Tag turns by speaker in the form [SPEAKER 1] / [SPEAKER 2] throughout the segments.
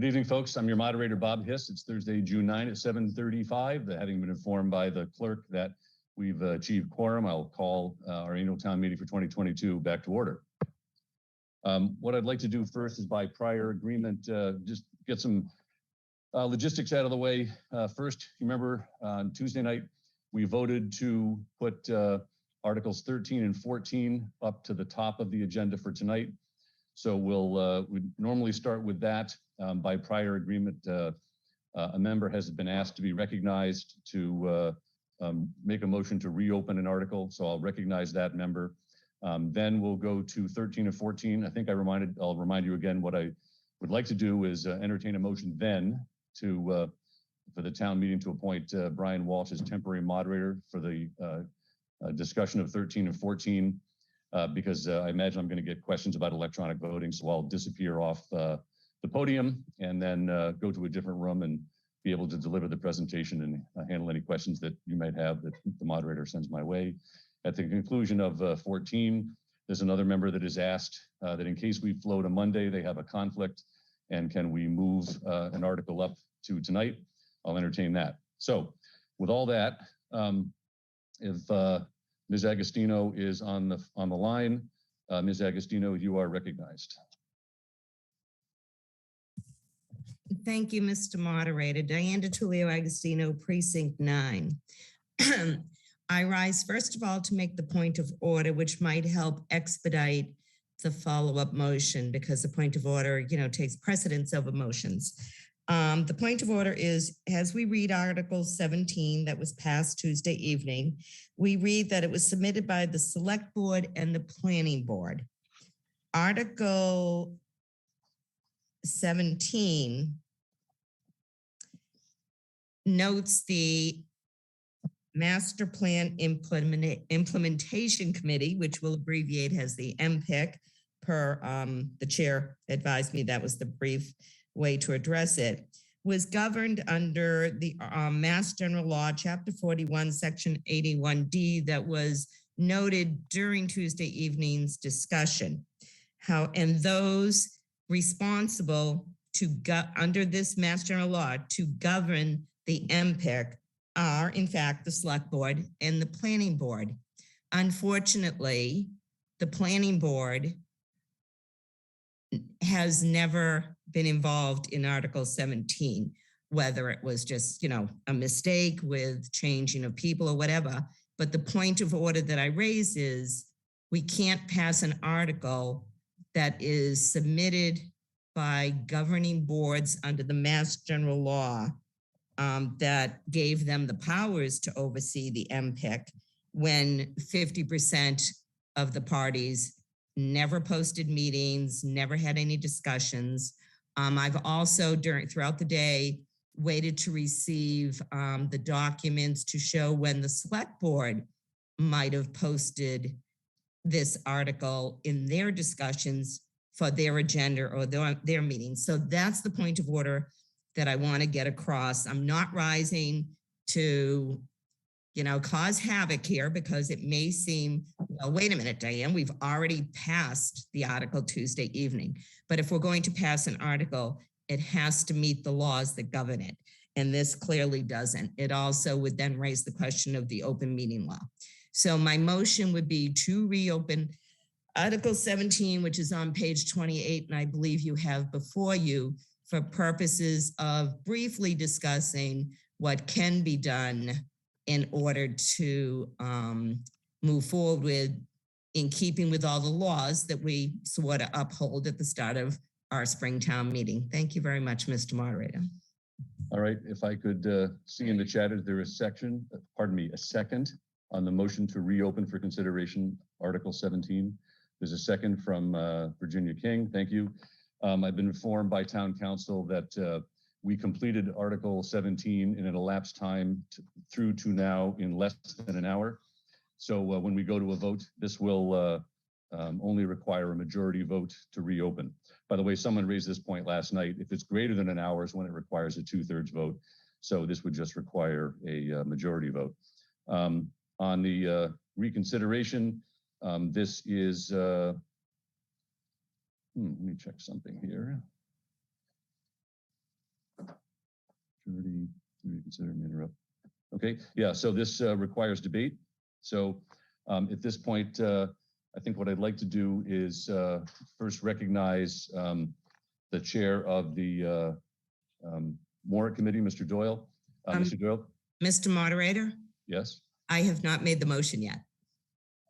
[SPEAKER 1] Good evening, folks. I'm your moderator, Bob Hiss. It's Thursday, June 9 at 7:35. Having been informed by the clerk that we've achieved quorum, I'll call our annual town meeting for 2022 back to order. What I'd like to do first is by prior agreement, just get some logistics out of the way. First, you remember on Tuesday night, we voted to put Articles 13 and 14 up to the top of the agenda for tonight. So we normally start with that. By prior agreement, a member has been asked to be recognized to make a motion to reopen an article. So I'll recognize that member. Then we'll go to 13 and 14. I think I'll remind you again, what I would like to do is entertain a motion then to for the town meeting to appoint Brian Walsh as temporary moderator for the discussion of 13 and 14, because I imagine I'm going to get questions about electronic voting. So I'll disappear off the podium and then go to a different room and be able to deliver the presentation and handle any questions that you might have that the moderator sends my way. At the conclusion of 14, there's another member that is asked that in case we float a Monday, they have a conflict, and can we move an article up to tonight? I'll entertain that. So with all that, if Ms. Agostino is on the line, Ms. Agostino, you are recognized.
[SPEAKER 2] Thank you, Mr. Moderator. Diane DeTullio Agostino, Precinct 9. I rise, first of all, to make the point of order, which might help expedite the follow-up motion, because the point of order, takes precedence over motions. The point of order is, as we read Article 17 that was passed Tuesday evening, we read that it was submitted by the Select Board and the Planning Board. Article 17 notes the Master Plan Implementation Committee, which we'll abbreviate as the MPIC, per the chair advised me that was the brief way to address it, was governed under the Mass General Law, Chapter 41, Section 81D, that was noted during Tuesday evening's discussion. And those responsible to under this Mass General Law to govern the MPIC are, in fact, the Select Board and the Planning Board. Unfortunately, the Planning Board has never been involved in Article 17, whether it was just, a mistake with changing of people or whatever. But the point of order that I raise is we can't pass an article that is submitted by governing boards under the Mass General Law that gave them the powers to oversee the MPIC when 50% of the parties never posted meetings, never had any discussions. I've also, throughout the day, waited to receive the documents to show when the Select Board might have posted this article in their discussions for their agenda or their meetings. So that's the point of order that I want to get across. I'm not rising to, cause havoc here, because it may seem, well, wait a minute, Diane, we've already passed the article Tuesday evening. But if we're going to pass an article, it has to meet the laws that govern it. And this clearly doesn't. It also would then raise the question of the open meeting law. So my motion would be to reopen Article 17, which is on page 28, and I believe you have before you, for purposes of briefly discussing what can be done in order to move forward with, in keeping with all the laws that we sort of uphold at the start of our Springtown meeting. Thank you very much, Mr. Moderator.
[SPEAKER 1] All right, if I could see in the chat, is there a second on the motion to reopen for consideration Article 17? There's a second from Virginia King. Thank you. I've been informed by town council that we completed Article 17 in an elapsed time through to now in less than an hour. So when we go to a vote, this will only require a majority vote to reopen. By the way, someone raised this point last night. If it's greater than an hour is when it requires a 2/3 vote. So this would just require a majority vote. On the reconsideration, this is, let me check something here. 30, to reconsider and interrupt. Okay, yeah, so this requires debate. So at this point, I think what I'd like to do is first recognize the chair of the Warrant Committee, Mr. Doyle. Mr. Doyle?
[SPEAKER 2] Mr. Moderator,
[SPEAKER 1] Yes?
[SPEAKER 2] I have not made the motion yet.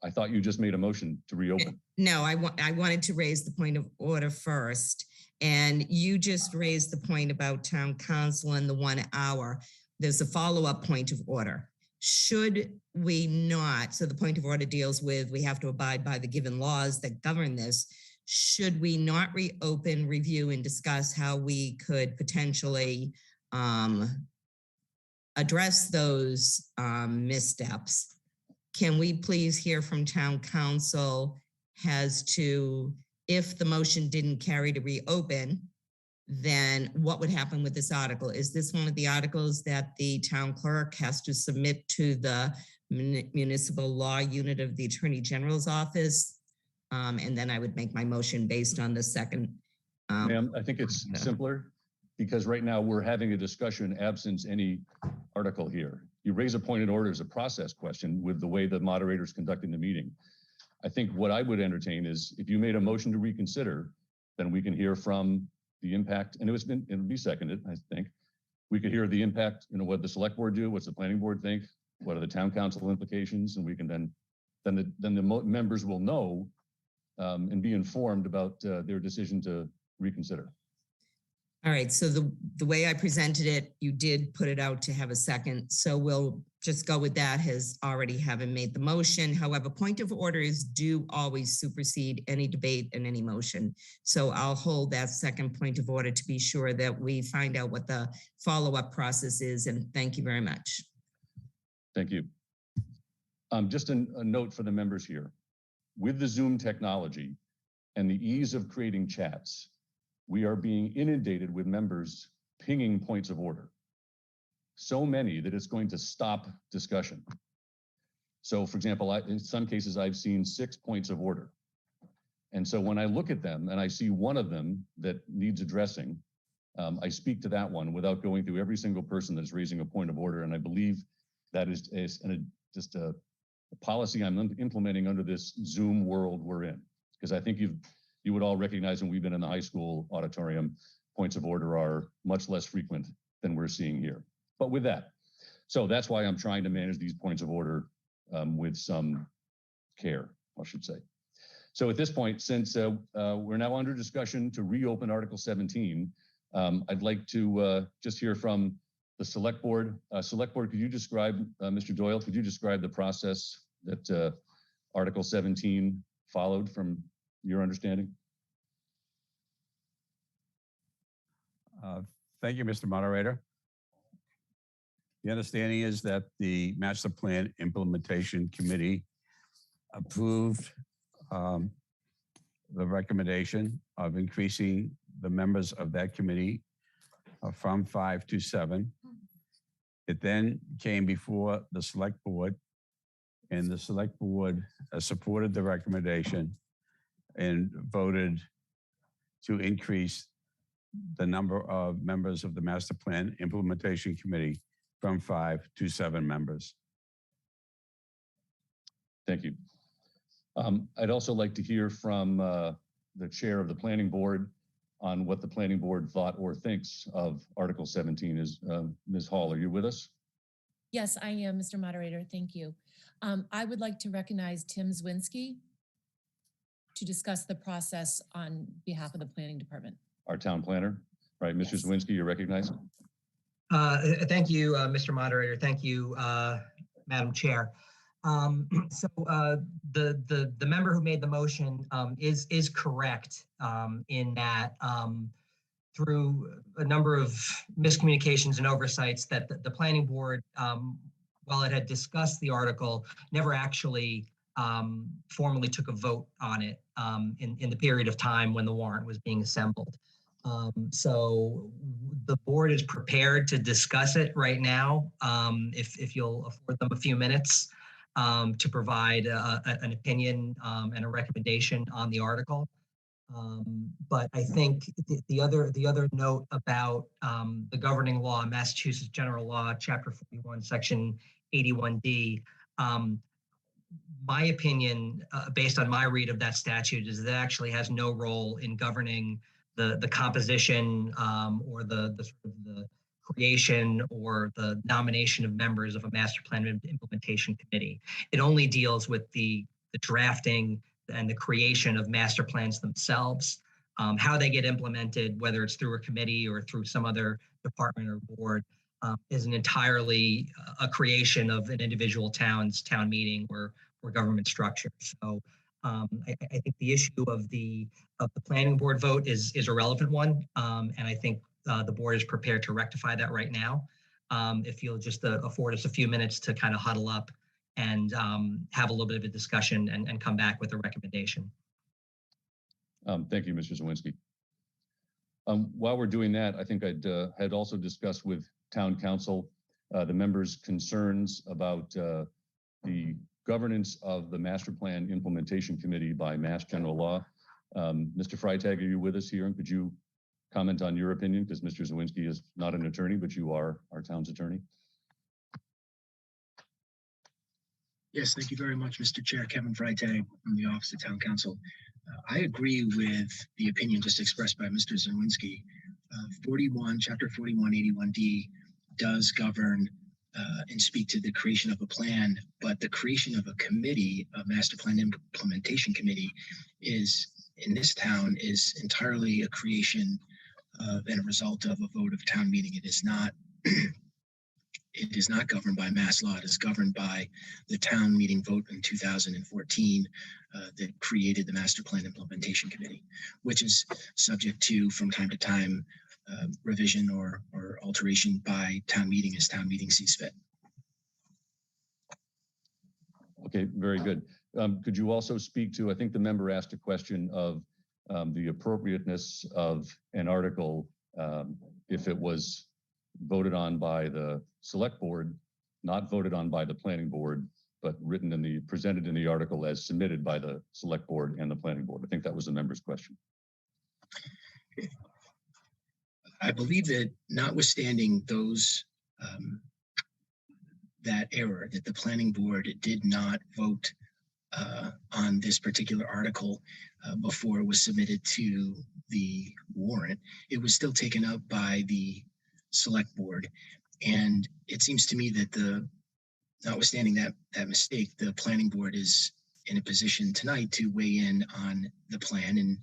[SPEAKER 1] I thought you just made a motion to reopen.
[SPEAKER 2] No, I wanted to raise the point of order first. And you just raised the point about town council and the 1 hour. There's a follow-up point of order. Should we not, so the point of order deals with, we have to abide by the given laws that govern this. Should we not reopen, review, and discuss how we could potentially address those missteps? Can we please hear from town council as to, if the motion didn't carry to reopen, then what would happen with this article? Is this one of the articles that the town clerk has to submit to the municipal law unit of the Attorney General's office? And then I would make my motion based on the second.
[SPEAKER 1] Ma'am, I think it's simpler because right now we're having a discussion absent any article here. You raise a point in order as a process question with the way the moderator's conducting the meeting. I think what I would entertain is if you made a motion to reconsider, then we can hear from the impact, and it'll be seconded, I think. We could hear the impact, what the select board do, what's the planning board think, what are the town council implications, and we can then the members will know and be informed about their decision to reconsider.
[SPEAKER 2] All right, so the way I presented it, you did put it out to have a second, so we'll just go with that as already having made the motion. However, point of orders do always supersede any debate and any motion. So I'll hold that second point of order to be sure that we find out what the follow-up process is, and thank you very much.
[SPEAKER 1] Thank you. Just a note for the members here. With the Zoom technology and the ease of creating chats, we are being inundated with members pinging points of order. So many that it's going to stop discussion. So for example, in some cases, I've seen 6 points of order. And so when I look at them and I see one of them that needs addressing, I speak to that one without going through every single person that's raising a point of order. And I believe that is just a policy I'm implementing under this Zoom world we're in. Because I think you would all recognize when we've been in the high school auditorium, points of order are much less frequent than we're seeing here. But with that, so that's why I'm trying to manage these points of order with some care, I should say. So at this point, since we're now under discussion to reopen Article 17, I'd like to just hear from the Select Board. Select Board, could you describe, Mr. Doyle, could you describe the process that Article 17 followed from your understanding?
[SPEAKER 3] Thank you, Mr. Moderator. The understanding is that the Master Plan Implementation Committee approved the recommendation of increasing the members of that committee from 5 to 7. It then came before the Select Board, and the Select Board supported the recommendation and voted to increase the number of members of the Master Plan Implementation Committee from 5 to 7 members.
[SPEAKER 1] Thank you. I'd also like to hear from the chair of the Planning Board on what the Planning Board thought or thinks of Article 17. Is Ms. Hall, are you with us?
[SPEAKER 4] Yes, I am, Mr. Moderator. Thank you. I would like to recognize Tim Zwinski to discuss the process on behalf of the Planning Department.
[SPEAKER 1] Our town planner, right? Mr.
[SPEAKER 4] Yes.
[SPEAKER 1] Zwinski, you're recognized.
[SPEAKER 5] Thank you, Mr. Moderator. Thank you, Madam Chair. The member who made the motion is correct in that through a number of miscommunications and oversights that the Planning Board, while it had discussed the article, never actually formally took a vote on it in the period of time when the warrant was being assembled. So the board is prepared to discuss it right now, if you'll afford them a few minutes to provide an opinion and a recommendation on the article. But I think the other note about the governing law, Massachusetts General Law, Chapter 41, Section 81D, my opinion, based on my read of that statute, is that it actually has no role in governing the composition or the sort of the creation or the nomination of members of a master plan implementation committee. It only deals with the drafting and the creation of master plans themselves. How they get implemented, whether it's through a committee or through some other department or board, is an entirely a creation of an individual town's town meeting or government structure. So I think the issue of the planning board vote is a relevant one, and I think the board is prepared to rectify that right now. If you'll just afford us a few minutes to kind of huddle up and have a little bit of a discussion and come back with a recommendation.
[SPEAKER 1] Thank you, Mr. Zawinski. While we're doing that, I think I'd had also discussed with town council the members' concerns about the governance of the master plan implementation committee by Mass General Law. Mr. Freitag, are you with us here? And could you comment on your opinion? Because Mr. Zawinski is not an attorney, but you are our town's attorney.
[SPEAKER 6] Yes, thank you very much, Mr. Chair. Kevin Freitag from the Office of Town Council. I agree with the opinion just expressed by Mr. Zawinski. Chapter 4181D does govern and speak to the creation of a plan, but the creation of a committee, a master plan implementation committee, is in this town is entirely a creation of and a result of a vote of town meeting. It is not it is not governed by mass law. It is governed by the town meeting vote in 2014 that created the master plan implementation committee, which is subject to, from time to time, revision or alteration by town meeting as town meeting sees fit.
[SPEAKER 1] Okay, very good. Could you also speak to, I think the member asked a question of the appropriateness of an article if it was voted on by the select board, not voted on by the planning board, but presented in the article as submitted by the select board and the planning board. I think that was the member's question.
[SPEAKER 6] I believe that notwithstanding those that error, that the planning board did not vote on this particular article before it was submitted to the warrant, it was still taken up by the select board. And it seems to me that notwithstanding that mistake, the planning board is in a position tonight to weigh in on the plan and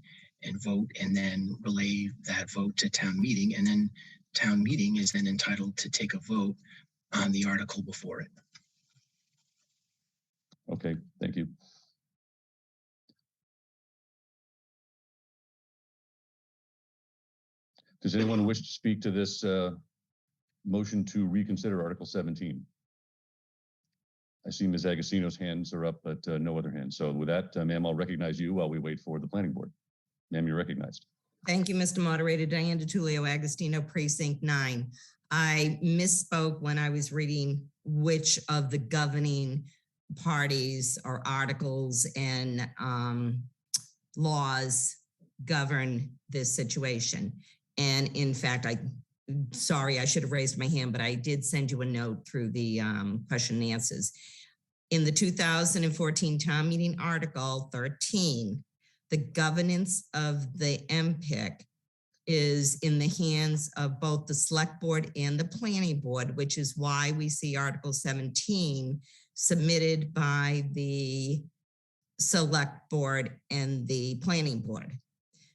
[SPEAKER 6] vote, and then relay that vote to town meeting, and then town meeting is then entitled to take a vote on the article before it.
[SPEAKER 1] Okay, thank you. Does anyone wish to speak to this motion to reconsider Article 17? I see Ms. Agostino's hands are up, but no other hands. So with that, ma'am, I'll recognize you while we wait for the planning board. Ma'am, you're recognized.
[SPEAKER 2] Thank you, Mr. Moderator. Diane DiTullio, Agostino, Precinct 9. I misspoke when I was reading which of the governing parties or articles and laws govern this situation. And in fact, sorry, I should have raised my hand, but I did send you a note through the question and answers. In the 2014 town meeting article 13, the governance of the MPIC is in the hands of both the select board and the planning board, which is why we see Article 17 submitted by the select board and the planning board.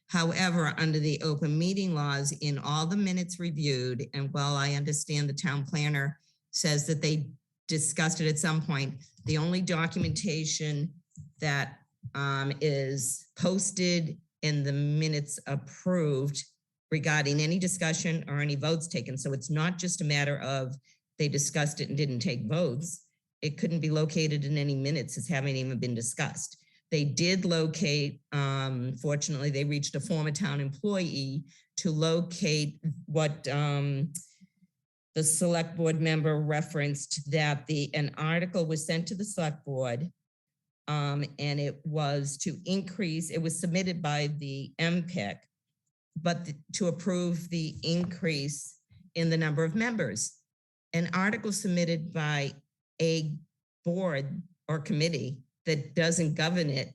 [SPEAKER 2] However, under the open meeting laws, in all the minutes reviewed, and while I understand the town planner says that they discussed it at some point, the only documentation that is posted in the minutes approved regarding any discussion or any votes taken. So it's not just a matter of they discussed it and didn't take votes. It couldn't be located in any minutes as having even been discussed. They did locate, fortunately, they reached a former town employee to locate what the select board member referenced, that an article was sent to the select board And it was to increase, it was submitted by the MPIC, but to approve the increase in the number of members. An article submitted by a board or committee that doesn't govern it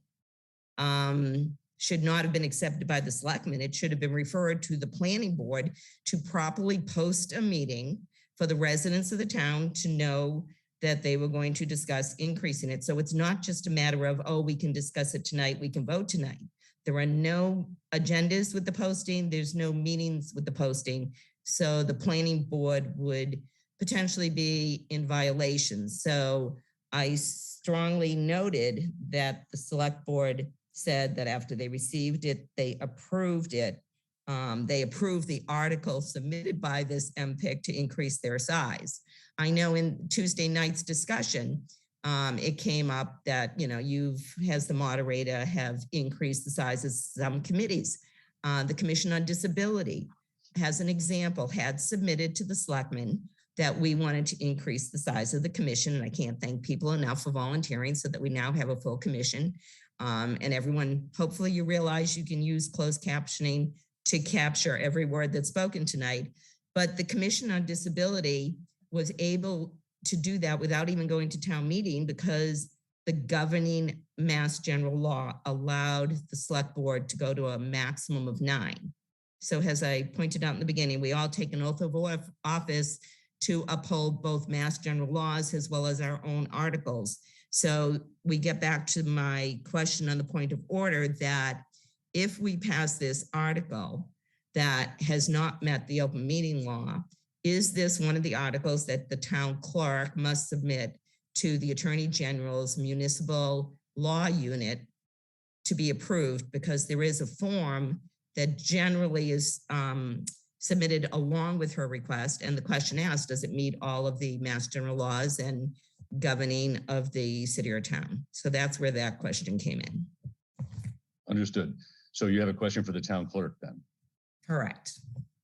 [SPEAKER 2] should not have been accepted by the selectmen. It should have been referred to the planning board to properly post a meeting for the residents of the town to know that they were going to discuss increasing it. So it's not just a matter of, oh, we can discuss it tonight, we can vote tonight. There are no agendas with the posting. There's no meetings with the posting. So the planning board would potentially be in violation. So I strongly noted that the select board said that after they received it, they approved it. They approved the article submitted by this MPIC to increase their size. I know in Tuesday night's discussion, it came up that, you've, as the moderator, have increased the size of some committees. The Commission on Disability, as an example, had submitted to the selectmen that we wanted to increase the size of the commission. And I can't thank people enough for volunteering so that we now have a full commission. And everyone, hopefully you realize you can use closed captioning to capture every word that's spoken tonight. But the Commission on Disability was able to do that without even going to town meeting because the governing Mass General Law allowed the select board to go to a maximum of 9. So as I pointed out in the beginning, we all take an oath of office to uphold both Mass General laws as well as our own articles. So we get back to my question on the point of order that if we pass this article that has not met the open meeting law, is this one of the articles that the town clerk must submit to the Attorney General's municipal law unit to be approved? Because there is a form that generally is submitted along with her request. And the question asked, does it meet all of the Mass General laws and governing of the city or town? So that's where that question came in.
[SPEAKER 1] Understood. So you have a question for the town clerk then?
[SPEAKER 2] Correct.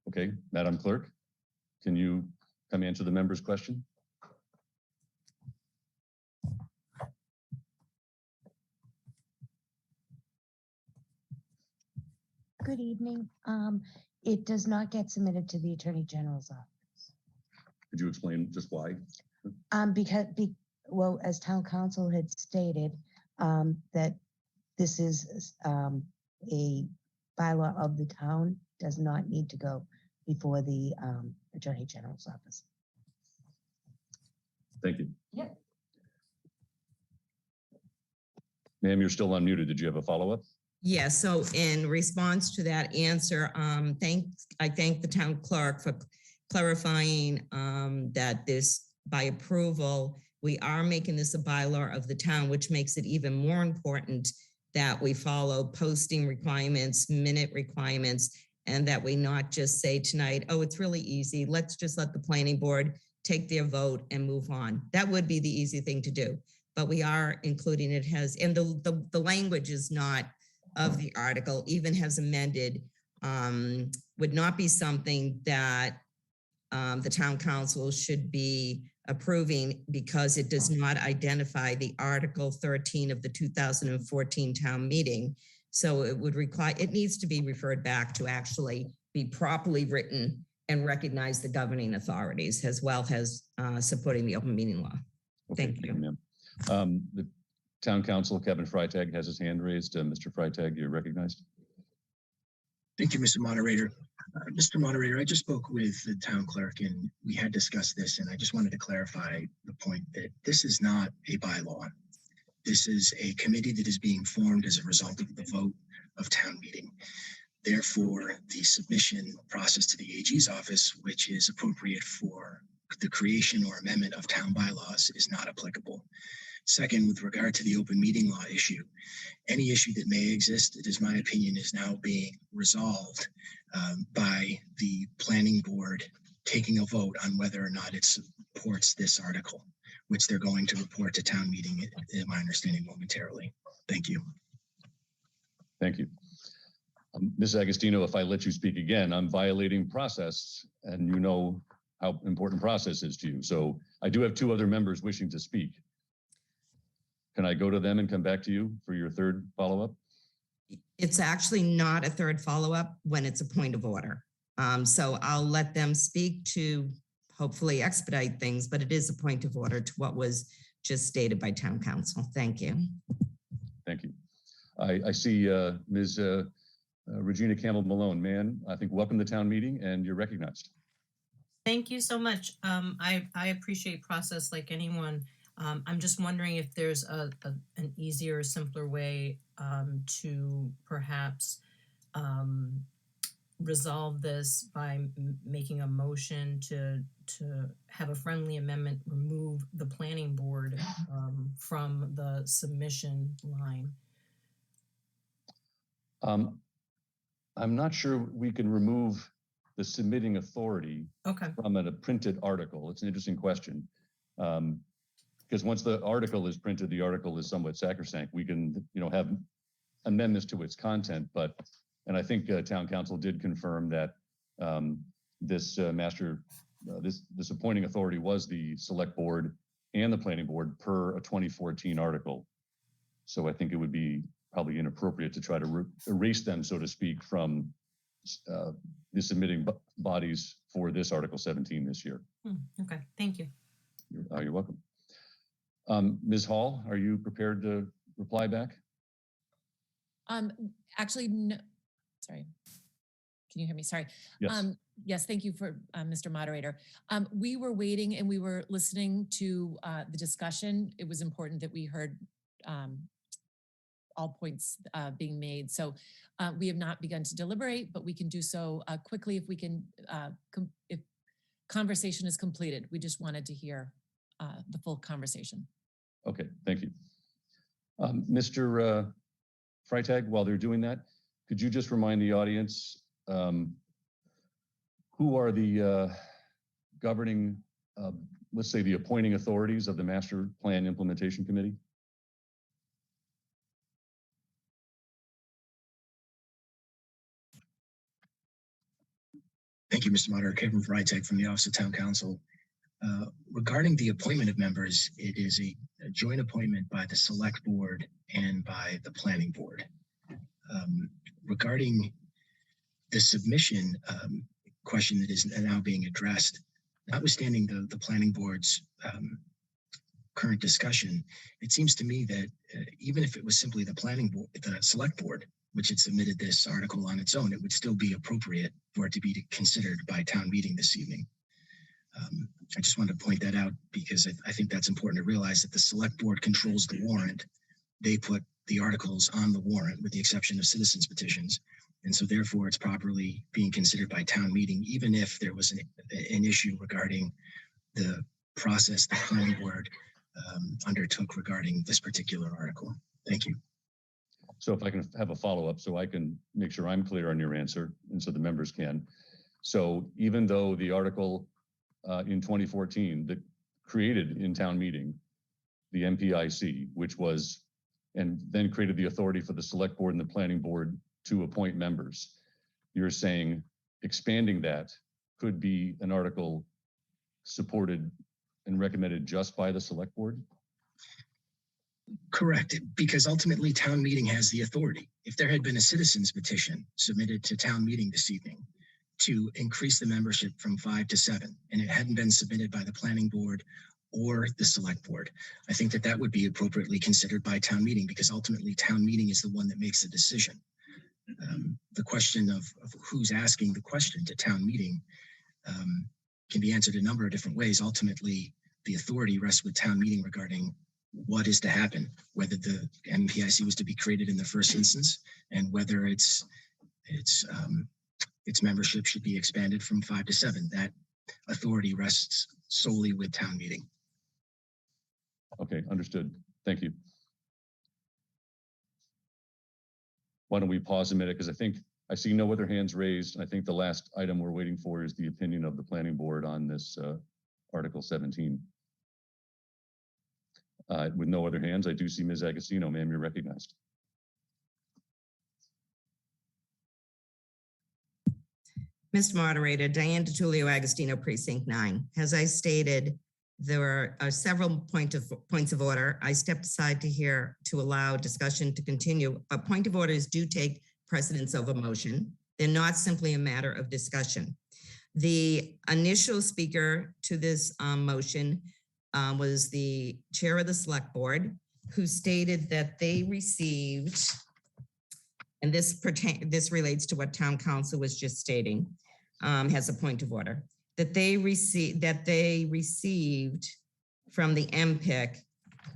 [SPEAKER 1] Okay, Madam Clerk, can you come answer the member's question?
[SPEAKER 7] Good evening. It does not get submitted to the Attorney General's office.
[SPEAKER 1] Could you explain just why?
[SPEAKER 7] Well, as town council had stated, that this is a bylaw of the town, does not need to go before the Attorney General's office.
[SPEAKER 1] Thank you.
[SPEAKER 7] Yep.
[SPEAKER 1] Ma'am, you're still unmuted. Did you have a follow-up?
[SPEAKER 2] Yeah, so in response to that answer, I thank the town clerk for clarifying that this, by approval, we are making this a bylaw of the town, which makes it even more important that we follow posting requirements, minute requirements, and that we not just say tonight, oh, it's really easy. Let's just let the planning board take their vote and move on. That would be the easy thing to do. But we are including it has, and the language is not of the article, even has amended, would not be something that the town council should be approving because it does not identify the Article 13 of the 2014 town meeting. So it would require, it needs to be referred back to actually be properly written and recognize the governing authorities as well as supporting the open meeting law.
[SPEAKER 1] Okay,
[SPEAKER 2] Thank you.
[SPEAKER 1] ma'am. The town council, Kevin Freitag, has his hand raised. Mr. Freitag, you're recognized.
[SPEAKER 6] Thank you, Mr. Moderator. Mr. Moderator, I just spoke with the town clerk and we had discussed this, and I just wanted to clarify the point that this is not a bylaw. This is a committee that is being formed as a result of the vote of town meeting. Therefore, the submission process to the AG's office, which is appropriate for the creation or amendment of town bylaws, is not applicable. Second, with regard to the open meeting law issue, any issue that may exist, it is my opinion, is now being resolved by the planning board taking a vote on whether or not it supports this article, which they're going to report to town meeting, in my understanding, momentarily. Thank you.
[SPEAKER 1] Thank you. Ms. Agostino, if I let you speak again, I'm violating process, and you know how important process is to you. So I do have 2 other members wishing to speak. can I go to them and come back to you for your third follow-up?
[SPEAKER 2] It's actually not a third follow-up when it's a point of order. So I'll let them speak to hopefully expedite things, but it is a point of order to what was just stated by town council. Thank you.
[SPEAKER 1] Thank you. I see Ms. Regina Campbell Malone. Ma'am, I think welcome to town meeting and you're recognized.
[SPEAKER 8] Thank you so much. I appreciate process like anyone. I'm just wondering if there's an easier, simpler way to perhaps resolve this by making a motion to have a friendly amendment, remove the planning board from the submission line.
[SPEAKER 1] I'm not sure we can remove the submitting authority from a printed article. It's an interesting question. Because once the article is printed, the article is somewhat sacrosanct. We can, have amendments to its content, and I think town council did confirm that this this appointing authority was the select board and the planning board per a 2014 article. So I think it would be probably inappropriate to try to erase them, so to speak, from the submitting bodies for this Article 17 this year.
[SPEAKER 8] Okay, thank you.
[SPEAKER 1] You're welcome. Ms. Hall, are you prepared to reply back?
[SPEAKER 4] Actually, no, sorry. Can you hear me? Sorry.
[SPEAKER 1] Yes.
[SPEAKER 4] Yes, thank you for Mr. Moderator. We were waiting and we were listening to the discussion. It was important that we heard all points being made. So we have not begun to deliberate, but we can do so quickly if we can, if conversation is completed. We just wanted to hear the full conversation.
[SPEAKER 1] Okay, thank you. Mr. Freitag, while they're doing that, could you just remind the audience who are the governing, let's say the appointing authorities of the Master Plan Implementation Committee?
[SPEAKER 6] Thank you, Mr. Moderator. Kevin Freitag from the Office of Town Council. Regarding the appointment of members, it is a joint appointment by the Select Board and by the Planning Board. Regarding the submission question that is now being addressed, notwithstanding the Planning Board's current discussion, it seems to me that even if it was simply the Planning Board, the Select Board, which had submitted this article on its own, it would still be appropriate for it to be considered by town meeting this evening. I just wanted to point that out because I think that's important to realize that the Select Board controls the warrant. They put the articles on the warrant with the exception of citizens petitions. And so therefore it's properly being considered by town meeting, even if there was an issue regarding the process the planning board undertook regarding this particular article. Thank you.
[SPEAKER 1] So if I can have a follow-up so I can make sure I'm clear on your answer and so the members can. So even though the article in 2014 that created in town meeting, the MPIC, which was, and then created the authority for the select board and the planning board to appoint members, you're saying expanding that could be an article supported and recommended just by the select board?
[SPEAKER 6] Correct, because ultimately town meeting has the authority. If there had been a citizens petition submitted to town meeting this evening to increase the membership from 5 to 7, and it hadn't been submitted by the planning board or the select board, I think that would be appropriately considered by town meeting because ultimately town meeting is the one that makes the decision. The question of who's asking the question to town meeting can be answered a number of different ways. Ultimately, the authority rests with town meeting regarding what is to happen, whether the MPIC was to be created in the first instance, and whether its membership should be expanded from 5 to 7. That authority rests solely with town meeting.
[SPEAKER 1] Okay, understood. Thank you. Why don't we pause a minute? Because I think I see no other hands raised. I think the last item we're waiting for is the opinion of the planning board on this Article 17. With no other hands, I do see Ms. Agostino. Ma'am, you're recognized.
[SPEAKER 2] Mr. Moderator, Diane DiTullio, Agostino, Precinct 9. As I stated, there are several points of order. I stepped aside to allow discussion to continue. But point of orders do take precedence over motion. They're not simply a matter of discussion. The initial speaker to this motion was the chair of the select board, who stated that they received, and this relates to what town council was just stating, has a point of order, that they received from the MPIC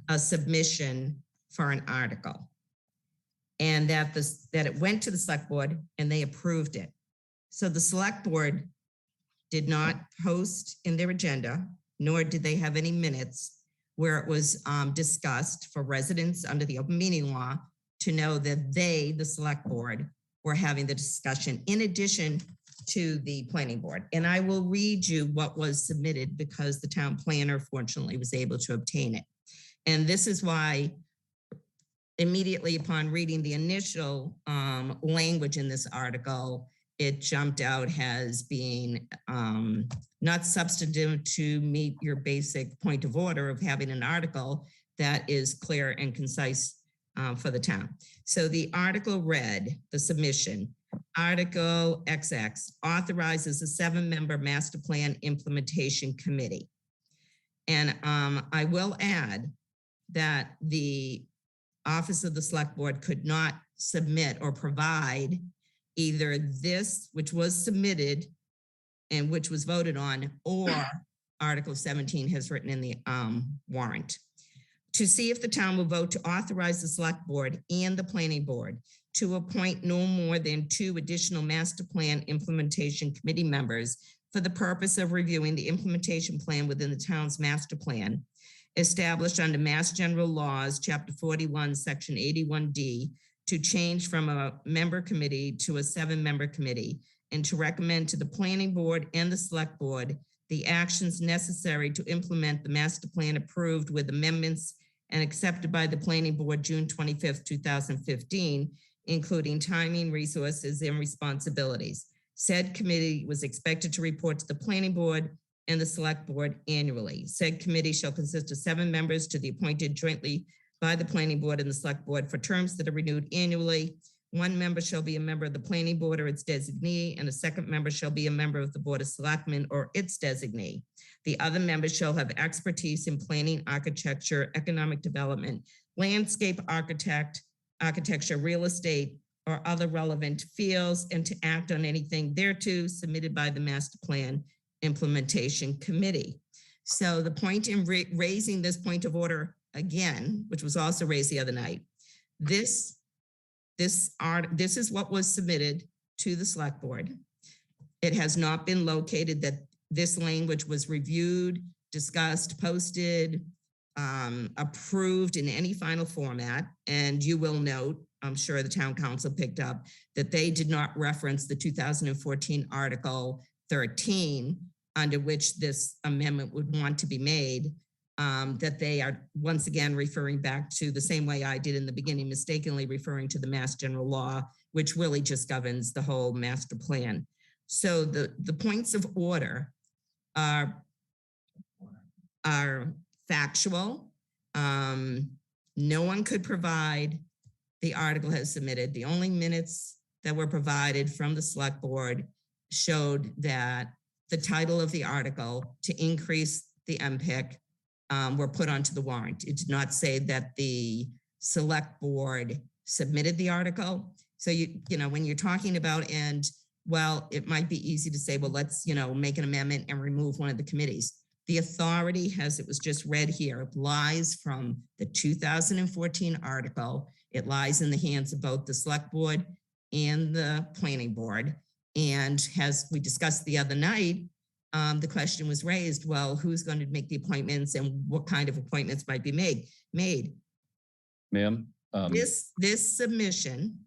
[SPEAKER 2] a submission for an article, and that it went to the select board and they approved it. So the select board did not post in their agenda, nor did they have any minutes where it was discussed for residents under the open meeting law to know that they, the select board, were having the discussion in addition to the planning board. And I will read you what was submitted because the town planner fortunately was able to obtain it. And this is why immediately upon reading the initial language in this article, it jumped out as being not substantive to meet your basic point of order of having an article that is clear and concise for the town. So the article read, the submission, Article XX authorizes a 7-member master plan implementation committee. And I will add that the office of the select board could not submit or provide either this, which was submitted and which was voted on, or Article 17 has written in the warrant. To see if the town will vote to authorize the select board and the planning board to appoint no more than 2 additional master plan implementation committee members for the purpose of reviewing the implementation plan within the town's master plan, established under Mass General Laws, Chapter 41, Section 81D, to change from a member committee to a 7-member committee, and to recommend to the planning board and the select board the actions necessary to implement the master plan approved with amendments and accepted by the planning board June 25th, 2015, including timing, resources, and responsibilities. Said committee was expected to report to the planning board and the select board annually. Said committee shall consist of 7 members to be appointed jointly by the planning board and the select board for terms that are renewed annually. 1 member shall be a member of the planning board or its designee, and a 2nd member shall be a member of the board of selectmen or its designee. The other members shall have expertise in planning, architecture, economic development, landscape architecture, real estate, or other relevant fields, and to act on anything thereto submitted by the master plan implementation committee. So the point in raising this point of order again, which was also raised the other night, this is what was submitted to the select board. It has not been located that this language was reviewed, discussed, posted, approved in any final format. And you will note, I'm sure the town council picked up, that they did not reference the 2014 Article 13, under which this amendment would want to be made. That they are once again referring back to the same way I did in the beginning, mistakenly referring to the Mass General Law, which really just governs the whole master plan. So the points of order are factual. No one could provide the article has submitted. The only minutes that were provided from the select board showed that the title of the article to increase the MPIC were put onto the warrant. It did not say that the select board submitted the article. So you know, when you're talking about, and well, it might be easy to say, well, let's, make an amendment and remove one of the committees. The authority, as it was just read here, lies from the 2014 article. It lies in the hands of both the select board and the planning board. And as we discussed the other night, the question was raised, well, who's going to make the appointments and what kind of appointments might be made?
[SPEAKER 1] Ma'am?
[SPEAKER 2] This submission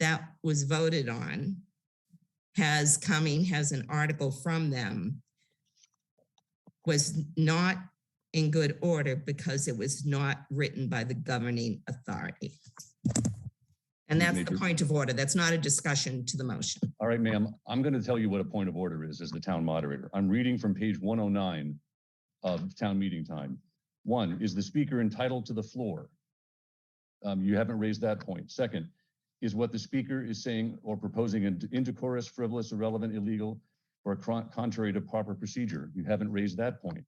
[SPEAKER 2] that was voted on has an article from them, was not in good order because it was not written by the governing authority. And that's the point of order. That's not a discussion to the motion.
[SPEAKER 1] All right, ma'am, I'm going to tell you what a point of order is as the town moderator. I'm reading from page 109 of town meeting time. One, is the speaker entitled to the floor? You haven't raised that point. Second, is what the speaker is saying or proposing indecorous, frivolous, irrelevant, illegal, or contrary to proper procedure? You haven't raised that point.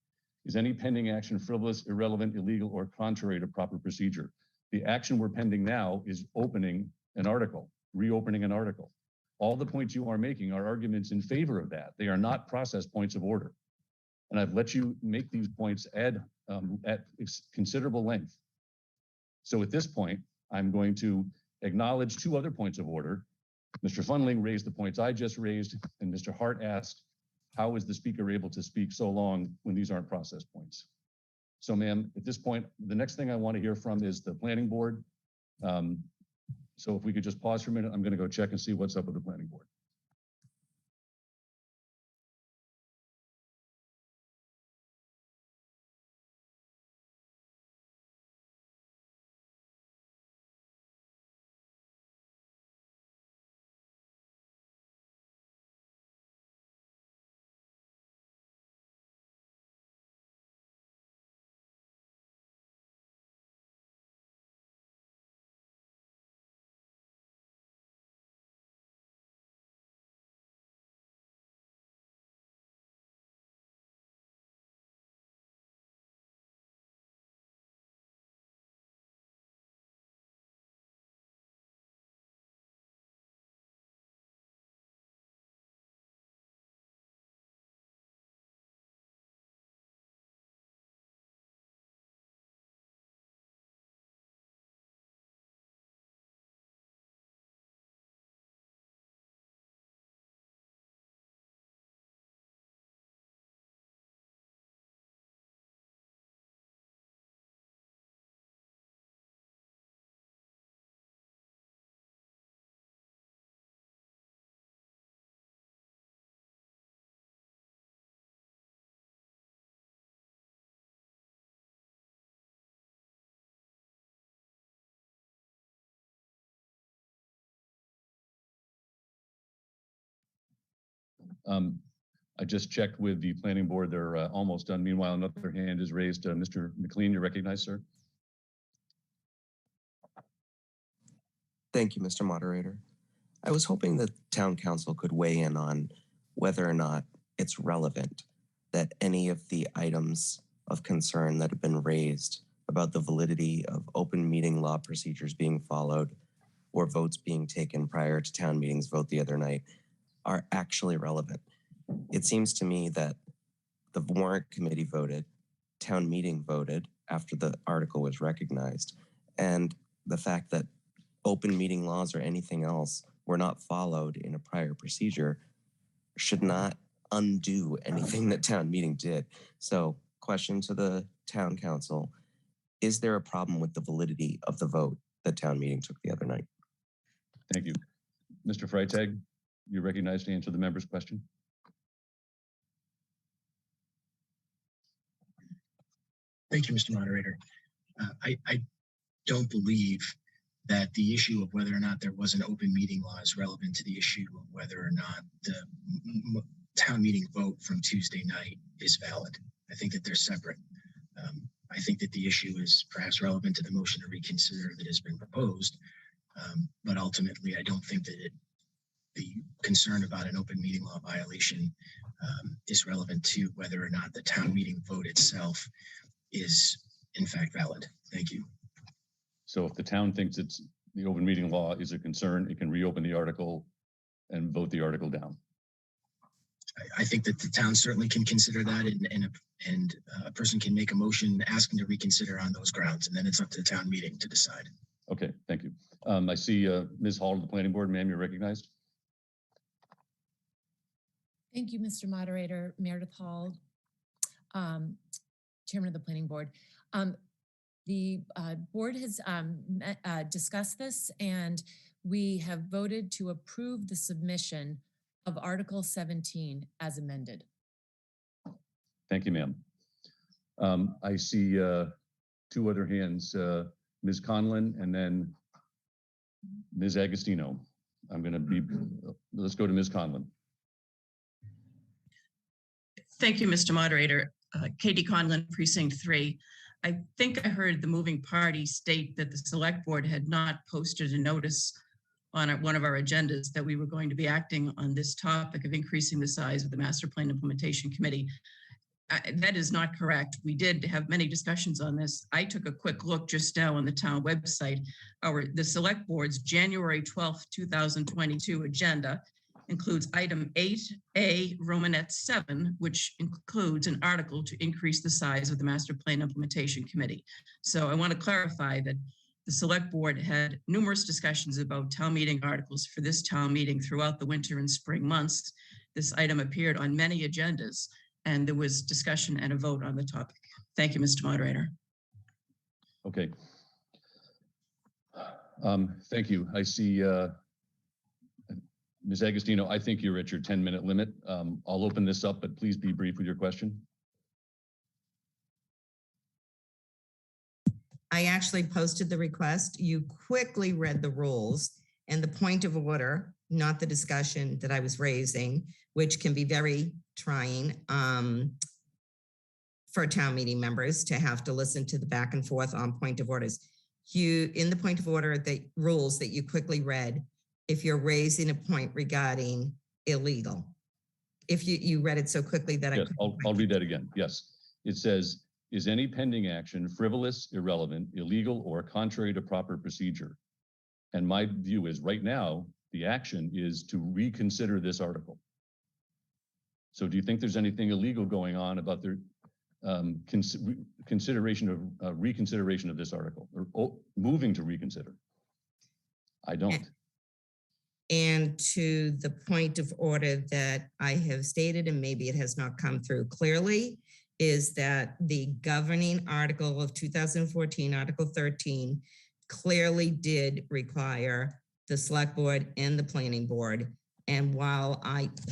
[SPEAKER 1] Is any pending action frivolous, irrelevant, illegal, or contrary to proper procedure? The action we're pending now is opening an article, reopening an article. All the points you are making are arguments in favor of that. They are not process points of order. And I've let you make these points at considerable length. So at this point, I'm going to acknowledge two other points of order. Mr. Fundling raised the points I just raised, and Mr. Hart asked, how is the speaker able to speak so long when these aren't process points? So ma'am, at this point, the next thing I want to hear from is the planning board. So if we could just pause for a minute, I'm going to go check and see what's up with the planning board. I just checked with the planning board. They're almost done. Meanwhile, another hand is raised. Mr. McLean, you're recognized, sir.
[SPEAKER 9] Thank you, Mr. Moderator. I was hoping that town council could weigh in on whether or not it's relevant that any of the items of concern that have been raised about the validity of open meeting law procedures being followed or votes being taken prior to town meetings vote the other night are actually relevant. It seems to me that the warrant committee voted, town meeting voted after the article was recognized, and the fact that open meeting laws or anything else were not followed in a prior procedure should not undo anything that town meeting did. So, question to the town council, is there a problem with the validity of the vote that town meeting took the other night?
[SPEAKER 1] Thank you. Mr. Freitag, you're recognized to answer the member's question.
[SPEAKER 6] Thank you, Mr. Moderator. I don't believe that the issue of whether or not there was an open meeting law is relevant to the issue of whether or not the town meeting vote from Tuesday night is valid. I think that they're separate. I think that the issue is perhaps relevant to the motion to reconsider that has been proposed, but ultimately I don't think that the concern about an open meeting law violation is relevant to whether or not the town meeting vote itself is in fact valid. Thank you.
[SPEAKER 1] So if the town thinks it's the open meeting law is a concern, it can reopen the article and vote the article down.
[SPEAKER 6] I think that the town certainly can consider that, and a person can make a motion asking to reconsider on those grounds, and then it's up to the town meeting to decide.
[SPEAKER 1] Okay, thank you. I see Ms. Hall of the planning board. Ma'am, you're recognized.
[SPEAKER 4] Thank you, Mr. Moderator. Meredith Hall, Chairman of the Planning Board. The board has discussed this, and we have voted to approve the submission of Article 17 as amended.
[SPEAKER 1] Thank you, ma'am. I see two other hands, Ms. Conlon and then Ms. Agostino. Let's go to Ms. Conlon.
[SPEAKER 10] Thank you, Mr. Moderator. Katie Conlon, Precinct 3. I think I heard the moving party state that the select board had not posted a notice on one of our agendas that we were going to be acting on this topic of increasing the size of the Master Plan Implementation Committee. That is not correct. We did have many discussions on this. I took a quick look just now on the town website. The select board's January 12th, 2022 agenda includes item 8A Romanet 7, which includes an article to increase the size of the Master Plan Implementation Committee. So I want to clarify that the select board had numerous discussions about town meeting articles for this town meeting throughout the winter and spring months. This item appeared on many agendas, and there was discussion and a vote on the topic. Thank you, Mr. Moderator.
[SPEAKER 1] Okay. Thank you. I see Ms. Agostino, I think you're at your 10-minute limit. I'll open this up, but please be brief with your question.
[SPEAKER 2] I actually posted the request. You quickly read the rules and the point of order, not the discussion that I was raising, which can be very trying for town meeting members to have to listen to the back and forth on point of orders. In the point of order, the rules that you quickly read, if you're raising a point regarding illegal, if you read it so quickly that
[SPEAKER 1] yes, I'll read that again. Yes, it says, is any pending action frivolous, irrelevant, illegal, or contrary to proper procedure? And my view is right now, the action is to reconsider this article. So do you think there's anything illegal going on about their reconsideration of this article or moving to reconsider? I don't.
[SPEAKER 2] And to the point of order that I have stated, and maybe it has not come through clearly, is that the governing article of 2014, Article 13, clearly did require the select board and the planning board. And while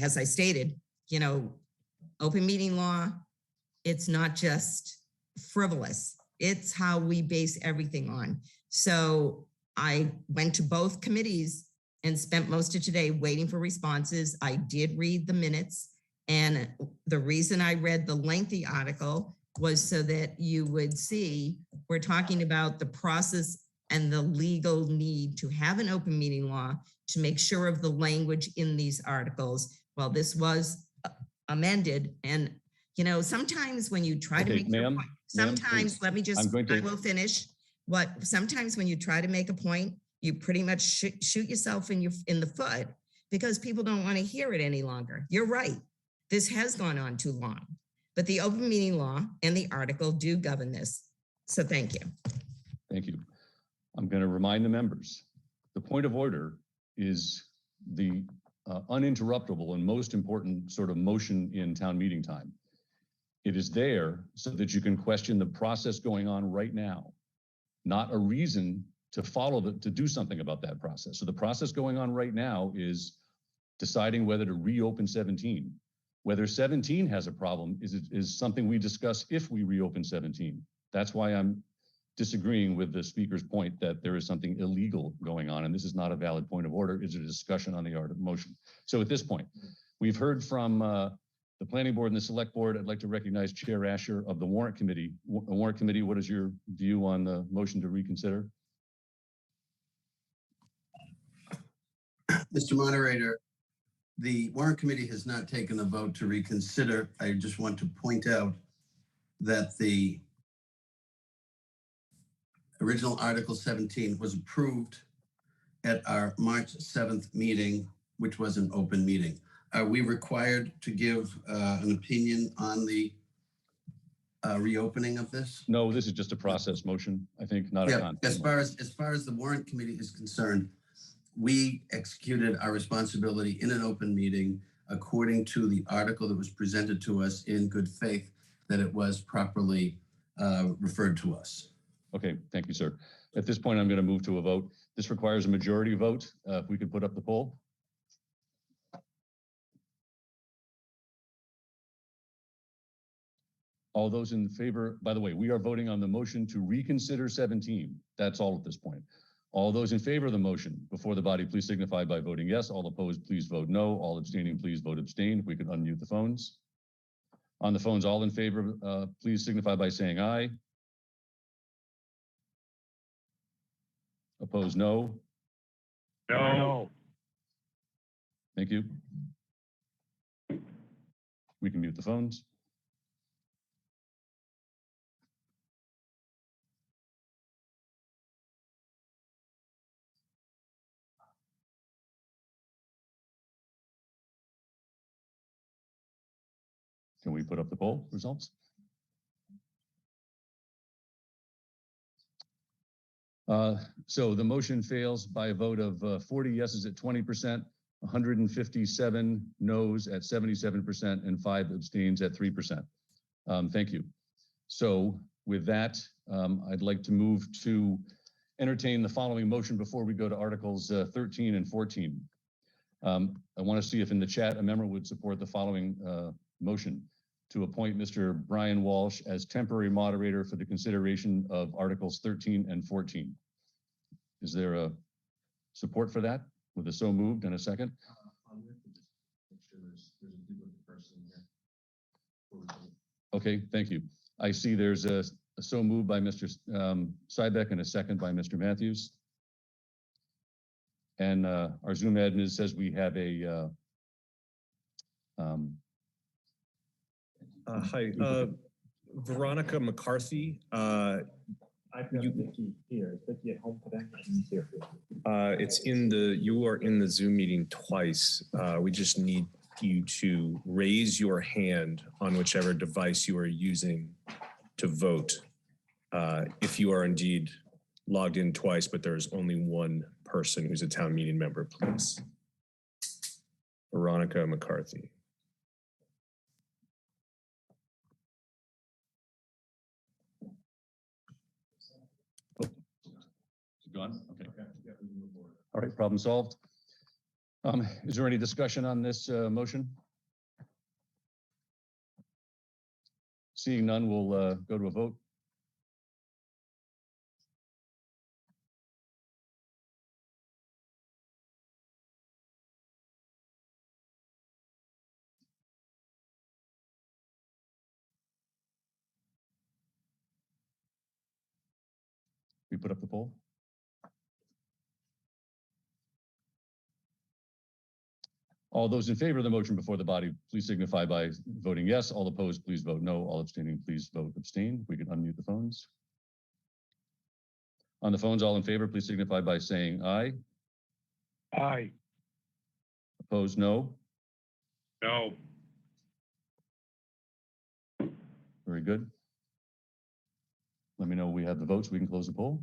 [SPEAKER 2] as I stated, open meeting law, it's not just frivolous. It's how we base everything on. So I went to both committees and spent most of today waiting for responses. I did read the minutes. And the reason I read the lengthy article was so that you would see we're talking about the process and the legal need to have an open meeting law to make sure of the language in these articles. Well, this was amended. And, sometimes when you try to make your point, sometimes, let me just, I will finish. Sometimes when you try to make a point, you pretty much shoot yourself in the foot because people don't want to hear it any longer. You're right. This has gone on too long, but the open meeting law and the article do govern this. So thank you.
[SPEAKER 1] Thank you. I'm going to remind the members, the point of order is the uninterruptible and most important sort of motion in town meeting time. It is there so that you can question the process going on right now, not a reason to to do something about that process. So the process going on right now is deciding whether to reopen 17. Whether 17 has a problem is something we discuss if we reopen 17. That's why I'm disagreeing with the speaker's point that there is something illegal going on, and this is not a valid point of order. It's a discussion on the art of motion. So at this point, we've heard from the Planning Board and the Select Board. I'd like to recognize Chair Asher of the Warrant Committee. Warrant Committee, what is your view on the motion to reconsider?
[SPEAKER 11] Mr. Moderator, the Warrant Committee has not taken a vote to reconsider. I just want to point out that the original Article 17 was approved at our March 7th meeting, which was an open meeting. Are we required to give an opinion on the reopening of this?
[SPEAKER 1] No, this is just a process motion, I think, not a content.
[SPEAKER 11] As far as the Warrant Committee is concerned, we executed our responsibility in an open meeting according to the article that was presented to us in good faith that it was properly referred to us.
[SPEAKER 1] Okay, thank you, sir. At this point, I'm going to move to a vote. This requires a majority vote. If we could put up the poll. All those in favor, by the way, we are voting on the motion to reconsider 17. That's all at this point. All those in favor of the motion before the body, please signify by voting yes. All opposed, please vote no. All abstaining, please vote abstain. If we could unmute the phones. On the phones, all in favor, please signify by saying aye. Opposed, no.
[SPEAKER 12] No.
[SPEAKER 1] Thank you. We can mute the phones. Can we put up the poll results? So the motion fails by a vote of 40 yeses at 20%, 157 noes at 77%, and 5 abstains at 3%. Thank you. So with that, I'd like to move to entertain the following motion before we go to Articles 13 and 14. I want to see if in the chat a member would support the following motion to appoint Mr. Brian Walsh as temporary moderator for the consideration of Articles 13 and 14. Is there a support for that with a so moved and a second? Okay, thank you. I see there's a so moved by Mr. Sybeck and a second by Mr. Matthews. And our Zoom admin says we have a
[SPEAKER 12] Hi, Veronica McCarthy.
[SPEAKER 13] I've got Vicky here. Is Vicky at home today? She's here.
[SPEAKER 12] You are in the Zoom meeting twice. We just need you to raise your hand on whichever device you are using to vote. If you are indeed logged in twice, but there's only one person who's a town meeting member, please. Veronica McCarthy.
[SPEAKER 1] Gone? Okay. All right, problem solved. Is there any discussion on this motion? Seeing none, we'll go to a vote. We put up the poll. All those in favor of the motion before the body, please signify by voting yes. All opposed, please vote no. All abstaining, please vote abstain. We can unmute the phones. On the phones, all in favor, please signify by saying aye.
[SPEAKER 12] Aye.
[SPEAKER 1] Opposed, no.
[SPEAKER 12] No.
[SPEAKER 1] Very good. Let me know we have the votes. We can close the poll.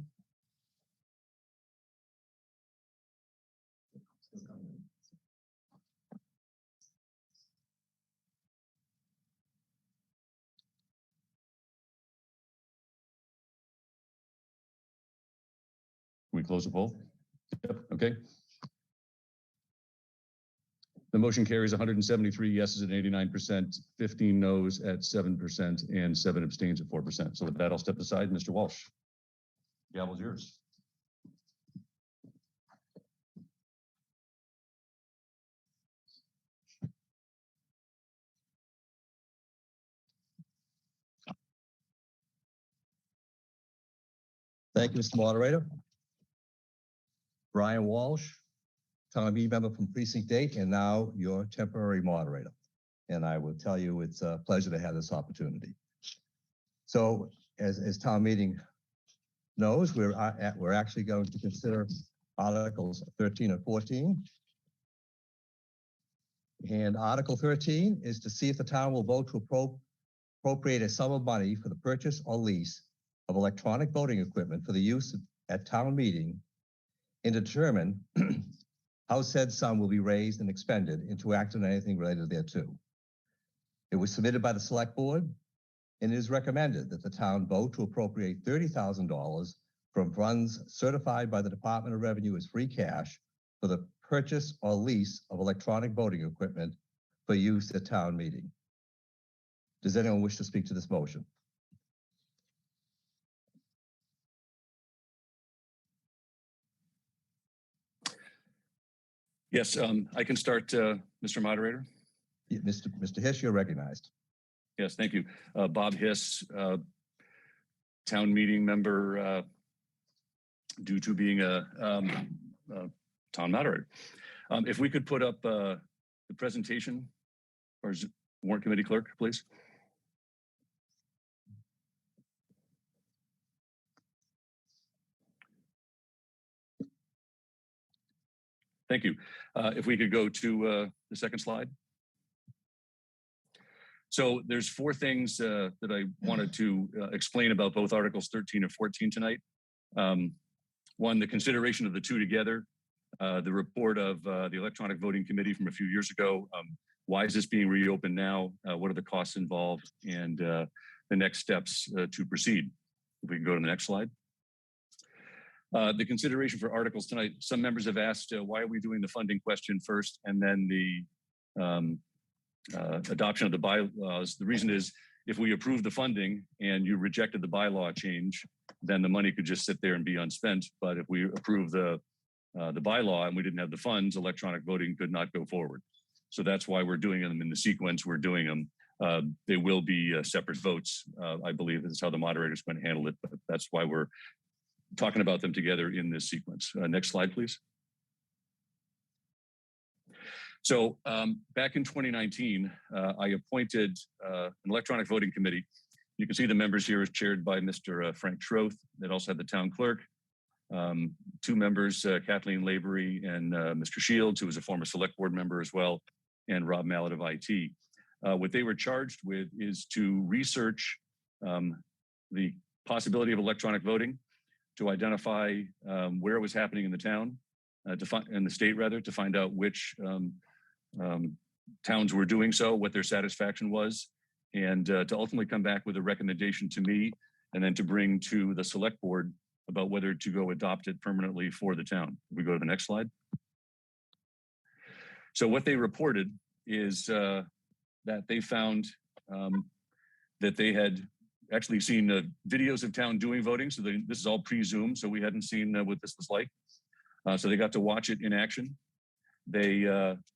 [SPEAKER 1] Can we close the poll? Yep, okay. The motion carries 173 yeses at 89%, 15 noes at 7%, and 7 abstains at 4%. So with that, I'll step aside. Mr. Walsh, gavel's yours.
[SPEAKER 14] Thank you, Mr. Moderator. Brian Walsh, Town Meeting member from Precinct 8, and now your temporary moderator. And I will tell you, it's a pleasure to have this opportunity. So, as Town Meeting knows, we're actually going to consider Articles 13 and 14. And Article 13 is to see if the town will vote to appropriate a sum of money for the purchase or lease of electronic voting equipment for the use at town meeting and determine how said sum will be raised and expended and to act on anything related thereto. It was submitted by the Select Board and it is recommended that the town vote to appropriate $30,000 from funds certified by the Department of Revenue as free cash for the purchase or lease of electronic voting equipment for use at town meeting. Does anyone wish to speak to this motion?
[SPEAKER 1] Yes, I can start, Mr. Moderator.
[SPEAKER 14] Mr. Hish, you're recognized.
[SPEAKER 1] Yes, thank you. Bob Hiss, town meeting member, due to being a town moderator. If we could put up the presentation, or warrant committee clerk, please. Thank you. If we could go to the second slide. So there's four things that I wanted to explain about both Articles 13 and 14 tonight. One, the consideration of the two together, the report of the Electronic Voting Committee from a few years ago. Why is this being reopened now? What are the costs involved? And the next steps to proceed. If we can go to the next slide. The consideration for articles tonight, some members have asked, why are we doing the funding question first and then the adoption of the bylaws? The reason is, if we approve the funding and you rejected the bylaw change, then the money could just sit there and be unspent. But if we approve the bylaw and we didn't have the funds, electronic voting could not go forward. So that's why we're doing them in the sequence we're doing them. They will be separate votes. I believe that's how the moderator is going to handle it, but that's why we're talking about them together in this sequence. Next slide, please. So back in 2019, I appointed an electronic voting committee. You can see the members here is chaired by Mr. Frank Schroth. It also had the town clerk, two members, Kathleen Lavery and Mr. Shields, who was a former select board member as well, and Rob Mallet of IT. What they were charged with is to research the possibility of electronic voting, to identify where it was happening in the town, in the state rather, to find out which towns were doing so, what their satisfaction was, and to ultimately come back with a recommendation to me, and then to bring to the select board about whether to go adopt it permanently for the town. If we go to the next slide. So what they reported is that they found that they had actually seen videos of town doing voting. So this is all pre-Zoom, so we hadn't seen what this was like. So they got to watch it in action. They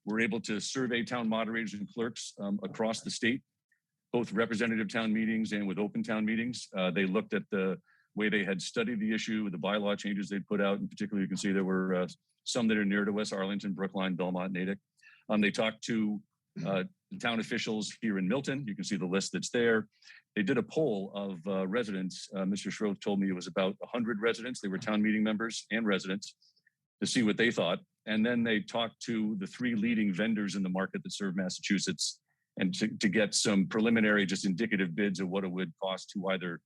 [SPEAKER 1] were able to survey town moderators and clerks across the state, both representative town meetings and with open town meetings. They looked at the way they had studied the issue, the bylaw changes they put out. In particular, you can see there were some that are near to us: Arlington, Brookline, Belmont, Natick. They talked to the town officials here in Milton. You can see the list that's there. They did a poll of residents. Mr. Schroth told me it was about 100 residents. They were town meeting members and residents, to see what they thought. And then they talked to the three leading vendors in the market that serve Massachusetts, and to get some preliminary, just indicative bids of what it would cost to either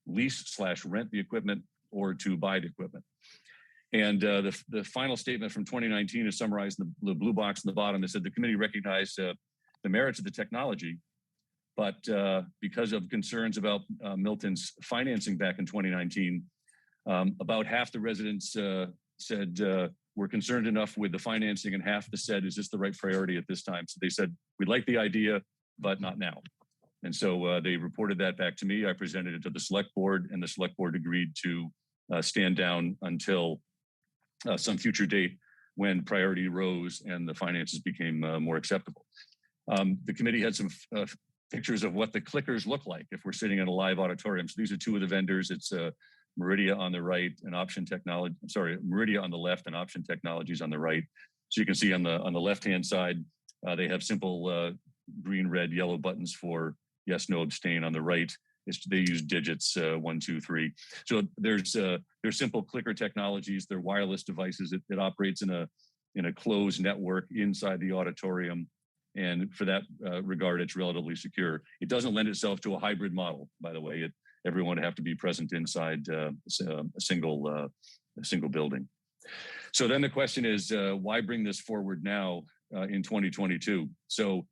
[SPEAKER 1] lease/rent the equipment or to buy the equipment. And the final statement from 2019 is summarized in the blue box in the bottom. It said the committee recognized the merits of the technology, but because of concerns about Milton's financing back in 2019, about half the residents said we're concerned enough with the financing, and half said, is this the right priority at this time? So they said, we like the idea, but not now. And so they reported that back to me. I presented it to the select board, and the select board agreed to stand down until some future date when priority rose and the finances became more acceptable. The committee had some pictures of what the clickers look like if we're sitting in a live auditorium. So these are two of the vendors. It's Meridia on the right and Option Technology. I'm sorry, Meridia on the left and Option Technologies on the right. So you can see on the left-hand side, they have simple green, red, yellow buttons for yes, no, abstain. On the right, they use digits 1, 2, 3. So there's simple clicker technologies. They're wireless devices. It operates in a closed network inside the auditorium. And for that regard, it's relatively secure. It doesn't lend itself to a hybrid model, by the way. Everyone would have to be present inside a single building. So then the question is, why bring this forward now in 2022? So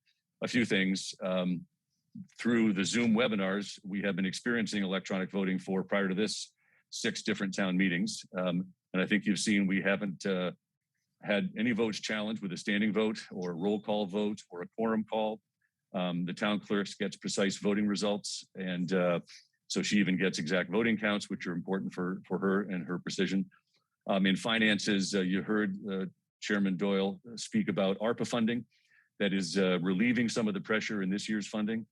[SPEAKER 1] a few things. Through the Zoom webinars, we have been experiencing electronic voting for, prior to this, 6 different town meetings. And I think you've seen we haven't had any votes challenged with a standing vote or a roll call vote or a quorum call. The town clerk gets precise voting results, and so she even gets exact voting counts, which are important for her and her precision. In finances, you heard Chairman Doyle speak about ARPA funding that is relieving some of the pressure in this year's funding.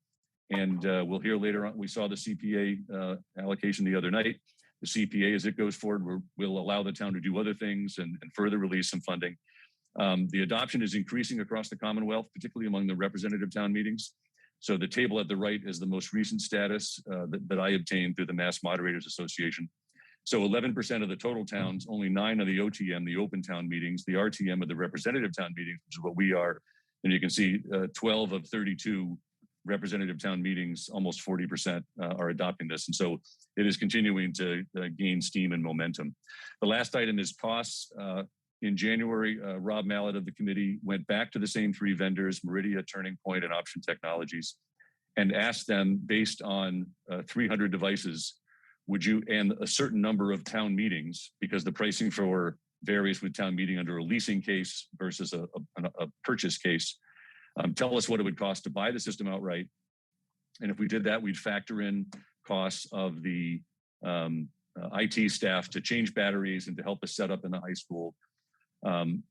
[SPEAKER 1] And we'll hear later on, we saw the CPA allocation the other night. The CPA, as it goes forward, will allow the town to do other things and further release some funding. The adoption is increasing across the Commonwealth, particularly among the representative town meetings. So the table at the right is the most recent status that I obtained through the Mass Moderators Association. So 11% of the total towns, only 9 of the OTM, the open town meetings, the RTM of the representative town meetings, which is what we are. And you can see 12 of 32 representative town meetings, almost 40% are adopting this. And so it is continuing to gain steam and momentum. The last item is costs. In January, Rob Mallett of the committee went back to the same 3 vendors, Meridia, Turning Point, and Option Technologies, and asked them, based on 300 devices, would you, and a certain number of town meetings, because the pricing for varies with town meeting under a leasing case versus a purchase case, tell us what it would cost to buy the system outright. And if we did that, we'd factor in costs of the IT staff to change batteries and to help us set up in the high school. And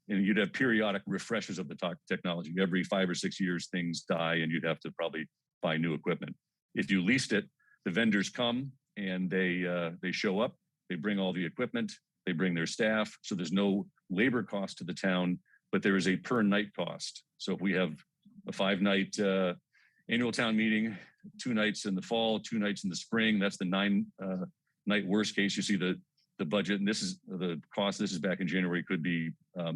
[SPEAKER 1] you'd have periodic refreshes of the technology. Every 5 or 6 years, things die, and you'd have to probably buy new equipment. If you leased it, the vendors come and they show up. They bring all the equipment. They bring their staff. So there's no labor cost to the town, but there is a per night cost. So if we have a 5-night annual town meeting, 2 nights in the fall, 2 nights in the spring, that's the 9-night worst case. You see the budget, and this is the cost. This is back in January, could be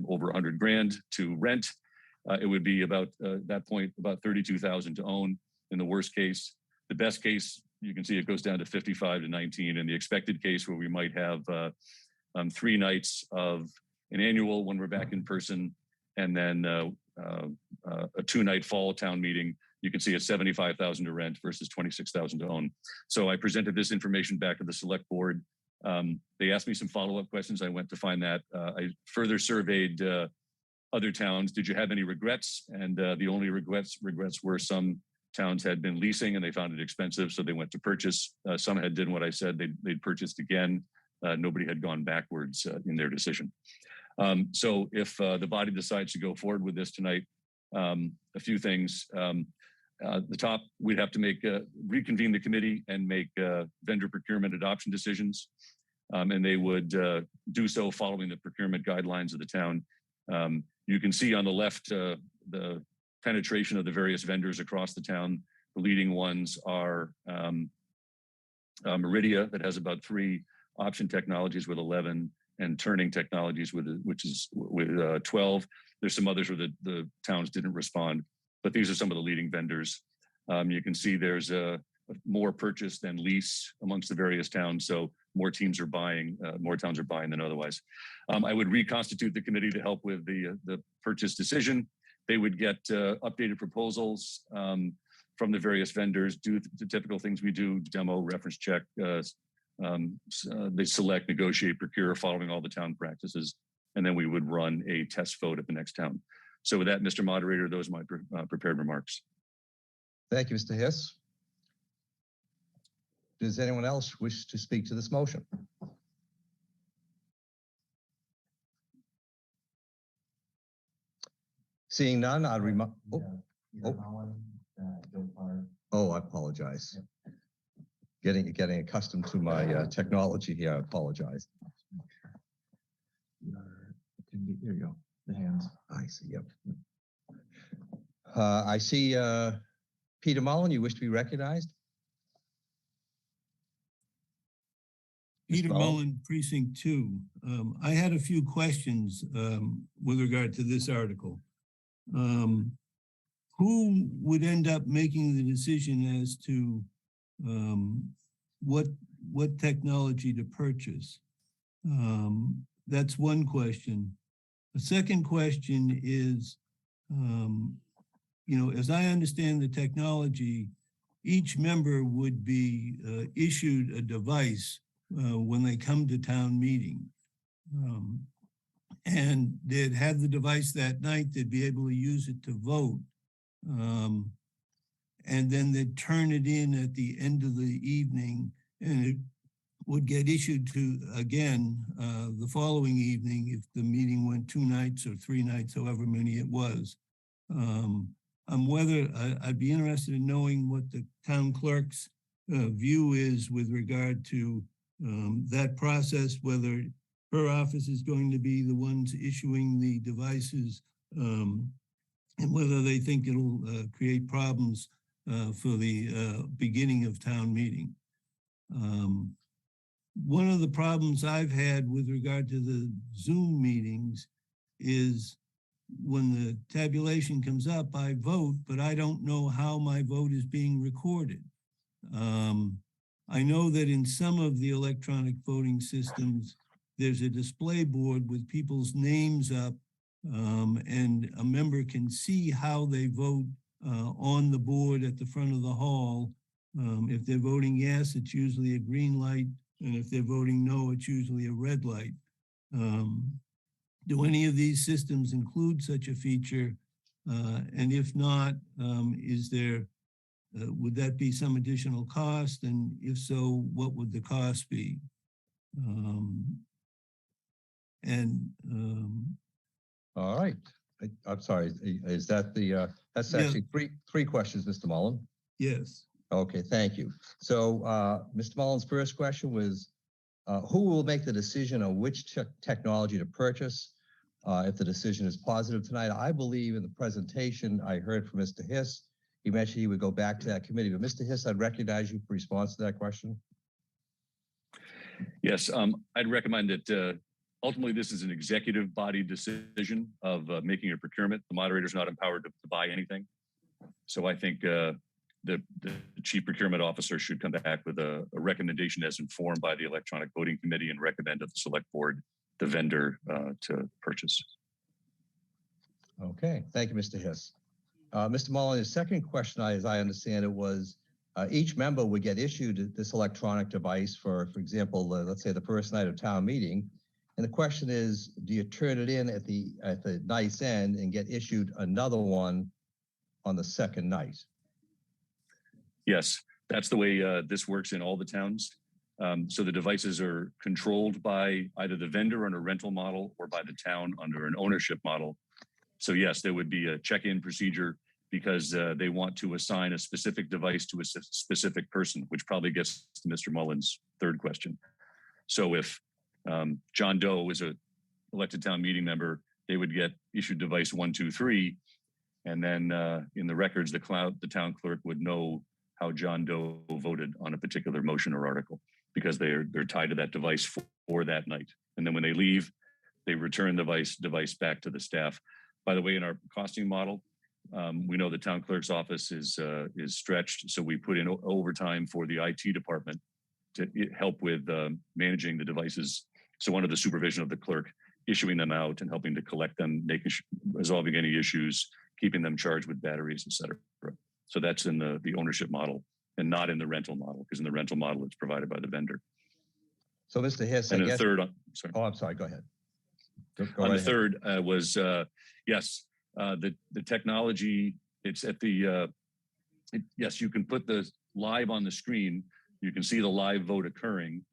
[SPEAKER 1] over $100,000 to rent. It would be about that point, about $32,000 to own in the worst case. The best case, you can see it goes down to 55 to 19. And the expected case where we might have 3 nights of an annual when we're back in person, and then a 2-night fall town meeting, you can see it's $75,000 to rent versus $26,000 to own. So I presented this information back to the select board. They asked me some follow-up questions. I went to find that. I further surveyed other towns. Did you have any regrets? And the only regrets were some towns had been leasing and they found it expensive, so they went to purchase. Some had done what I said, they'd purchased again. Nobody had gone backwards in their decision. So if the body decides to go forward with this tonight, a few things. The top, we'd have to reconvene the committee and make vendor procurement adoption decisions. And they would do so following the procurement guidelines of the town. You can see on the left the penetration of the various vendors across the town. The leading ones are Meridia, that has about 3, Option Technologies with 11, and Turning Technologies with 12. There's some others where the towns didn't respond, but these are some of the leading vendors. You can see there's more purchase than lease amongst the various towns. So more teams are buying, more towns are buying than otherwise. I would reconstitute the committee to help with the purchase decision. They would get updated proposals from the various vendors, do the typical things we do, demo, reference check, they select, negotiate, procure, following all the town practices. And then we would run a test vote at the next town. So with that, Mr. Moderator, those are my prepared remarks.
[SPEAKER 14] Thank you, Mr. Hiss. Does anyone else wish to speak to this motion? Seeing none, I'd remind. Oh, I apologize. Getting accustomed to my technology here. I apologize. There you go. The hands. I see. Yep. I see Peter Mullen. You wish to be recognized?
[SPEAKER 15] Peter Mullen, Precinct 2. I had a few questions with regard to this article. Who would end up making the decision as to what technology to purchase? That's one question. The second question is, as I understand the technology, each member would be issued a device when they come to town meeting. And they'd have the device that night, they'd be able to use it to vote. And then they'd turn it in at the end of the evening, and it would get issued to, again, the following evening if the meeting went 2 nights or 3 nights, however many it was. I'd be interested in knowing what the town clerk's view is with regard to that process, whether her office is going to be the ones issuing the devices, and whether they think it'll create problems for the beginning of town meeting. One of the problems I've had with regard to the Zoom meetings is when the tabulation comes up, I vote, but I don't know how my vote is being recorded. I know that in some of the electronic voting systems, there's a display board with people's names up, and a member can see how they vote on the board at the front of the hall. If they're voting yes, it's usually a green light, and if they're voting no, it's usually a red light. Do any of these systems include such a feature? And if not, would that be some additional cost? And if so, what would the cost be?
[SPEAKER 14] All right. I'm sorry. Is that that's actually three questions, Mr. Mullen?
[SPEAKER 15] Yes.
[SPEAKER 14] Okay, thank you. So Mr. Mullen's first question was, who will make the decision on which technology to purchase if the decision is positive tonight? I believe in the presentation I heard from Mr. Hiss, he mentioned he would go back to that committee. But Mr. Hiss, I'd recognize you for response to that question.
[SPEAKER 1] Yes, I'd recommend that ultimately this is an executive body decision of making a procurement. The moderator's not empowered to buy anything. So I think the chief procurement officer should come back with a recommendation as informed by the electronic voting committee and recommend to the select board the vendor to purchase.
[SPEAKER 14] Okay, thank you, Mr. Hiss. Mr. Mullen, the second question, as I understand it, was each member would get issued this electronic device for example, let's say the first night of town meeting. And the question is, do you turn it in at the night's end and get issued another one on the second night?
[SPEAKER 1] Yes, that's the way this works in all the towns. So the devices are controlled by either the vendor on a rental model or by the town under an ownership model. So yes, there would be a check-in procedure because they want to assign a specific device to a specific person, which probably gets to Mr. Mullen's third question. So if John Doe is an elected town meeting member, they would get issued device 1, 2, 3, and then in the records, the town clerk would know how John Doe voted on a particular motion or article because they're tied to that device for that night. And then when they leave, they return the device back to the staff. By the way, in our costing model, we know the town clerk's office is stretched, so we put in overtime for the IT department to help with managing the devices. So under the supervision of the clerk, issuing them out and helping to collect them, resolving any issues, keeping them charged with batteries, et cetera. So that's in the ownership model and not in the rental model, because in the rental model, it's provided by the vendor.
[SPEAKER 14] So Mr. Hiss,
[SPEAKER 1] and
[SPEAKER 14] I guess.
[SPEAKER 1] Third,
[SPEAKER 14] sorry. Oh, I'm sorry. Go ahead.
[SPEAKER 1] On the third was, yes, the technology, it's at the, yes, you can put the live on the screen. You can see the live vote occurring.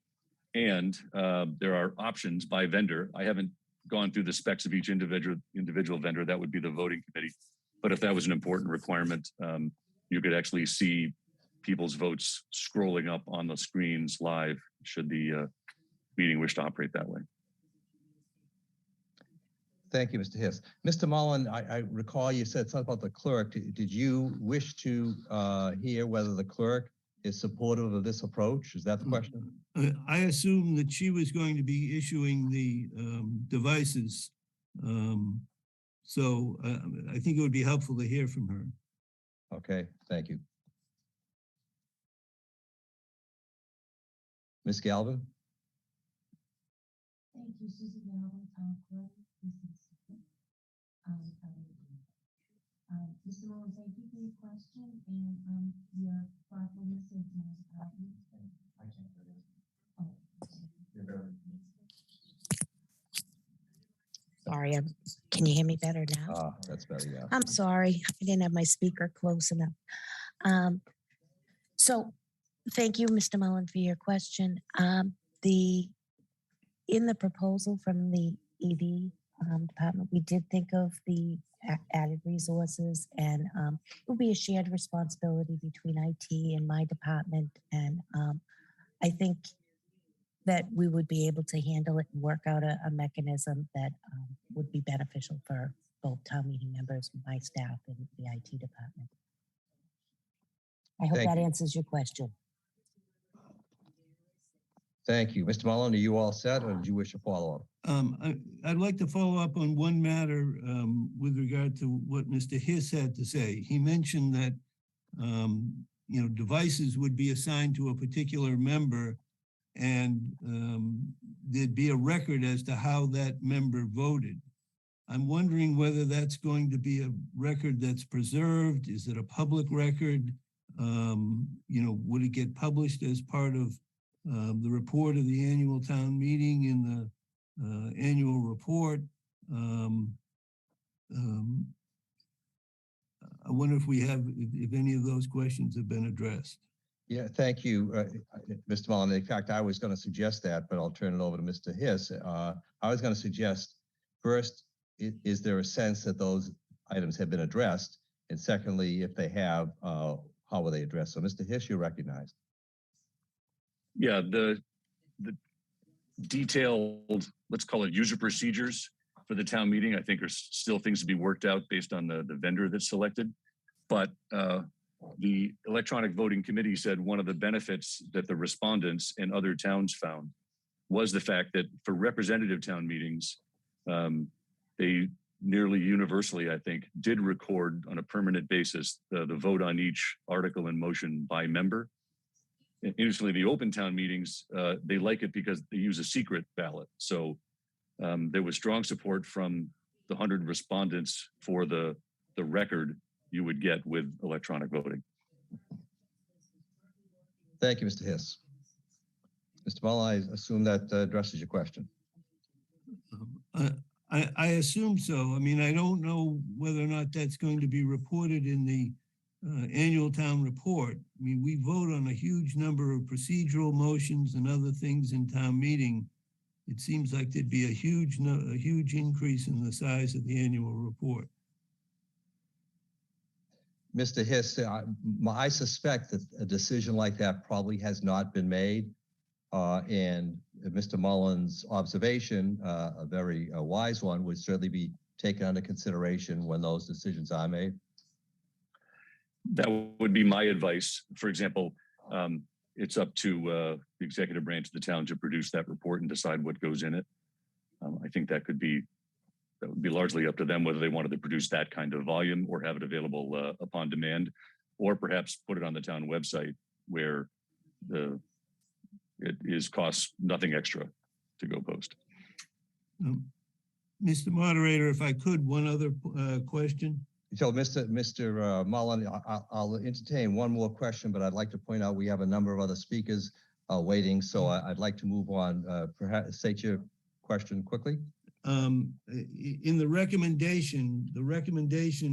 [SPEAKER 1] And there are options by vendor. I haven't gone through the specs of each individual vendor. That would be the voting committee. But if that was an important requirement, you could actually see people's votes scrolling up on the screens live should the meeting wish to operate that way.
[SPEAKER 14] Thank you, Mr. Hiss. Mr. Mullen, I recall you said something about the clerk. Did you wish to hear whether the clerk is supportive of this approach? Is that the question?
[SPEAKER 15] I assume that she was going to be issuing the devices. So I think it would be helpful to hear from her.
[SPEAKER 14] Okay, thank you. Ms. Galvin?
[SPEAKER 7] Thank you, Susie Galvin, town clerk. Mr. Mullen, thank you for your question and your thoughtfulness of my department. I can't do it. Sorry, can you hear me better now?
[SPEAKER 14] That's better, yeah.
[SPEAKER 7] I'm sorry, I didn't have my speaker close enough. So thank you, Mr. Mullen, for your question. In the proposal from the EV department, we did think of the added resources, and it will be a shared responsibility between IT and my department. And I think that we would be able to handle it and work out a mechanism that would be beneficial for both town meeting members, my staff, and the IT department. I hope
[SPEAKER 14] Thank
[SPEAKER 7] that
[SPEAKER 14] you.
[SPEAKER 7] answers your question.
[SPEAKER 14] Thank you. Mr. Mullen, are you all set, or did you wish to follow up?
[SPEAKER 15] I'd like to follow up on one matter with regard to what Mr. Hiss had to say. He mentioned that devices would be assigned to a particular member, and there'd be a record as to how that member voted. I'm wondering whether that's going to be a record that's preserved. Is it a public record? Would it get published as part of the report of the annual town meeting in the annual report? I wonder if any of those questions have been addressed.
[SPEAKER 14] Yeah, thank you, Mr. Mullen. In fact, I was going to suggest that, but I'll turn it over to Mr. Hiss. I was going to suggest, first, is there a sense that those items have been addressed? And secondly, if they have, how were they addressed? So Mr. Hiss, you're recognized.
[SPEAKER 1] Yeah, the detailed, let's call it user procedures for the town meeting, I think are still things to be worked out based on the vendor that's selected. But the electronic voting committee said one of the benefits that the respondents and other towns found was the fact that for representative town meetings, they nearly universally, I think, did record on a permanent basis the vote on each article in motion by member. Interestingly, the open town meetings, they like it because they use a secret ballot. So there was strong support from the 100 respondents for the record you would get with electronic voting.
[SPEAKER 14] Thank you, Mr. Hiss. Mr. Mullen, I assume that addresses your question.
[SPEAKER 15] I assume so. I mean, I don't know whether or not that's going to be reported in the annual town report. I mean, we vote on a huge number of procedural motions and other things in town meeting. It seems like there'd be a huge increase in the size of the annual report.
[SPEAKER 14] Mr. Hiss, I suspect that a decision like that probably has not been made. And Mr. Mullen's observation, a very wise one, would certainly be taken under consideration when those decisions are made.
[SPEAKER 1] That would be my advice. For example, it's up to the executive branch of the town to produce that report and decide what goes in it. I think that would be largely up to them whether they wanted to produce that kind of volume or have it available upon demand, or perhaps put it on the town website where it costs nothing extra to go post.
[SPEAKER 15] Mr. Moderator, if I could, one other question.
[SPEAKER 14] So, Mr. Mullen, I'll entertain one more question, but I'd like to point out we have a number of other speakers waiting, so I'd like to move on. Perhaps state your question quickly.
[SPEAKER 15] In the recommendation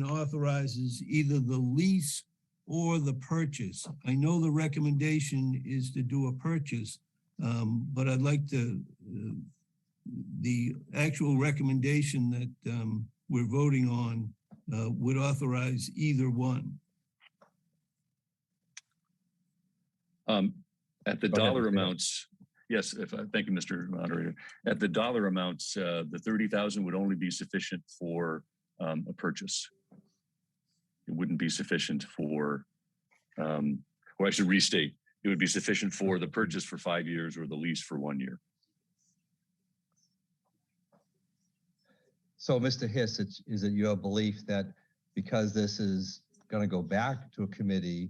[SPEAKER 15] authorizes either the lease or the purchase. I know the recommendation is to do a purchase, but I'd like the actual recommendation that we're voting on would authorize either one.
[SPEAKER 1] At the dollar amounts, yes, thank you, Mr. Moderator. At the dollar amounts, the 30,000 would only be sufficient for a purchase. It wouldn't be sufficient for, or I should restate, it would be sufficient for the purchase for 5 years or the lease for 1 year.
[SPEAKER 14] So, Mr. Hiss, is it your belief that because this is going to go back to a committee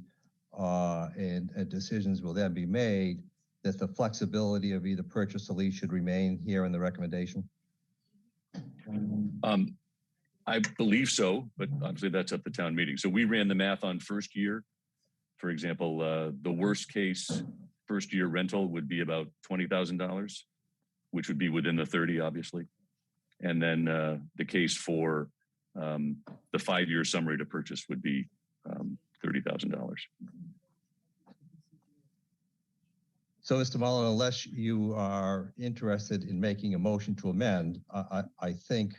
[SPEAKER 14] and decisions will then be made, that the flexibility of either purchase or lease should remain here in the recommendation?
[SPEAKER 1] I believe so, but obviously that's up to town meeting. So we ran the math on first year. For example, the worst case first year rental would be about $20,000, which would be within the 30, obviously. And then the case for the 5-year summary to purchase would be $30,000.
[SPEAKER 14] So, Mr. Mullen, unless you are interested in making a motion to amend, I think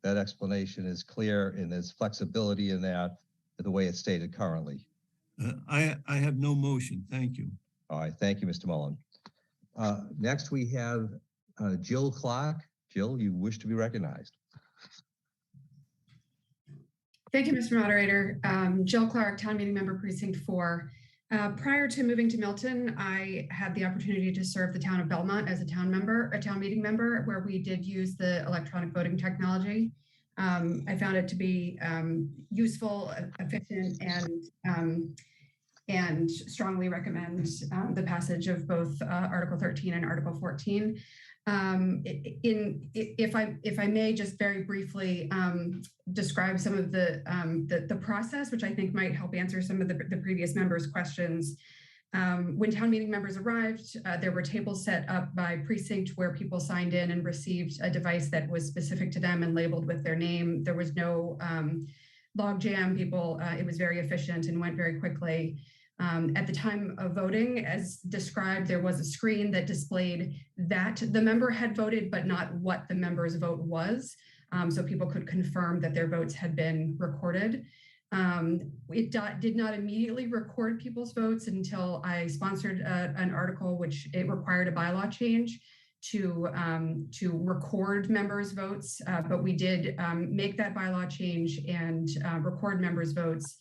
[SPEAKER 14] that explanation is clear and there's flexibility in that, the way it's stated currently.
[SPEAKER 15] I have no motion. Thank you.
[SPEAKER 14] All right, thank you, Mr. Mullen. Next, we have Jill Clark. Jill, you wish to be recognized.
[SPEAKER 16] Thank you, Mr. Moderator. Jill Clark, Town Meeting Member, Precinct 4. Prior to moving to Milton, I had the opportunity to serve the town of Belmont as a town meeting member, where we did use the electronic voting technology. I found it to be useful, efficient, and strongly recommend the passage of both Article 13 and Article 14. If I may just very briefly describe some of the process, which I think might help answer some of the previous members' questions. When town meeting members arrived, there were tables set up by precinct where people signed in and received a device that was specific to them and labeled with their name. There was no log jam. It was very efficient and went very quickly. At the time of voting, as described, there was a screen that displayed that the member had voted, but not what the member's vote was. So people could confirm that their votes had been recorded. It did not immediately record people's votes until I sponsored an article, which it required a bylaw change to record members' votes. But we did make that bylaw change and record members' votes.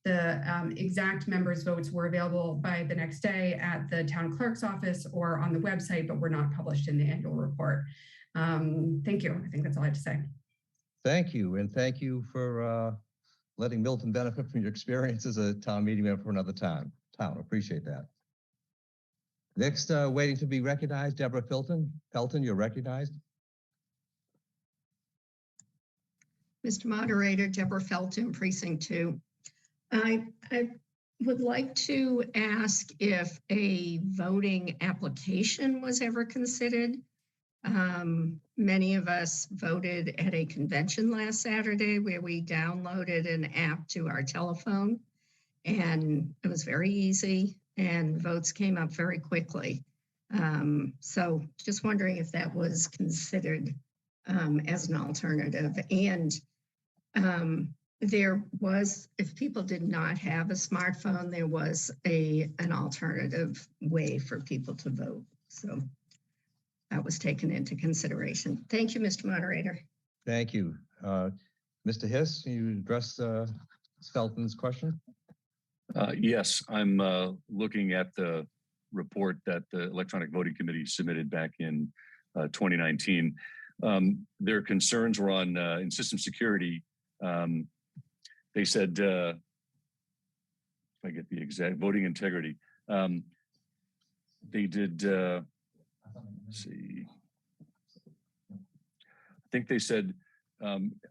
[SPEAKER 16] The exact members' votes were available by the next day at the town clerk's office or on the website, but were not published in the annual report. Thank you. I think that's all I have to say.
[SPEAKER 14] Thank you, and thank you for letting Milton benefit from your experience as a town meeting member for another town. Appreciate that. Next, waiting to be recognized, Deborah Felton. Felton, you're recognized.
[SPEAKER 17] Mr. Moderator, Deborah Felton, Precinct 2. I would like to ask if a voting application was ever considered. Many of us voted at a convention last Saturday where we downloaded an app to our telephone, and it was very easy and votes came up very quickly. So just wondering if that was considered as an alternative. And there was, if people did not have a smartphone, there was an alternative way for people to vote. So that was taken into consideration. Thank you, Mr. Moderator.
[SPEAKER 14] Thank you. Mr. Hiss, can you address Felton's question?
[SPEAKER 1] Yes, I'm looking at the report that the Electronic Voting Committee submitted back in 2019. Their concerns were on in system security. They said, if I get the exact voting integrity, they did, let's see, I think they said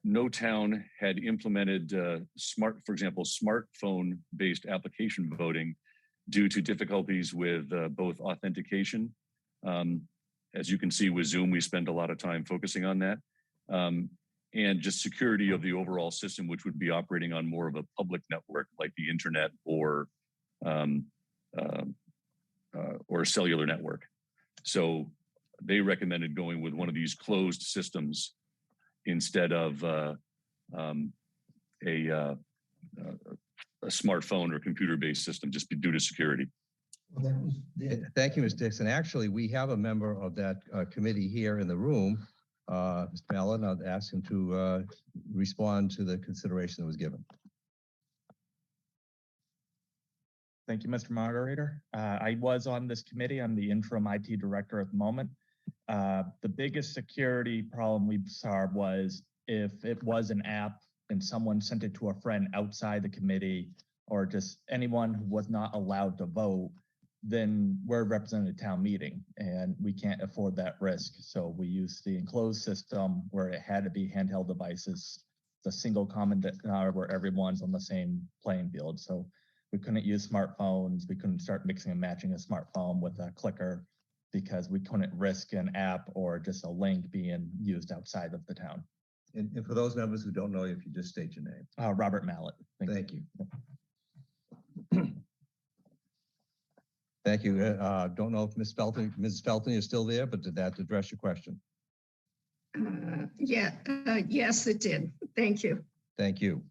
[SPEAKER 1] no town had implemented for example, smartphone-based application voting due to difficulties with both authentication. As you can see with Zoom, we spend a lot of time focusing on that. And just security of the overall system, which would be operating on more of a public network like the internet or a cellular network. So they recommended going with one of these closed systems instead of a smartphone or computer-based system, just due to security.
[SPEAKER 14] Thank you, Ms. Dixon. Actually, we have a member of that committee here in the room. Mr. Allen, I'll ask him to respond to the consideration that was given.
[SPEAKER 13] Thank you, Mr. Moderator. I was on this committee. I'm the interim IT director at the moment. The biggest security problem we saw was if it was an app and someone sent it to a friend outside the committee or just anyone who was not allowed to vote, then we're representing a town meeting and we can't afford that risk. So we used the enclosed system where it had to be handheld devices, the single common where everyone's on the same playing field. So we couldn't use smartphones. We couldn't start mixing and matching a smartphone with a clicker because we couldn't risk an app or just a link being used outside of the town.
[SPEAKER 14] And for those members who don't know, if you just state your name.
[SPEAKER 13] Robert Mallett.
[SPEAKER 14] Thank you. Thank you. Don't know if Mrs. Felton is still there, but did that address your question?
[SPEAKER 17] Yes, it did. Thank you.
[SPEAKER 14] Thank you.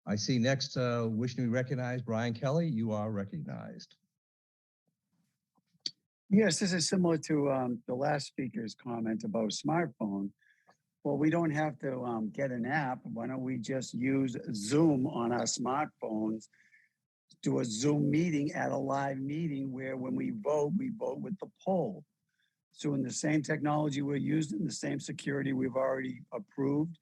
[SPEAKER 14] I see next, wishing to be recognized, Brian Kelly, you are recognized.
[SPEAKER 18] Yes, this is similar to the last speaker's comment about smartphone. Well, we don't have to get an app. Why don't we just use Zoom on our smartphones, do a Zoom meeting at a live meeting where when we vote with the poll. So in the same technology we're using, the same security we've already approved,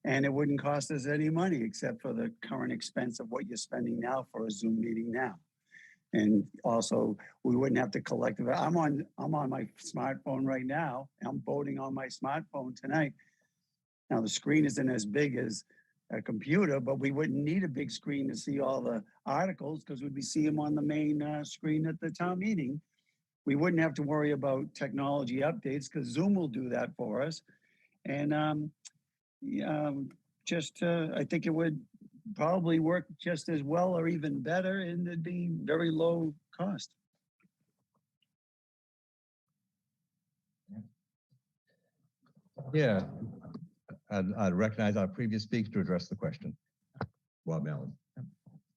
[SPEAKER 18] and it wouldn't cost us any money except for the current expense of what you're spending now for a Zoom meeting now. And also, we wouldn't have to collect it. I'm on my smartphone right now. I'm voting on my smartphone tonight. Now, the screen isn't as big as a computer, but we wouldn't need a big screen to see all the articles because we'd be seeing them on the main screen at the town meeting. We wouldn't have to worry about technology updates because Zoom will do that for us. And I think it would probably work just as well or even better, and it'd be very low cost.
[SPEAKER 14] Yeah, I'd recognize our previous speaker to address the question. Rob Mallett.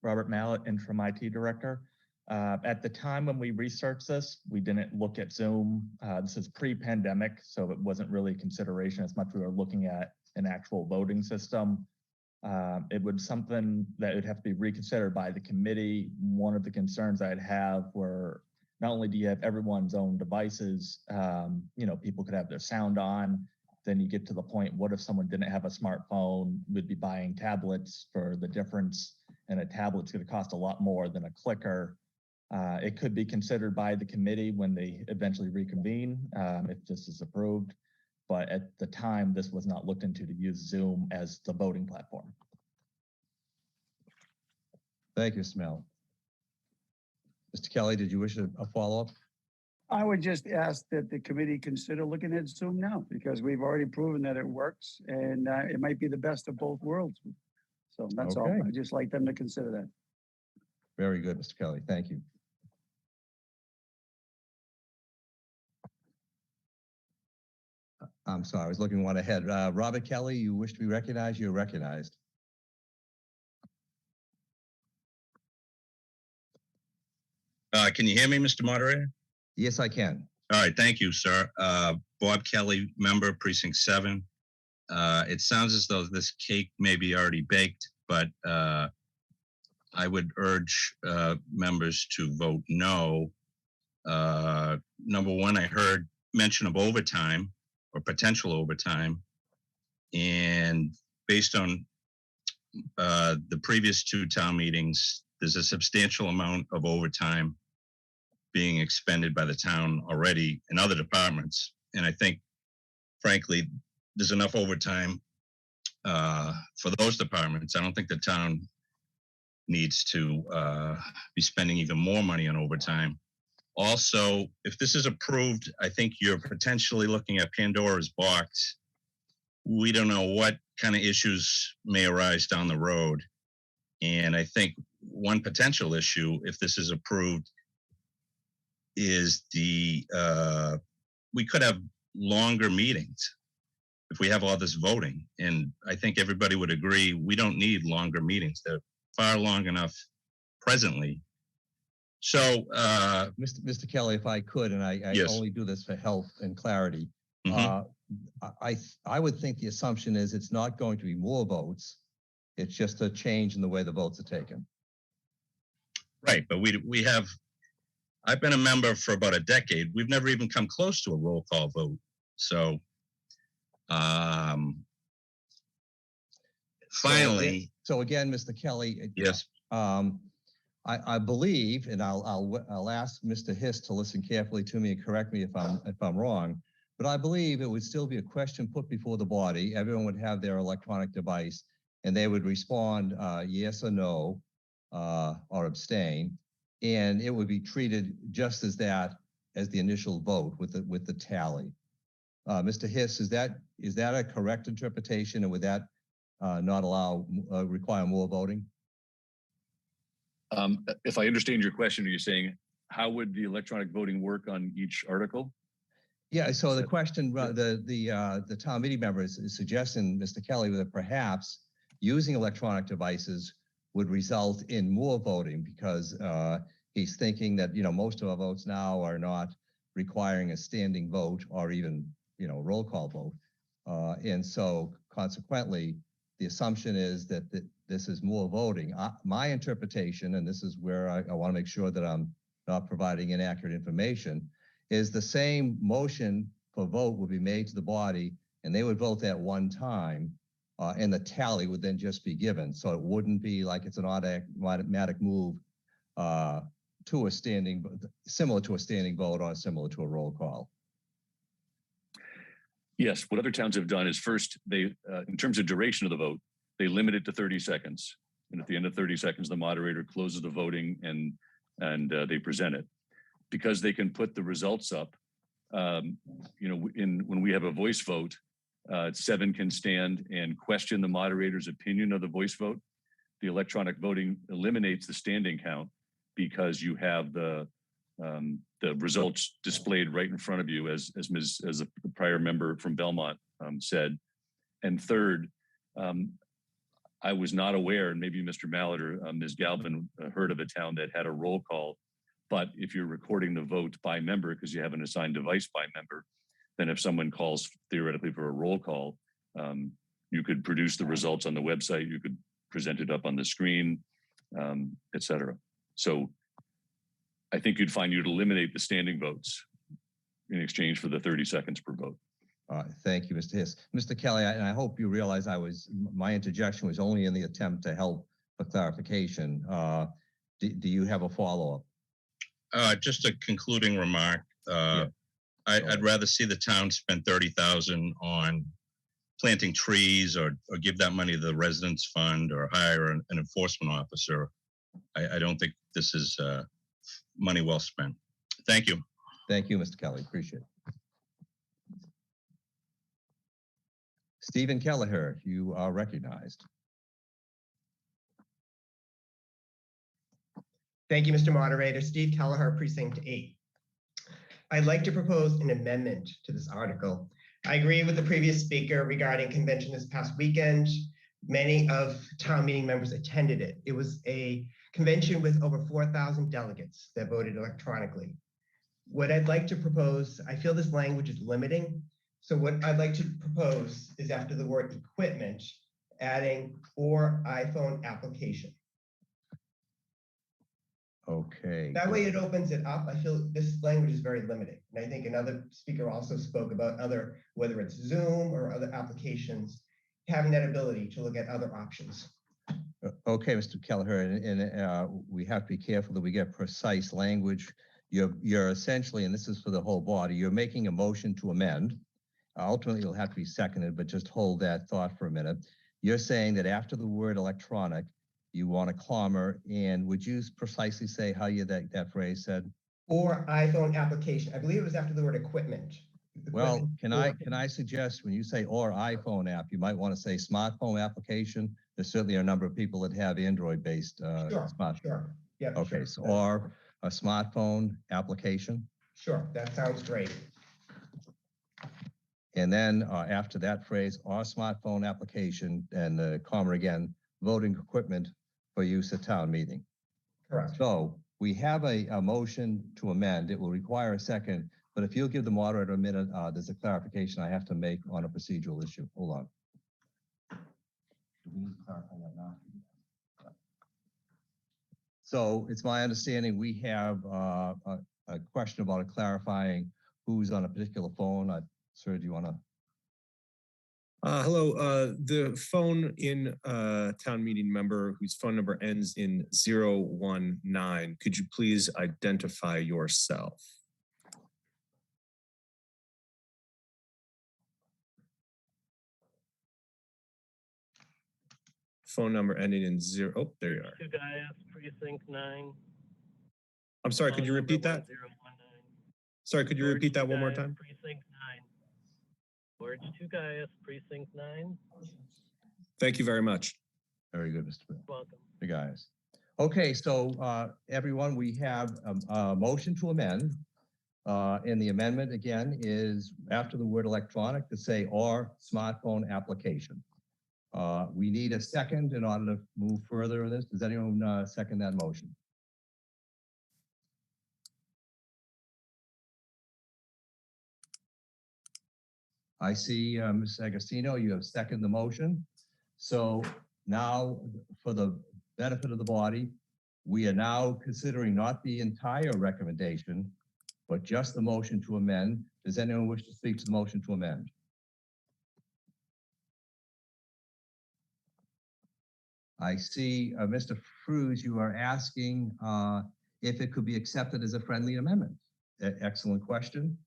[SPEAKER 13] Robert Mallett, Interim IT Director. At the time when we researched this, we didn't look at Zoom. This is pre-pandemic, so it wasn't really a consideration as much. We were looking at an actual voting system. It would something that would have to be reconsidered by the committee. One of the concerns I'd have were not only do you have everyone's own devices, people could have their sound on. Then you get to the point, what if someone didn't have a smartphone, would be buying tablets for the difference, and a tablet's going to cost a lot more than a clicker. It could be considered by the committee when they eventually reconvene, if this is approved. But at the time, this was not looked into to use Zoom as the voting platform.
[SPEAKER 14] Thank you, Mr. Mallett. Mr. Kelly, did you wish a follow-up?
[SPEAKER 18] I would just ask that the committee consider looking at Zoom now because we've already proven that it works and it might be the best of both worlds. So that's all. I'd just like them to consider that.
[SPEAKER 14] Very good, Mr. Kelly. Thank you. I'm sorry, I was looking one ahead. Robert Kelly, you wish to be recognized? You're recognized.
[SPEAKER 19] Can you hear me, Mr. Moderator?
[SPEAKER 14] Yes, I can.
[SPEAKER 19] All right, thank you, sir. Bob Kelly, member, Precinct 7. It sounds as though this cake may be already baked, but I would urge members to vote no. Number one, I heard mention of overtime or potential overtime, and based on the previous two town meetings, there's a substantial amount of overtime being expended by the town already in other departments. And I think, frankly, there's enough overtime for those departments. I don't think the town needs to be spending even more money on overtime. Also, if this is approved, I think you're potentially looking at Pandora's box. We don't know what kind of issues may arise down the road. And I think one potential issue, if this is approved, is we could have longer meetings if we have all this voting. And I think everybody would agree we don't need longer meetings. They're far long enough presently. So,
[SPEAKER 14] Mr. Kelly, if I could, and I
[SPEAKER 19] yes.
[SPEAKER 14] only do this for health and clarity,
[SPEAKER 19] Mm-hmm.
[SPEAKER 14] I would think the assumption is it's not going to be more votes. It's just a change in the way the votes are taken.
[SPEAKER 19] Right, but we have, I've been a member for about a decade. We've never even come close to a roll call vote. So, finally.
[SPEAKER 14] So again, Mr. Kelly.
[SPEAKER 19] Yes.
[SPEAKER 14] I believe, and I'll ask Mr. Hiss to listen carefully to me and correct me if I'm wrong, but I believe it would still be a question put before the body. Everyone would have their electronic device, and they would respond yes or no or abstain, and it would be treated just as that as the initial vote with the tally. Mr. Hiss, is that a correct interpretation, and would that not require more voting?
[SPEAKER 20] If I understand your question, are you saying how would the electronic voting work on each article?
[SPEAKER 14] Yeah, so the question, the town meeting member is suggesting, Mr. Kelly, that perhaps using electronic devices would result in more voting because he's thinking that, most of our votes now are not requiring a standing vote or even, roll call vote. And so consequently, the assumption is that this is more voting. My interpretation, and this is where I want to make sure that I'm not providing inaccurate information, is the same motion for vote would be made to the body and they would vote that one time and the tally would then just be given. So it wouldn't be like it's an automatic move to a standing, similar to a standing vote or similar to a roll call.
[SPEAKER 20] Yes, what other towns have done is first, they, in terms of duration of the vote, they limit it to 30 seconds. And at the end of 30 seconds, the moderator closes the voting and they present it. Because they can put the results up, when we have a voice vote, 7 can stand and question the moderator's opinion of the voice vote. The electronic voting eliminates the standing count because you have the results displayed right in front of you, as the prior member from Belmont said. And third, I was not aware, and maybe Mr. Mallett or Ms. Galvin heard of a town that had a roll call. But if you're recording the vote by member, because you have an assigned device by member, then if someone calls theoretically for a roll call, you could produce the results on the website, you could present it up on the screen, et cetera. So I think you'd find you'd eliminate the standing votes in exchange for the 30 seconds per vote.
[SPEAKER 14] Thank you, Mr. Hiss. Mr. Kelly, I hope you realize my interjection was only in the attempt to help for clarification. Do you have a follow-up?
[SPEAKER 19] Just a concluding remark. I'd rather see the town spend $30,000 on planting trees or give that money to the residents fund or hire an enforcement officer. I don't think this is money well spent. Thank you.
[SPEAKER 14] Thank you, Mr. Kelly. Appreciate it. Stephen Kelleher, you are recognized.
[SPEAKER 21] Thank you, Mr. Moderator. Steve Kelleher, Precinct 8. I'd like to propose an amendment to this article. I agree with the previous speaker regarding convention this past weekend. Many of town meeting members attended it. It was a convention with over 4,000 delegates that voted electronically. What I'd like to propose, I feel this language is limiting. So what I'd like to propose is after the word equipment, adding or iPhone application.
[SPEAKER 14] Okay.
[SPEAKER 21] That way it opens it up. I feel this language is very limiting. And I think another speaker also spoke about whether it's Zoom or other applications, having that ability to look at other options.
[SPEAKER 14] Okay, Mr. Kelleher, and we have to be careful that we get precise language. You're essentially, and this is for the whole body, you're making a motion to amend. Ultimately, it'll have to be seconded, but just hold that thought for a minute. You're saying that after the word electronic, you want a comma, and would you precisely say how that phrase said?
[SPEAKER 21] Or iPhone application. I believe it was after the word equipment.
[SPEAKER 14] Well, can I suggest when you say or iPhone app, you might want to say smartphone application. There's certainly a number of people that have Android-based smartphone.
[SPEAKER 21] Sure. Yeah.
[SPEAKER 14] Okay,
[SPEAKER 21] sure.
[SPEAKER 14] so or a smartphone application.
[SPEAKER 21] Sure, that sounds great.
[SPEAKER 14] And then after that phrase, or smartphone application, and the comma again, voting equipment for use at town meeting.
[SPEAKER 21] Correct.
[SPEAKER 14] So we have a motion to amend. It will require a second, but if you'll give the moderator a minute, there's a clarification I have to make on a procedural issue. Hold on. Do we need to clarify that now? So it's my understanding we have a question about clarifying who's on a particular phone. Sir, do you want to?
[SPEAKER 12] Hello, the phone in town meeting member whose phone number ends in 019. Could you please identify yourself? Phone number ending in 0. Oh, there you are.
[SPEAKER 22] Two guys, precinct 9.
[SPEAKER 12] I'm sorry, could you repeat that? Sorry, could you repeat that one more time?
[SPEAKER 22] Precinct 9. George Tugayas, precinct 9.
[SPEAKER 12] Thank you very much.
[SPEAKER 14] Very good, Mr.
[SPEAKER 22] Welcome.
[SPEAKER 14] The guys. Okay, so everyone, we have a motion to amend. in the amendment again is after the word electronic to say or smartphone application. We need a second in order to move further in this. Does anyone second that motion? I see Ms. Agostino, you have seconded the motion. So now for the benefit of the body, we are now considering not the entire recommendation, but just the motion to amend. Does anyone wish to speak to the motion to amend? I see Mr. Fruse, you are asking if it could be accepted as a friendly amendment. Excellent question.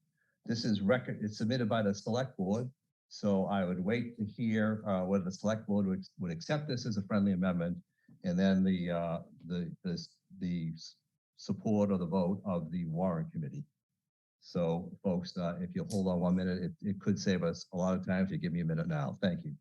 [SPEAKER 14] This is it's submitted by the select board. So I would wait to hear whether the select board would accept this as a friendly amendment, and then the support or the vote of the warrant committee. So folks, if you'll hold on 1 minute, it could save us a lot of time if you give me a minute now. Thank you.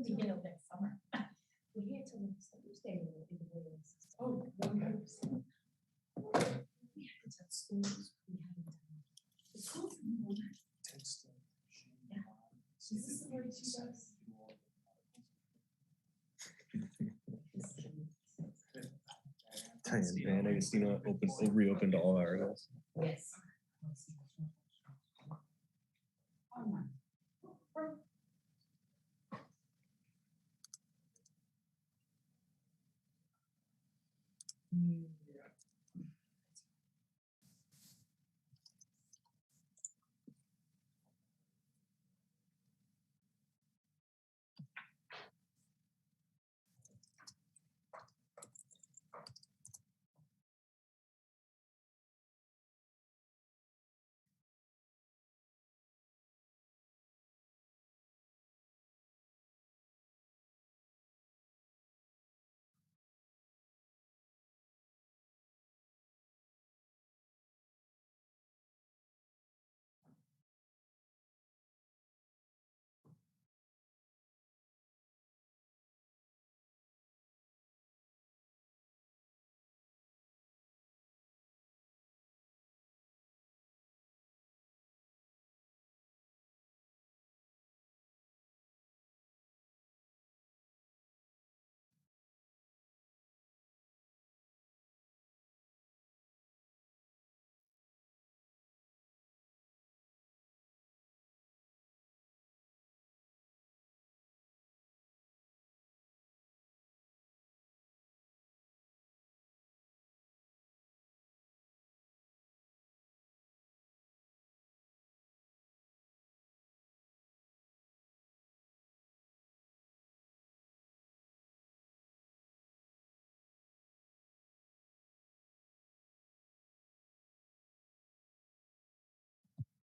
[SPEAKER 3] Beginning of next summer. We're here till next Thursday. Oh, 100%. We haven't done schools. We haven't done the schools. Yeah. Is this the 42 bucks?
[SPEAKER 12] And Agostino reopened all articles.
[SPEAKER 3] Yes.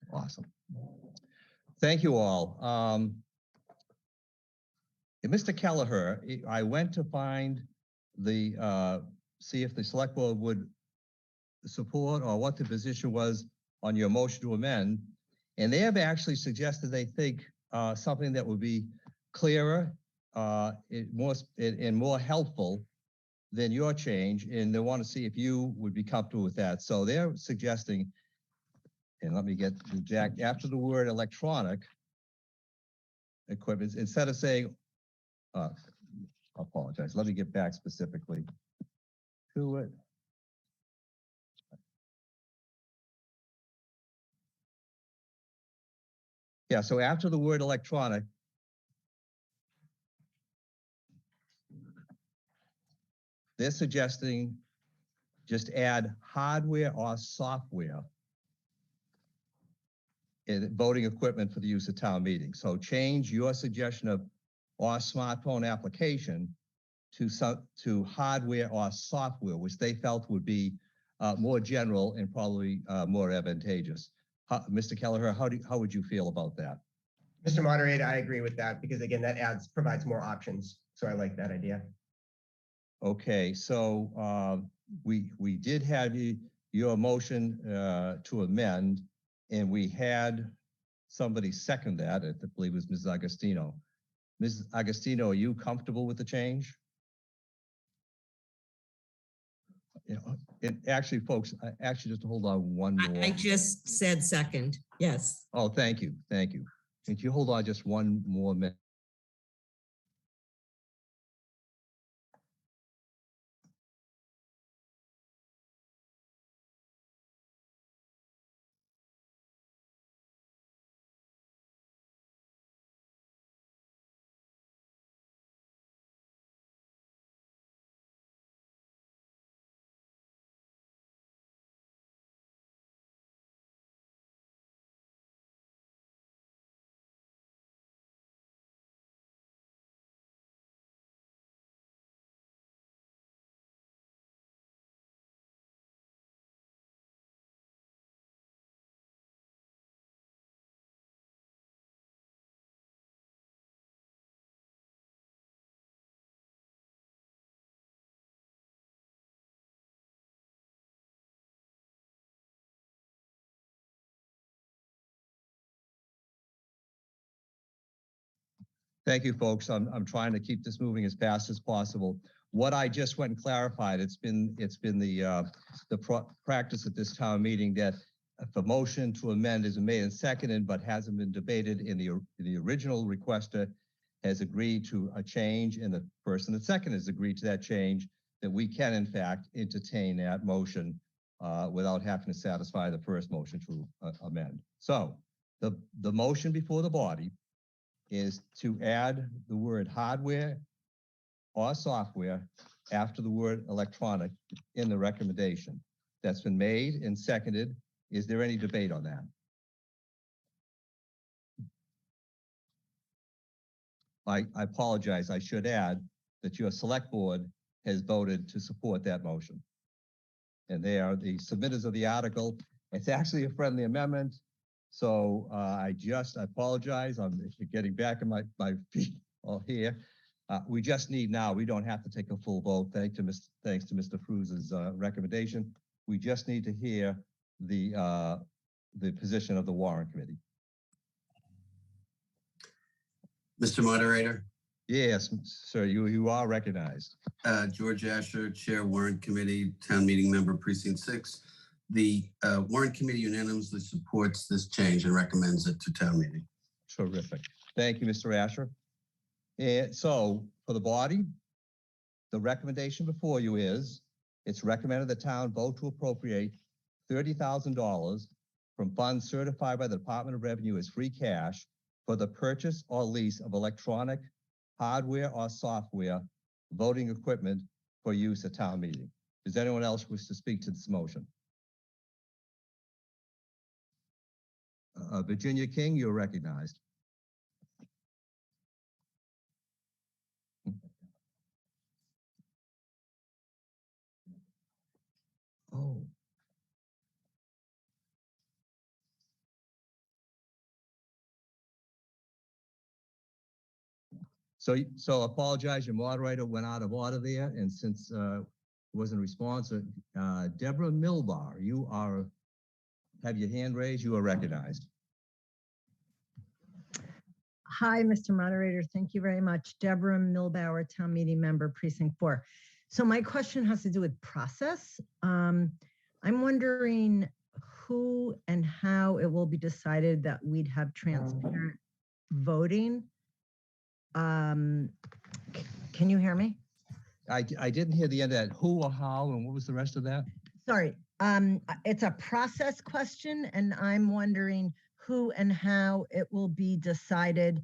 [SPEAKER 14] Awesome. Thank you all. Mr. Kelleher, I went to find see if the select board would support or what the position was on your motion to amend. And they have actually suggested they think something that would be clearer, more helpful than your change. And they want to see if you would be comfortable with that. So they're suggesting, and let me get the exact, after the word electronic equipment, instead of saying, I apologize, let me get back specifically to it. Yeah, so after the word electronic, they're suggesting just add hardware or software in voting equipment for the use of town meetings. So change your suggestion of or smartphone application to hardware or software, which they felt would be more general and probably more advantageous. Mr. Kelleher, how would you feel about that?
[SPEAKER 21] Mr. Moderator, I agree with that because again, that provides more options. So I like that idea.
[SPEAKER 14] Okay, so we did have your motion to amend, and we had somebody second that. I believe it was Mrs. Agostino. Mrs. Agostino, are you comfortable with the change? And actually, folks, actually, just hold on one more.
[SPEAKER 2] I just said second. Yes.
[SPEAKER 14] Oh, thank you. Thank you. Could you hold on just one more minute? Thank you, folks. I'm trying to keep this moving as fast as possible. What I just went and clarified, it's been the practice at this town meeting that if a motion to amend is made and seconded but hasn't been debated in the original requester has agreed to a change and the person that second has agreed to that change, that we can in fact entertain that motion without having to satisfy the first motion to amend. So the motion before the body is to add the word hardware or software after the word electronic in the recommendation. That's been made and seconded. Is there any debate on that? I apologize. I should add that your select board has voted to support that motion. And they are the submitters of the article. It's actually a friendly amendment. So I apologize. I'm getting back in my feet all here. We just need now, we don't have to take a full vote. Thanks to Mr. Fruz's recommendation. We just need to hear the position of the warrant committee.
[SPEAKER 11] Mr. Moderator?
[SPEAKER 14] Yes, sir, you are recognized.
[SPEAKER 11] George Asher, Chair Warrant Committee, Town Meeting Member, Precinct 6. The Warrant Committee unanimously supports this change and recommends it to town meeting.
[SPEAKER 14] Terrific. Thank you, Mr. Asher. And so for the body, the recommendation before you is it's recommended the town vote to appropriate $30,000 from funds certified by the Department of Revenue as free cash for the purchase or lease of electronic hardware or software voting equipment for use at town meeting. Does anyone else wish to speak to this motion? Virginia King, you're recognized. Oh. So apologize, your moderator went out of order there, and since wasn't responsive, Deborah Milbar, you have your hand raised, you are recognized.
[SPEAKER 5] Hi, Mr. Moderator. Thank you very much. Deborah Milbauer, Town Meeting Member, Precinct 4. So my question has to do with process. I'm wondering who and how it will be decided that we'd have transparent voting. Can you hear me?
[SPEAKER 14] I didn't hear the end of that. Who or how, and what was the rest of that?
[SPEAKER 5] Sorry. It's a process question, and I'm wondering who and how it will be decided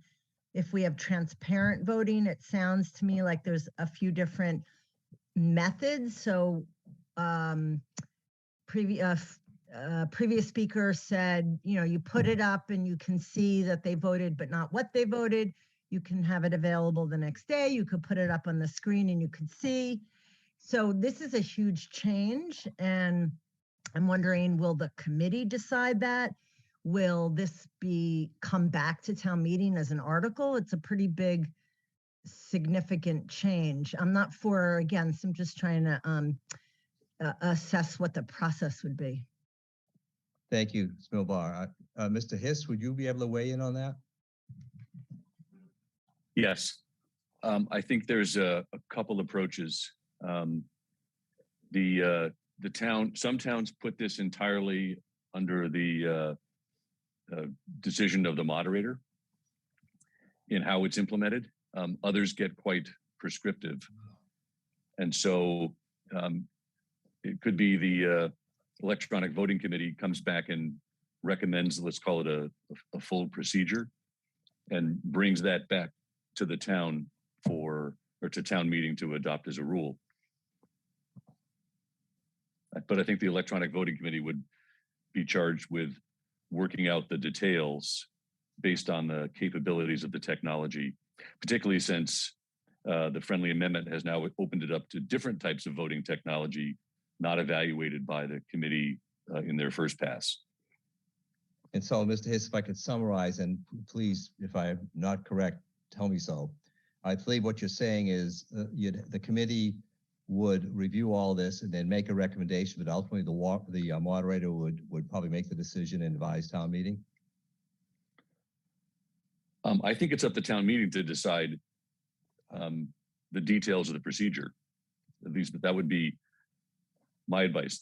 [SPEAKER 5] if we have transparent voting. It sounds to me like there's a few different methods. So previous speaker said, you know, you put it up and you can see that they voted, but not what they voted. You can have it available the next day. You could put it up on the screen and you could see. So this is a huge change. And I'm wondering, will the committee decide that? Will this come back to town meeting as an article? It's a pretty big, significant change. I'm not for or against. I'm just trying to assess what the process would be.
[SPEAKER 14] Thank you, Ms. Milbar. Mr. Hiss, would you be able to weigh in on that?
[SPEAKER 20] Yes. I think there's a couple approaches. Some towns put this entirely under the decision of the moderator in how it's implemented. Others get quite prescriptive. And so it could be the electronic voting committee comes back and recommends, let's call it a full procedure, and brings that back to the town or to town meeting to adopt as a rule. But I think the electronic voting committee would be charged with working out the details based on the capabilities of the technology, particularly since the friendly amendment has now opened it up to different types of voting technology not evaluated by the committee in their first pass.
[SPEAKER 14] And so, Mr. Hiss, if I could summarize, and please, if I'm not correct, tell me so. I believe what you're saying is the committee would review all this and then make a recommendation, but ultimately the moderator would probably make the decision and advise town meeting.
[SPEAKER 20] I think it's up to town meeting to decide the details of the procedure. At least that would be my advice.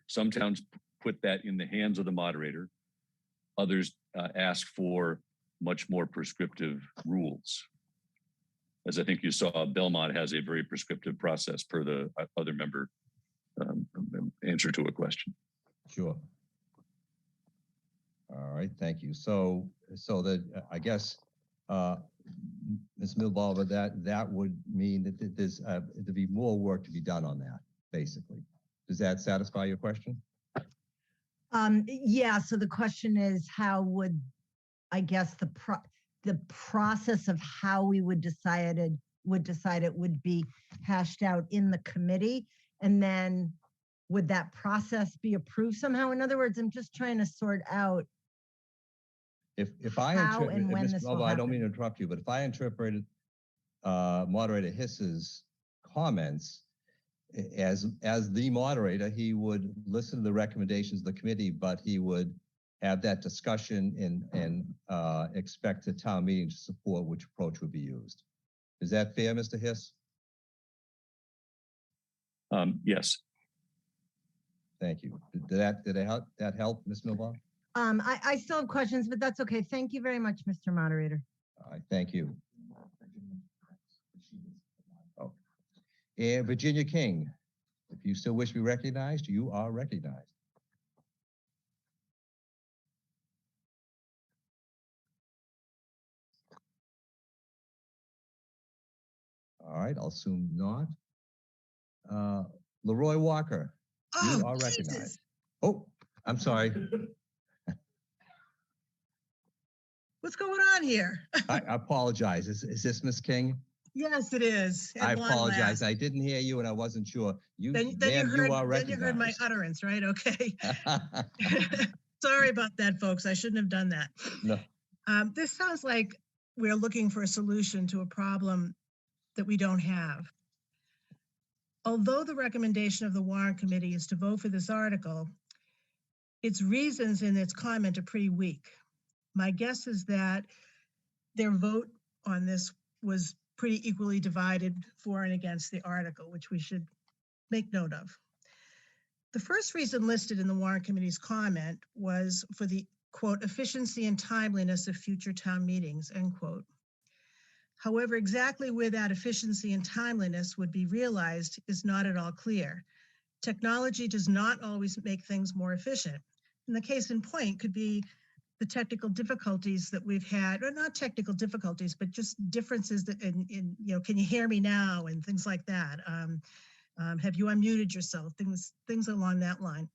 [SPEAKER 20] Some towns put that in the hands of the moderator. Others ask for much more prescriptive rules. As I think you saw, Belmont has a very prescriptive process per the other member answer to a question.
[SPEAKER 14] Sure. All right, thank you. So I guess, Ms. Milbar, that would mean that there'd be more work to be done on that, basically. Does that satisfy your question?
[SPEAKER 5] Yeah, so the question is, how would, I guess, the process of how we would decide it would be hashed out in the committee, and then would that process be approved somehow? In other words, I'm just trying to sort out
[SPEAKER 14] if I
[SPEAKER 5] how
[SPEAKER 14] interpret,
[SPEAKER 5] and when
[SPEAKER 14] Ms.
[SPEAKER 5] this will
[SPEAKER 14] Milbar, I don't
[SPEAKER 5] happen.
[SPEAKER 14] mean to interrupt you, but if I interpreted Moderator Hiss's comments as the moderator, he would listen to the recommendations of the committee, but he would have that discussion and expect the town meeting to support which approach would be used. Is that fair, Mr. Hiss?
[SPEAKER 20] Yes.
[SPEAKER 14] Thank you. Did that help, Ms. Milbar?
[SPEAKER 5] I still have questions, but that's okay. Thank you very much, Mr. Moderator.
[SPEAKER 14] All right, thank you. Oh. And Virginia King, if you still wish to be recognized, you are recognized. All right, I'll assume not. Leroy Walker, you are recognized. Oh, I'm sorry.
[SPEAKER 8] What's going on here?
[SPEAKER 14] I apologize. Is this Miss King?
[SPEAKER 8] Yes, it is.
[SPEAKER 14] I apologize. I didn't hear you and I wasn't sure. You
[SPEAKER 8] heard my utterance, right? Okay. Sorry about that, folks. I shouldn't have done that.
[SPEAKER 14] No.
[SPEAKER 8] This sounds like we're looking for a solution to a problem that we don't have. Although the recommendation of the warrant committee is to vote for this article, its reasons in its comment are pretty weak. My guess is that their vote on this was pretty equally divided for and against the article, which we should make note of. The first reason listed in the warrant committee's comment was for the, quote, efficiency and timeliness of future town meetings, end quote. However, exactly where that efficiency and timeliness would be realized is not at all clear. Technology does not always make things more efficient. And the case in point could be the technical difficulties that we've had, or not technical difficulties, but just differences that in can you hear me now and things like that. Have you unmuted yourself? Things along that line.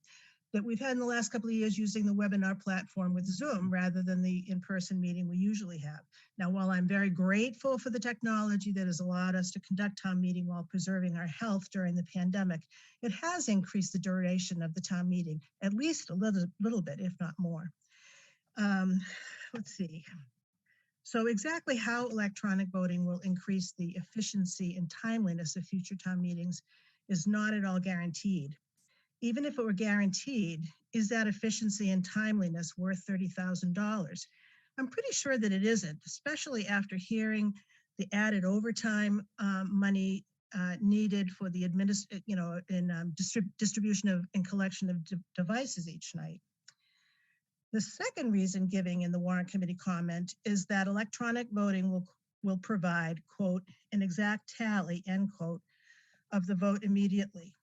[SPEAKER 8] that we've had in the last couple of years using the webinar platform with Zoom rather than the in-person meeting we usually have. Now, while I'm very grateful for the technology that has allowed us to conduct town meeting while preserving our health during the pandemic, it has increased the duration of the town meeting, at least a little bit, if not more. Let's see. So exactly how electronic voting will increase the efficiency and timeliness of future town meetings is not at all guaranteed. Even if it were guaranteed, is that efficiency and timeliness worth $30,000? I'm pretty sure that it isn't, especially after hearing the added overtime money needed for the distribution of and collection of devices each night. The second reason giving in the warrant committee comment is that electronic voting will provide, quote, an exact tally, end quote, of the vote immediately.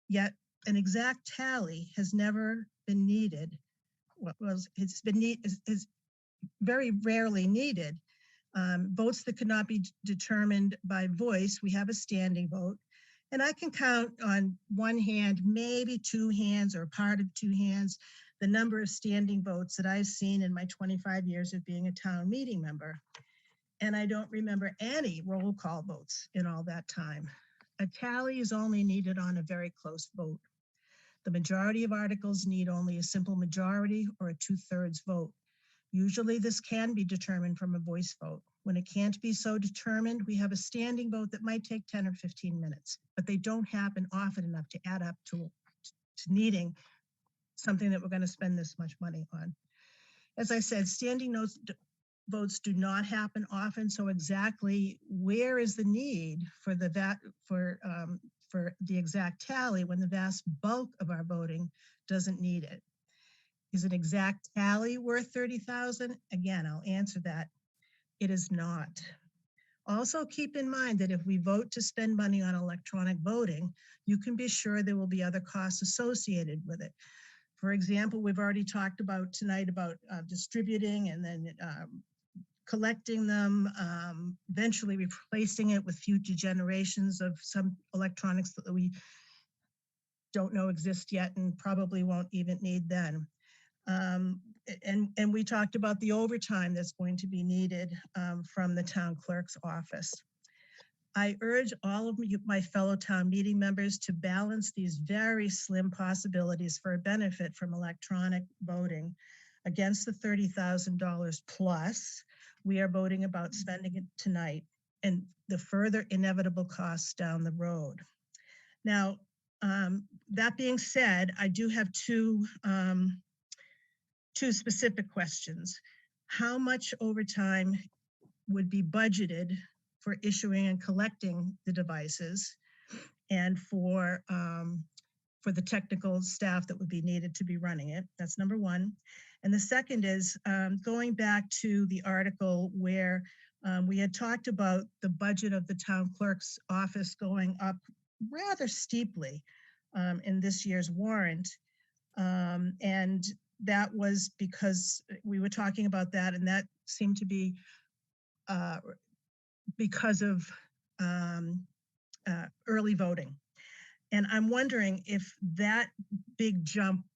[SPEAKER 8] Yet an exact tally has never been needed. Is very rarely needed. Votes that could not be determined by voice, we have a standing vote. And I can count on one hand, maybe two hands or part of two hands, the number of standing votes that I've seen in my 25 years of being a town meeting member. And I don't remember any roll call votes in all that time. A tally is only needed on a very close vote. The majority of articles need only a simple majority or a 2/3 vote. Usually this can be determined from a voice vote. When it can't be so determined, we have a standing vote that might take 10 or 15 minutes, but they don't happen often enough to add up to needing something that we're going to spend this much money on. As I said, standing votes do not happen often, so exactly where is the need for the exact tally when the vast bulk of our voting doesn't need it? Is an exact tally worth $30,000? Again, I'll answer that. It is not. Also keep in mind that if we vote to spend money on electronic voting, you can be sure there will be other costs associated with it. For example, we've already talked about tonight about distributing and then collecting them, eventually replacing it with future generations of some electronics that we don't know exist yet and probably won't even need then. And we talked about the overtime that's going to be needed from the town clerk's office. I urge all of my fellow town meeting members to balance these very slim possibilities for a benefit from electronic voting against the $30,000 plus we are voting about spending it tonight and the further inevitable costs down the road. Now, that being said, I do have two specific questions. How much overtime would be budgeted for issuing and collecting the devices and for the technical staff that would be needed to be running it? That's number one. And the second is going back to the article where we had talked about the budget of the town clerk's office going up rather steeply in this year's warrant. And that was because we were talking about that, and that seemed to be because of early voting. And I'm wondering if that big jump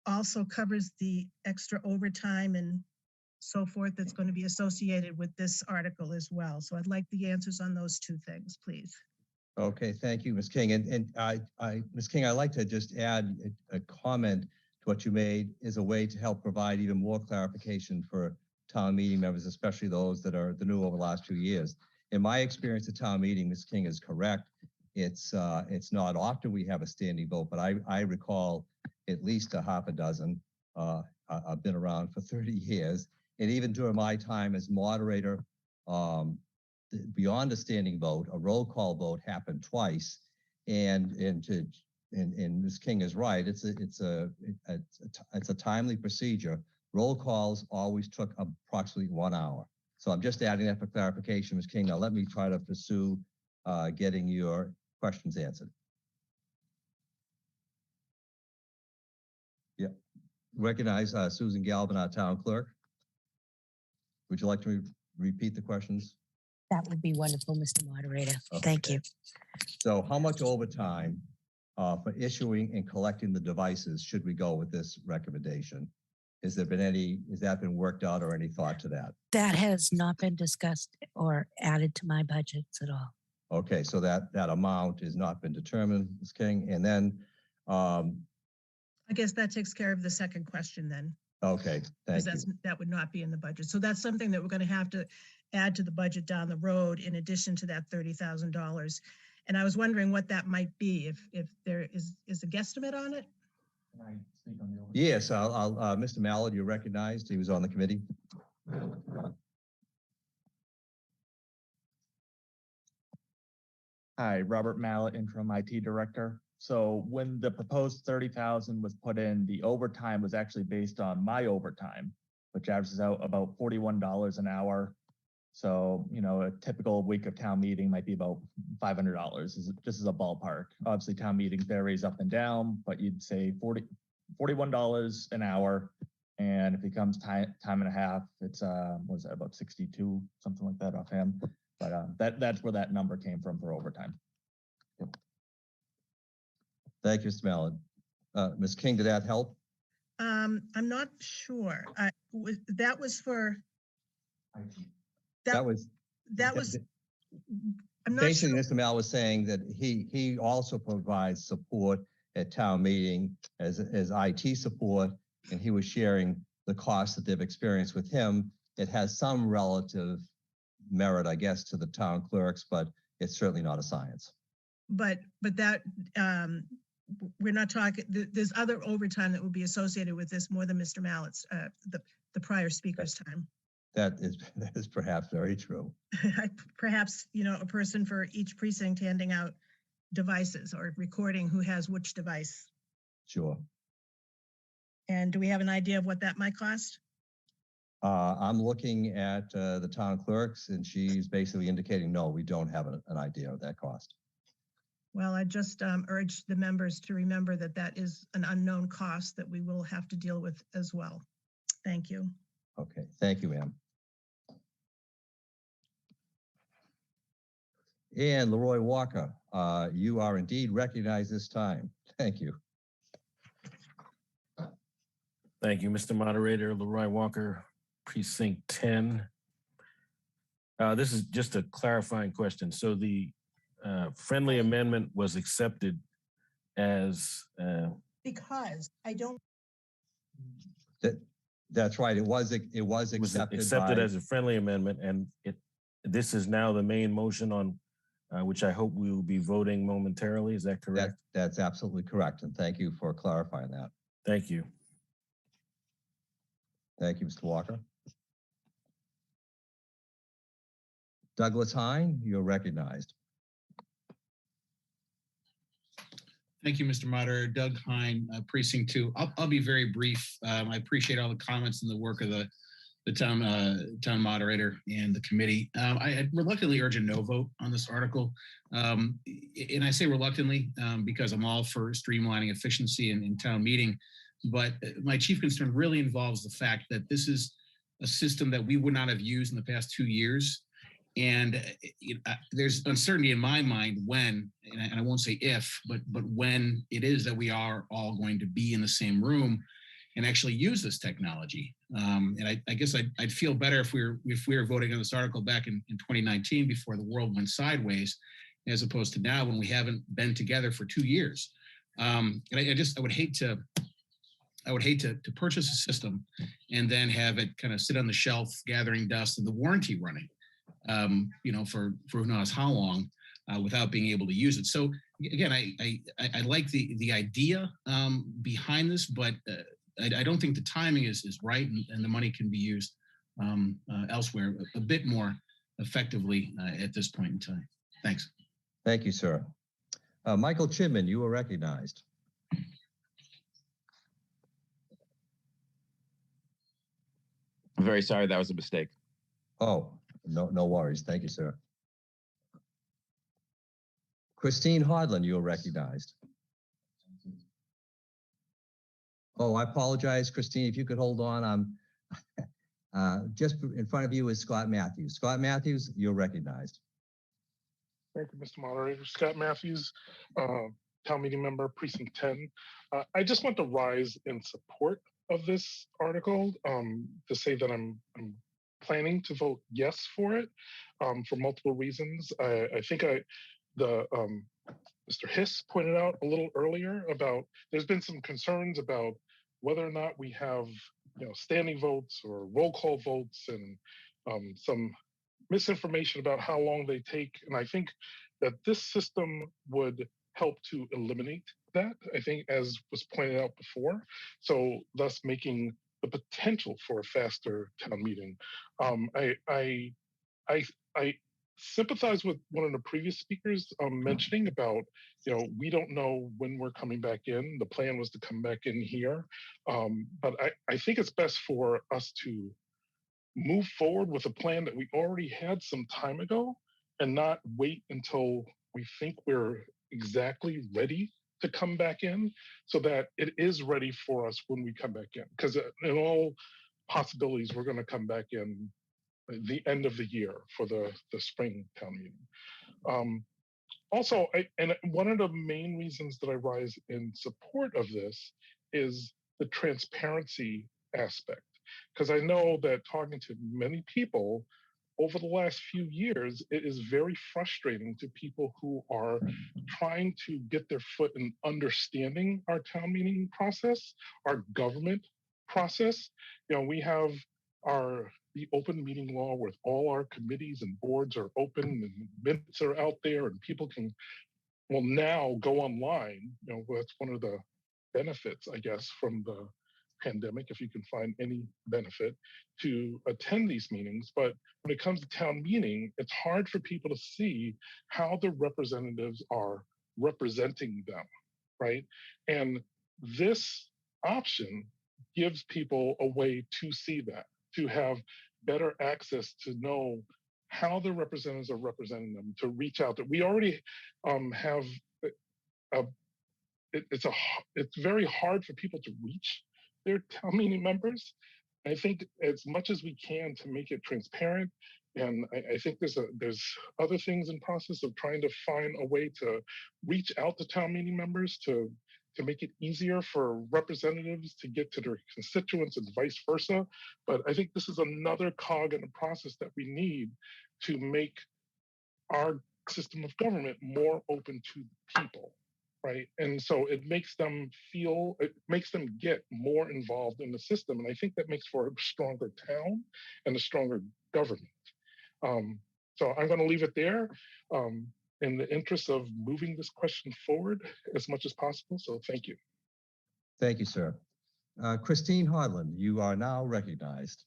[SPEAKER 8] also covers the extra overtime and so forth that's going to be associated with this article as well. So I'd like the answers on those two things, please.
[SPEAKER 14] Okay, thank you, Ms. King. And Ms. King, I'd like to just add a comment to what you made as a way to help provide even more clarification for town meeting members, especially those that are the new over the last 2 years. In my experience at town meeting, Ms. King is correct. It's not often we have a standing vote, but I recall at least a half a dozen. I've been around for 30 years. And even during my time as moderator, beyond a standing vote, a roll call vote happened twice. And Ms. King is right. It's a timely procedure. Roll calls always took approximately 1 hour. So I'm just adding that for clarification, Ms. King. Now let me try to pursue getting your questions answered. Yeah, recognize Susan Galvin, our town clerk. Would you like to repeat the questions?
[SPEAKER 6] That would be wonderful, Mr. Moderator.
[SPEAKER 14] Okay.
[SPEAKER 6] Thank you.
[SPEAKER 14] So how much overtime for issuing and collecting the devices should we go with this recommendation? Has that been worked out or any thought to that?
[SPEAKER 6] That has not been discussed or added to my budgets at all.
[SPEAKER 14] Okay, so that amount has not been determined, Ms. King. And then,
[SPEAKER 8] I guess that takes care of the second question then.
[SPEAKER 14] okay,
[SPEAKER 8] Because
[SPEAKER 14] thank you.
[SPEAKER 8] that would not be in the budget. So that's something that we're going to have to add to the budget down the road in addition to that $30,000. And I was wondering what that might be, if there is a guesstimate on it?
[SPEAKER 13] Can I speak on the overtime?
[SPEAKER 14] Yes, Mr. Mallard, you're recognized. He was on the committee.
[SPEAKER 13] Hi, Robert Mallett, interim IT director. So when the proposed 30,000 was put in, the overtime was actually based on my overtime, which averages out about $41 an hour. So, you know, a typical week of town meeting might be about $500, just as a ballpark. Obviously, town meeting varies up and down, but you'd say $41 an hour. And if it becomes time and a half, it's was that about 62, something like that offhand. But that's where that number came from for overtime. Yep.
[SPEAKER 14] Thank you, Mr. Mallard. Ms. King, did that help?
[SPEAKER 8] I'm not sure. That was for.
[SPEAKER 14] That was.
[SPEAKER 8] I'm not
[SPEAKER 14] basically,
[SPEAKER 8] sure.
[SPEAKER 14] Mr. Mallard was saying that he also provides support at town meeting as IT support, and he was sharing the costs that they've experienced with him. It has some relative merit, I guess, to the town clerks, but it's certainly not a science.
[SPEAKER 8] But that we're not talking. There's other overtime that will be associated with this more than Mr. Mallett's the prior speaker's time.
[SPEAKER 14] That is perhaps very true.
[SPEAKER 8] Perhaps, you know, a person for each precinct handing out devices or recording who has which device.
[SPEAKER 14] Sure.
[SPEAKER 8] And do we have an idea of what that might cost?
[SPEAKER 14] I'm looking at the town clerks, and she's basically indicating, no, we don't have an idea of that cost.
[SPEAKER 8] Well, I just urge the members to remember that that is an unknown cost that we will have to deal with as well. Thank you.
[SPEAKER 14] Okay, thank you, ma'am. And Leroy Walker, you are indeed recognized this time. Thank you.
[SPEAKER 9] Thank you, Mr. Moderator. Leroy Walker, Precinct 10. This is just a clarifying question. So the friendly amendment was accepted as
[SPEAKER 8] because I don't.
[SPEAKER 14] That's right. It was accepted
[SPEAKER 9] as a friendly amendment, and this is now the main motion on which I hope we will be voting momentarily. Is that correct?
[SPEAKER 14] That's absolutely correct, and thank you for clarifying that.
[SPEAKER 9] Thank you.
[SPEAKER 14] Thank you, Mr. Walker. Douglas Hine, you're recognized.
[SPEAKER 23] Thank you, Mr. Moderator. Doug Hine, Precinct 2. I'll be very brief. I appreciate all the comments and the work of the town moderator and the committee. I reluctantly urge a no vote on this article. And I say reluctantly because I'm all for streamlining efficiency in town meeting. But my chief concern really involves the fact that this is a system that we would not have used in the past 2 years. And there's uncertainty in my mind when, and I won't say if, but when it is that we are all going to be in the same room and actually use this technology. And I guess I'd feel better if we were voting on this article back in 2019 before the world went sideways, as opposed to now when we haven't been together for 2 years. And I would hate to purchase a system and then have it kind of sit on the shelf gathering dust and the warranty running, for who knows how long without being able to use it. So again, I like the idea behind this, but I don't think the timing is right, and the money can be used elsewhere a bit more effectively at this point in time. Thanks.
[SPEAKER 14] Thank you, sir. Michael Chimman, you are recognized.
[SPEAKER 24] I'm very sorry, that was a mistake.
[SPEAKER 14] Oh, no worries. Thank you, sir. Christine Hodlin, you are recognized. Oh, I apologize, Christine. If you could hold on, I'm just in front of you is Scott Matthews. Scott Matthews, you're recognized.
[SPEAKER 25] Thank you, Mr. Moderator. Scott Matthews,
[SPEAKER 4] town meeting member, precinct 10. I just want to rise in support of this article to say that I'm planning to vote yes for it for multiple reasons. I think Mr. Hiss pointed out a little earlier about there's been some concerns about whether or not we have standing votes or roll call votes and some misinformation about how long they take. And I think that this system would help to eliminate that, I think, as was pointed out before. So thus making the potential for a faster town meeting. I sympathize with one of the previous speakers mentioning about, we don't know when we're coming back in. The plan was to come back in here. But I think it's best for us to move forward with a plan that we already had some time ago and not wait until we think we're exactly ready to come back in so that it is ready for us when we come back in. Because in all possibilities, we're going to come back in the end of the year for the spring town meeting. Also, and one of the main reasons that I rise in support of this is the transparency aspect. Because I know that talking to many people over the last few years, it is very frustrating to people who are trying to get their foot in understanding our town meeting process, our government process. We have the open meeting law where all our committees and boards are open and minutes are out there and people can, now go online. That's one of the benefits, I guess, from the pandemic, if you can find any benefit to attend these meetings. But when it comes to town meeting, it's hard for people to see how the representatives are representing them, right? And this option gives people a way to see that, to have better access to know how the representatives are representing them, to reach out. That we already have it's very hard for people to reach their town meeting members. I think as much as we can to make it transparent, and I think there's other things in process of trying to find a way to reach out to town meeting members to make it easier for representatives to get to their constituents and vice versa. But I think this is another cog in the process that we need to make our system of government more open to people. Right. And so it makes them get more involved in the system. And I think that makes for a stronger town and a stronger government. So I'm going to leave it there in the interest of moving this question forward as much as possible. So thank you.
[SPEAKER 14] Thank you, sir. Christine Hodland, you are now recognized.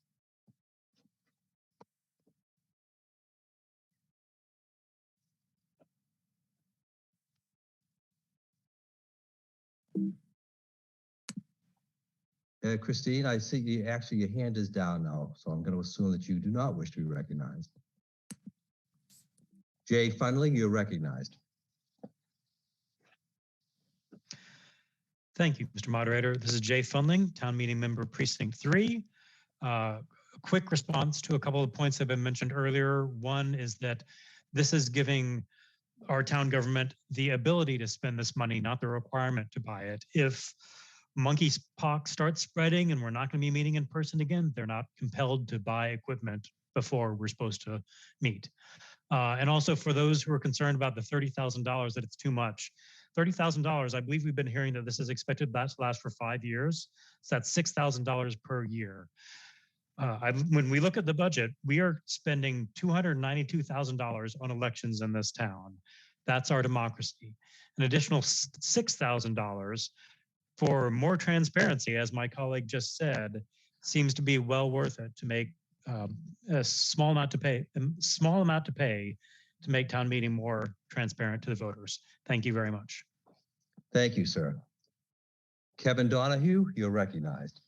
[SPEAKER 14] Christine, I see your hand is down now, so I'm going to assume that you do not wish to be recognized. Jay Fundling, you're recognized.
[SPEAKER 7] Thank you, Mr. Moderator. This is Jay Fundling, Town Meeting Member, Precinct 3. A quick response to a couple of points that have been mentioned earlier. One is that this is giving our town government the ability to spend this money, not the requirement to buy it. If monkeypox starts spreading and we're not going to be meeting in person again, they're not compelled to buy equipment before we're supposed to meet. And also for those who are concerned about the $30,000 that it's too much, $30,000, I believe we've been hearing that this is expected to last for 5 years. So that's $6,000 per year. When we look at the budget, we are spending $292,000 on elections in this town. That's our democracy. An additional $6,000 for more transparency, as my colleague just said, seems to be well worth it to make a small amount to pay to make town meeting more transparent to the voters. Thank you very much.
[SPEAKER 14] Thank you, sir. Kevin Donahue, you're recognized.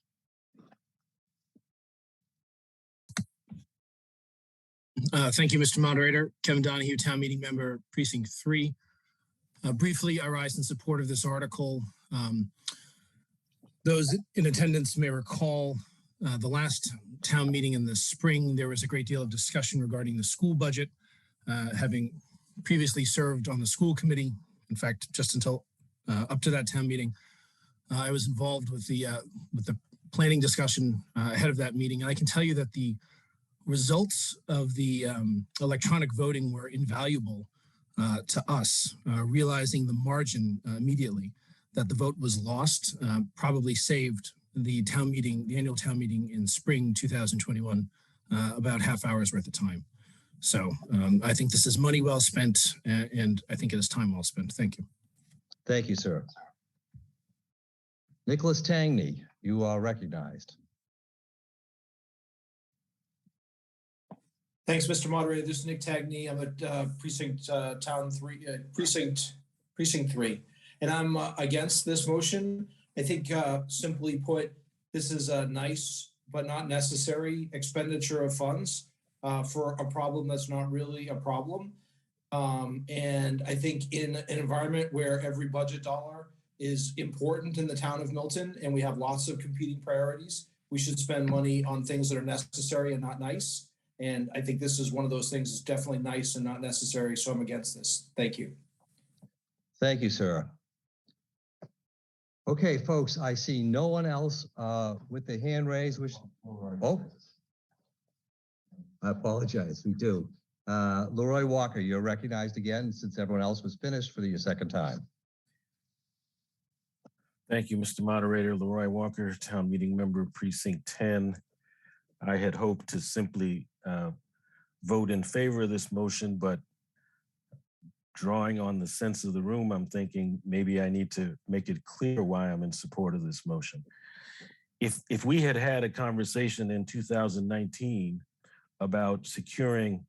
[SPEAKER 10] Thank you, Mr. Moderator. Kevin Donahue, Town Meeting Member, Precinct 3. Briefly, I rise in support of this article. Those in attendance may recall the last town meeting in the spring, there was a great deal of discussion regarding the school budget. Having previously served on the school committee, in fact, just until up to that town meeting, I was involved with the planning discussion ahead of that meeting, and I can tell you that the results of the electronic voting were invaluable to us, realizing the margin immediately that the vote was lost, probably saved the town meeting, the annual town meeting in spring 2021, about half hour's worth of time. So I think this is money well spent, and I think it is time well spent. Thank you.
[SPEAKER 14] Thank you, sir. Nicholas Tangney, you are recognized.
[SPEAKER 1] Thanks, Mr. Moderator. This is Nick Tagney. I'm at precinct precinct 3, and I'm against this motion. I think simply put, this is a nice but not necessary expenditure of funds for a problem that's not really a problem. And I think in an environment where every budget dollar is important in the town of Milton and we have lots of competing priorities, we should spend money on things that are necessary and not nice. And I think this is one of those things that's definitely nice and not necessary. So I'm against this. Thank you.
[SPEAKER 14] Thank you, sir. Okay, folks, I see no one else with their hand raised. Oh, I apologize. We do. Leroy Walker, you're recognized again since everyone else was finished for your second time.
[SPEAKER 9] Thank you, Mr. Moderator. Leroy Walker, Town Meeting Member, Precinct 10. I had hoped to simply vote in favor of this motion, but drawing on the sense of the room, I'm thinking maybe I need to make it clear why I'm in support of this motion. If we had had a conversation in 2019 about securing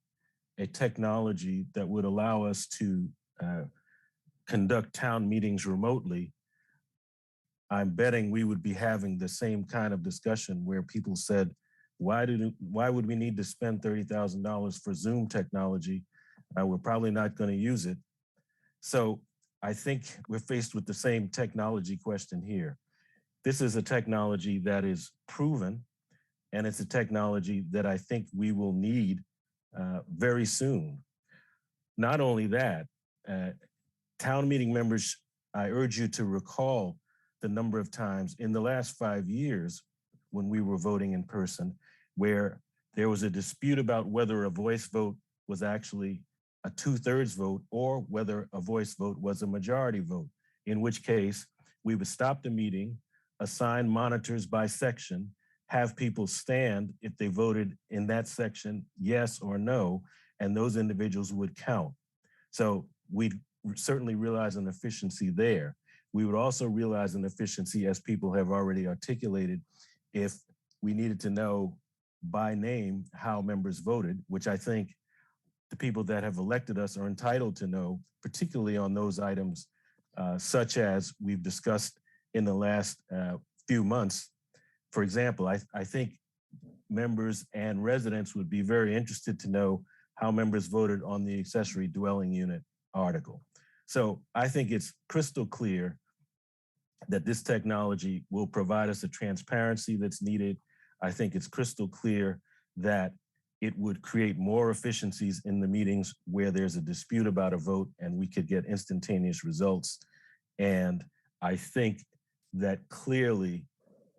[SPEAKER 9] a technology that would allow us to conduct town meetings remotely, I'm betting we would be having the same kind of discussion where people said, why would we need to spend $30,000 for Zoom technology? We're probably not going to use it. So I think we're faced with the same technology question here. This is a technology that is proven, and it's a technology that I think we will need very soon. Not only that, town meeting members, I urge you to recall the number of times in the last 5 years when we were voting in person, where there was a dispute about whether a voice vote was actually a 2/3 vote or whether a voice vote was a majority vote, in which case we would stop the meeting, assign monitors by section, have people stand if they voted in that section, yes or no, and those individuals would count. So we'd certainly realize an efficiency there. We would also realize an efficiency, as people have already articulated, if we needed to know by name how members voted, which I think the people that have elected us are entitled to know, particularly on those items such as we've discussed in the last few months. For example, I think members and residents would be very interested to know how members voted on the accessory dwelling unit article. So I think it's crystal clear that this technology will provide us the transparency that's needed. I think it's crystal clear that it would create more efficiencies in the meetings where there's a dispute about a vote and we could get instantaneous results. And I think that clearly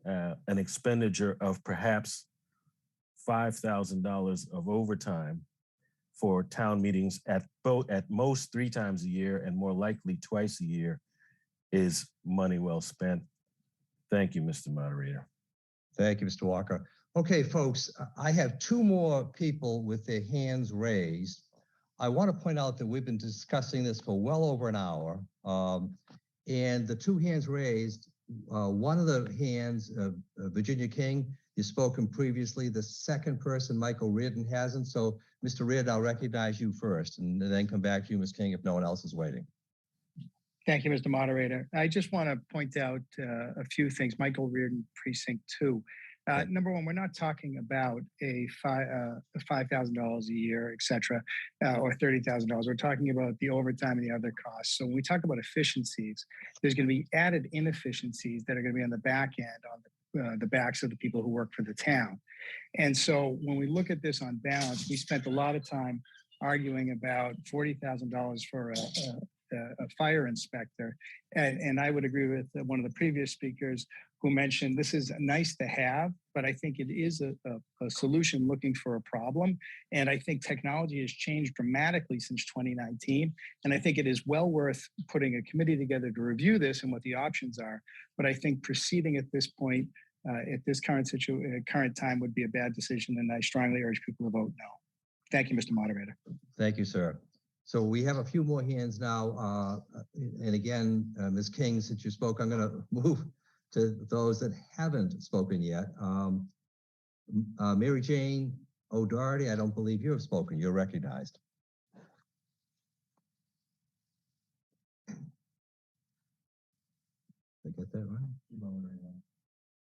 [SPEAKER 9] an expenditure of perhaps $5,000 of overtime for town meetings at most 3 times a year and more likely twice a year is money well spent. Thank you, Mr. Moderator.
[SPEAKER 14] Thank you, Mr. Walker. Okay, folks, I have 2 more people with their hands raised. I want to point out that we've been discussing this for well over an hour. And the 2 hands raised, one of the hands, Virginia King, you've spoken previously. The second person, Michael Reardon, hasn't. So, Mr. Reardon, I'll recognize you first and then come back to you, Ms. King, if no one else is waiting.
[SPEAKER 15] Thank you, Mr. Moderator. I just want to point out a few things. Michael Reardon, Precinct 2. Number one, we're not talking about a $5,000 a year, et cetera, or $30,000. We're talking about the overtime and the other costs. So when we talk about efficiencies, there's going to be added inefficiencies that are going to be on the back end, on the backs of the people who work for the town. And so when we look at this on balance, we spent a lot of time arguing about $40,000 for a fire inspector. And I would agree with one of the previous speakers who mentioned this is nice to have, but I think it is a solution looking for a problem. And I think technology has changed dramatically since 2019. And I think it is well worth putting a committee together to review this and what the options are. But I think proceeding at this point, at this current time would be a bad decision. And I strongly urge people to vote no. Thank you, Mr. Moderator.
[SPEAKER 14] Thank you, sir. So we have a few more hands now. And again, Ms. King, since you spoke, I'm going to move to those that haven't spoken yet. Mary Jane O'Doherty, I don't believe you have spoken. You're recognized. Did I get that right?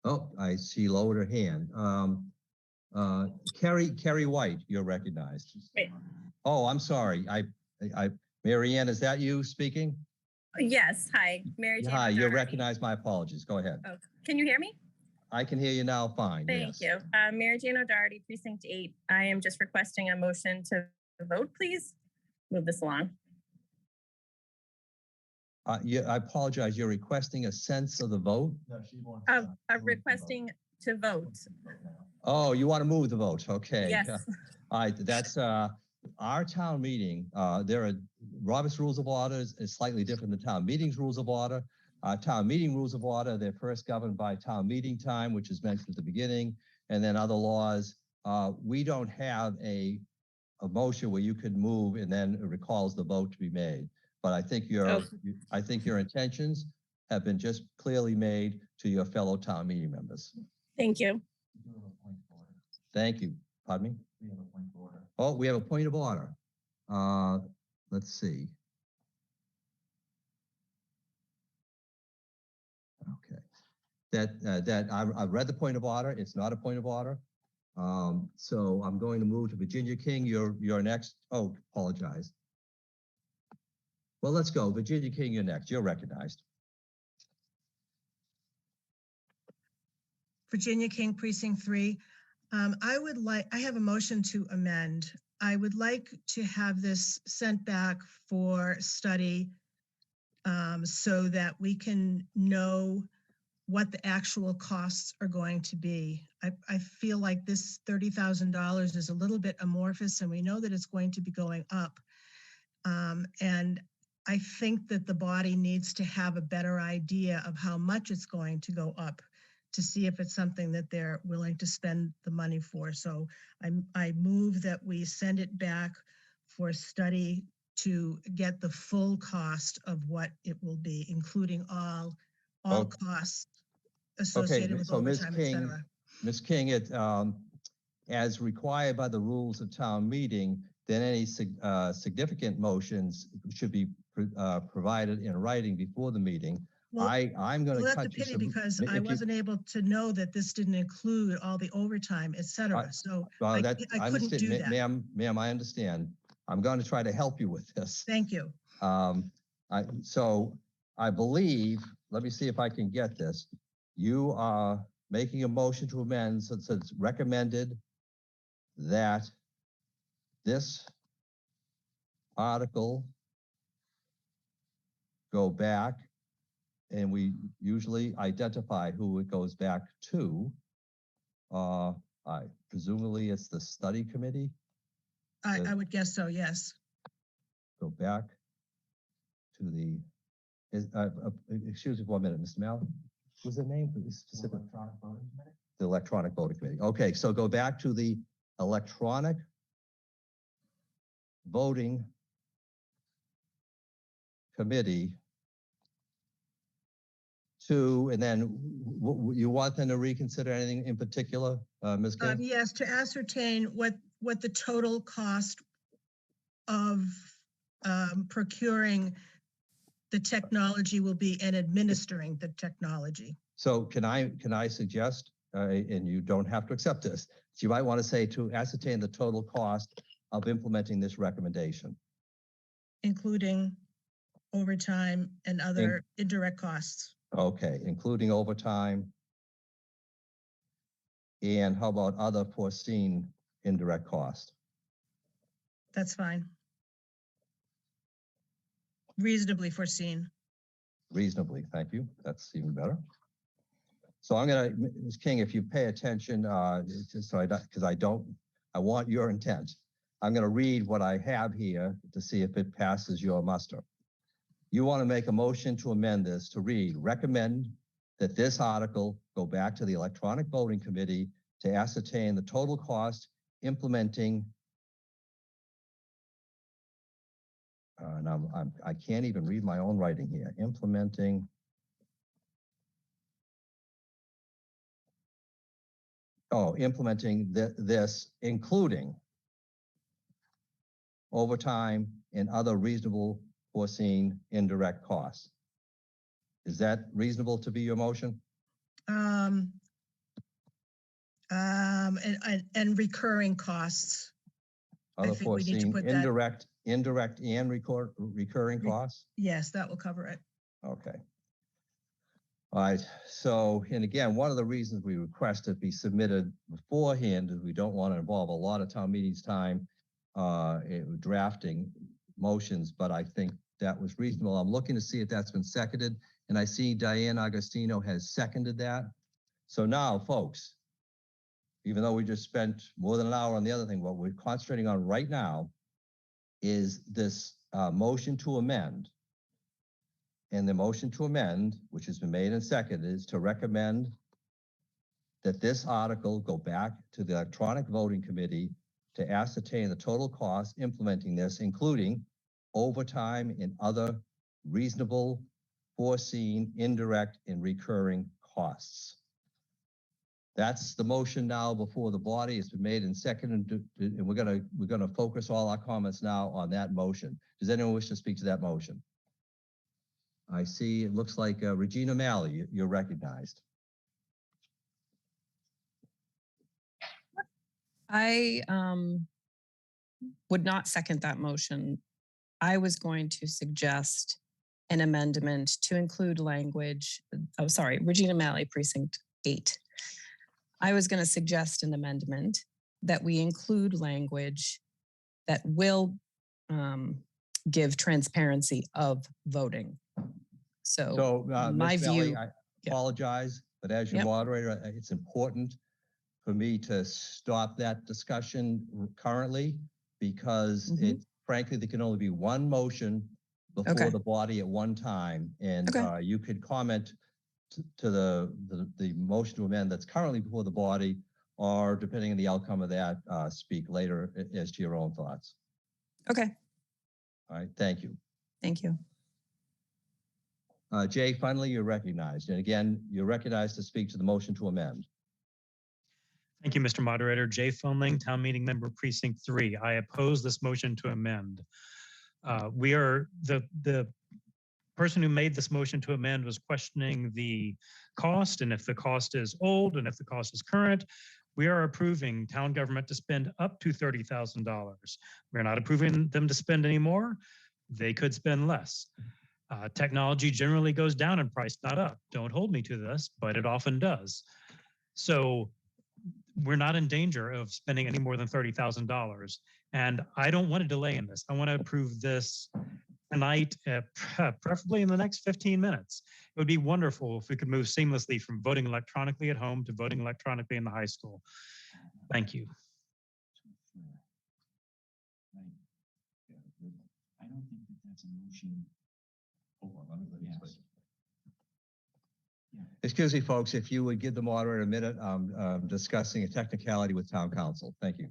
[SPEAKER 14] Oh, I see lowered her hand. Carrie White, you're recognized.
[SPEAKER 16] Wait.
[SPEAKER 14] Oh, I'm sorry. Mary Ann, is that you speaking?
[SPEAKER 16] Yes, hi, Mary Jane.
[SPEAKER 14] Hi, you're
[SPEAKER 16] O'Doherty.
[SPEAKER 14] recognized. My apologies. Go ahead.
[SPEAKER 16] Oh, can you hear me?
[SPEAKER 14] I can hear you now fine.
[SPEAKER 16] Thank
[SPEAKER 14] Yes.
[SPEAKER 16] you. Mary Jane O'Doherty, Precinct 8. I am just requesting a motion to vote, please. Move this along.
[SPEAKER 14] Yeah, I apologize. You're requesting a sense of the vote?
[SPEAKER 16] Requesting to vote.
[SPEAKER 14] Oh, you want to move the vote? Okay.
[SPEAKER 16] Yes.
[SPEAKER 14] All right. That's our town meeting. There are Robert's Rules of Order is slightly different than town meetings rules of order. Town meeting rules of order, they're first governed by town meeting time, which is mentioned at the beginning, and then other laws. We don't have a motion where you could move and then it recalls the vote to be made. But I think your intentions have been just clearly made to your fellow town meeting members.
[SPEAKER 16] Thank you.
[SPEAKER 14] Thank you. Pardon me? We have a point of order. Oh, we have a point of order. Let's see. Okay. I've read the point of order. It's not a point of order. So I'm going to move to Virginia King. You're next. Oh, apologize. Well, let's go. Virginia King, you're next. You're recognized.
[SPEAKER 8] Virginia King, Precinct 3. I have a motion to amend. I would like to have this sent back for study so that we can know what the actual costs are going to be. I feel like this $30,000 is a little bit amorphous and we know that it's going to be going up. And I think that the body needs to have a better idea of how much it's going to go up to see if it's something that they're willing to spend the money for. So I move that we send it back for study to get the full cost of what it will be, including all costs associated with overtime, et cetera.
[SPEAKER 14] Ms. King, as required by the rules of town meeting, then any significant motions should be provided in writing before the meeting.
[SPEAKER 8] Well,
[SPEAKER 14] I'm going to
[SPEAKER 8] that's
[SPEAKER 14] cut
[SPEAKER 8] a pity
[SPEAKER 14] you
[SPEAKER 8] because I wasn't able to know that this didn't include all the overtime, et cetera. So I couldn't do that.
[SPEAKER 14] Ma'am, I understand. I'm going to try to help you with this.
[SPEAKER 8] Thank you.
[SPEAKER 14] So I believe, let me see if I can get this. You are making a motion to amend, so it's recommended that this article go back, and we usually identify who it goes back to. Presumably it's the study committee.
[SPEAKER 8] I would guess so, yes.
[SPEAKER 14] Go back to the, excuse me for 1 minute, Mr. Mallon. What's the name for this specific? Electronic Voting Committee? The Electronic Voting Committee. Okay, so go back to the Electronic Voting Committee and then you want them to reconsider anything in particular, Ms. King?
[SPEAKER 8] Yes, to ascertain what the total cost of procuring the technology will be and administering the technology.
[SPEAKER 14] So can I suggest, and you don't have to accept this, you might want to say to ascertain the total cost of implementing this recommendation.
[SPEAKER 8] Including overtime and other indirect costs.
[SPEAKER 14] Okay, including overtime. And how about other foreseen indirect costs?
[SPEAKER 8] That's fine. Reasonably foreseen.
[SPEAKER 14] Reasonably, thank you. That's even better. So I'm gonna, Ms. King, if you pay attention, just so because I want your intent. I'm gonna read what I have here to see if it passes your muster. You want to make a motion to amend this to read, recommend that this article go back to the electronic voting committee to ascertain the total cost implementing. And I can't even read my own writing here. Implementing. Implementing this, including overtime and other reasonable foreseen indirect costs. Is that reasonable to be your motion?
[SPEAKER 8] And recurring costs.
[SPEAKER 14] Other
[SPEAKER 8] think we need to
[SPEAKER 14] foreseen
[SPEAKER 8] put that-
[SPEAKER 14] indirect and recurring costs?
[SPEAKER 8] Yes, that will cover it.
[SPEAKER 14] Okay. All right, so, and again, one of the reasons we request it be submitted beforehand is we don't want to involve a lot of town meetings time drafting motions, but I think that was reasonable. I'm looking to see if that's been seconded, and I see Diane Agostino has seconded that. So now, folks, even though we just spent more than an hour on the other thing, what we're concentrating on right now is this motion to amend. And the motion to amend, which has been made and seconded, is to recommend that this article go back to the electronic voting committee to ascertain the total cost implementing this, including overtime and other reasonable, foreseen, indirect, and recurring costs. That's the motion now before the body. It's been made and seconded, and we're gonna focus all our comments now on that motion. Does anyone wish to speak to that motion? I see, it looks like Regina Malley, you're recognized.
[SPEAKER 17] I would not second that motion. I was going to suggest an amendment to include language. Oh, sorry, Regina Malley, Precinct 8. I was going to suggest an amendment that we include language that will give transparency of voting. So my
[SPEAKER 14] Ms.
[SPEAKER 17] view.
[SPEAKER 14] Malley, I apologize, but as your moderator, it's important for me to stop that discussion currently because frankly, there can only be one motion before the body at one time. And you could comment to the motion to amend that's currently before the body, or depending on the outcome of that, speak later as to your own thoughts.
[SPEAKER 17] Okay.
[SPEAKER 14] All right, thank you.
[SPEAKER 17] Thank you.
[SPEAKER 14] Jay, finally, you're recognized. And again, you're recognized to speak to the motion to amend.
[SPEAKER 7] Thank you, Mr. Moderator. Jay Phonling, Town Meeting Member Precinct 3. I oppose this motion to amend. We are the person who made this motion to amend was questioning the cost, and if the cost is old and if the cost is current. We are approving town government to spend up to $30,000. We're not approving them to spend any more. They could spend less. Technology generally goes down in price, not up. Don't hold me to this, but it often does. So we're not in danger of spending any more than $30,000. And I don't want to delay in this. I want to approve this tonight, preferably in the next 15 minutes. It would be wonderful if we could move seamlessly from voting electronically at home to voting electronically in the high school. Thank you.
[SPEAKER 18] I don't think that that's a motion.
[SPEAKER 14] Excuse me, folks, if you would give the moderator a minute, discussing a technicality with town council. Thank you.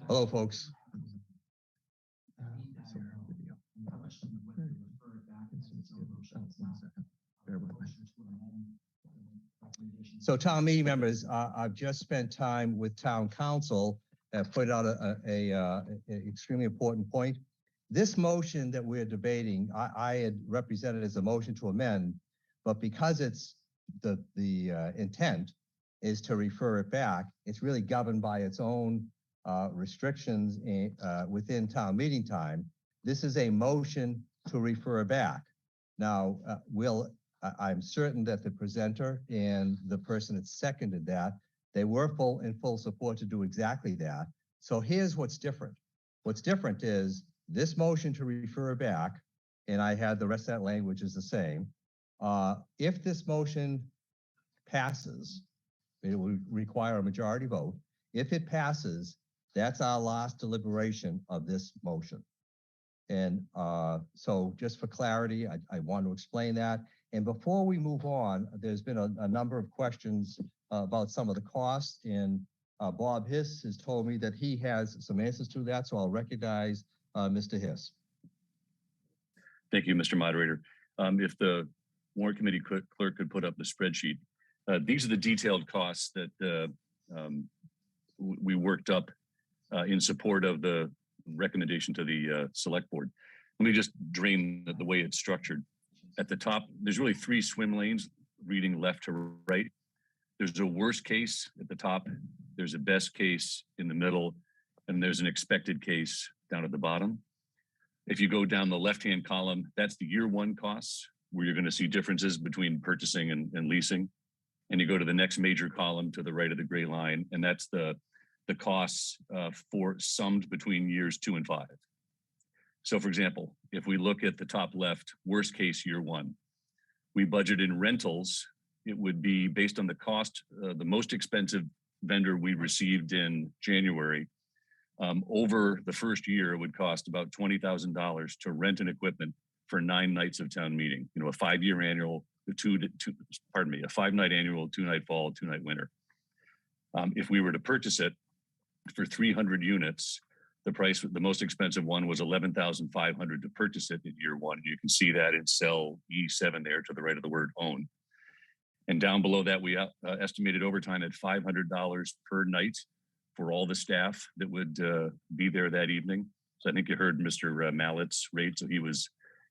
[SPEAKER 14] Hello, folks. So town meeting members, I've just spent time with town council and put out a extremely important point. This motion that we're debating, I had represented as a motion to amend, but because it's the intent is to refer it back, it's really governed by its own restrictions within town meeting time. This is a motion to refer back. Now, I'm certain that the presenter and the person that seconded that, they were in full support to do exactly that. So here's what's different. What's different is this motion to refer back, and I had the rest of that language is the same. If this motion passes, it would require a majority vote. If it passes, that's our last deliberation of this motion. And so just for clarity, I want to explain that. And before we move on, there's been a number of questions about some of the costs, and Bob Hiss has told me that he has some answers to that, so I'll recognize Mr. Hiss.
[SPEAKER 20] Thank you, Mr. Moderator. If the warrant committee clerk could put up the spreadsheet. These are the detailed costs that we worked up in support of the recommendation to the select board. Let me just drain the way it's structured. At the top, there's really 3 swim lanes reading left to right. There's a worst case at the top, there's a best case in the middle, and there's an expected case down at the bottom. If you go down the left-hand column, that's the year 1 costs, where you're going to see differences between purchasing and leasing. And you go to the next major column to the right of the gray line, and that's the costs for summed between years 2 and 5. So for example, if we look at the top left, worst case year 1, we budget in rentals, it would be based on the cost, the most expensive vendor we received in January. Over the first year, it would cost about $20,000 to rent an equipment for 9 nights of town meeting. You know, a 5-year annual, a 5-night annual, 2-night fall, 2-night winter. If we were to purchase it for 300 units, the price, the most expensive one was $11,500 to purchase it in year 1. You can see that in cell E7 there to the right of the word own. And down below that, we estimated overtime at $500 per night for all the staff that would be there that evening. So I think you heard Mr. Mallett's rate. So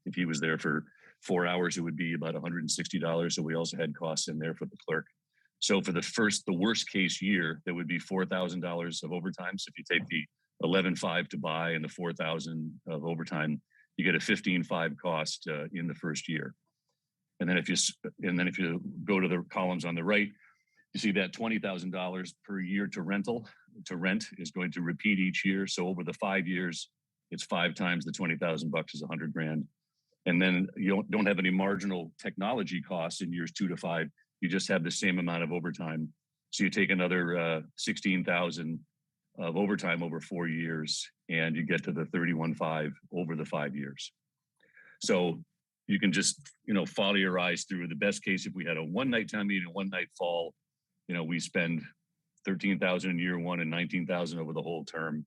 [SPEAKER 20] if he was there for 4 hours, it would be about $160. So we also had costs in there for the clerk. So for the worst case year, that would be $4,000 of overtime. So if you take the 11.5 to buy and the 4,000 of overtime, you get a 15.5 cost in the first year. And then if you go to the columns on the right, you see that $20,000 per year to rent is going to repeat each year. So over the 5 years, it's 5 times the 20,000 bucks is 100 grand. And then you don't have any marginal technology costs in years 2 to 5. You just have the same amount of overtime. So you take another 16,000 of overtime over 4 years, and you get to the 31.5 over the 5 years. So you can just, follow your eyes through the best case. If we had a 1-night town meeting, 1-night fall, we spend 13,000 in year 1 and 19,000 over the whole term.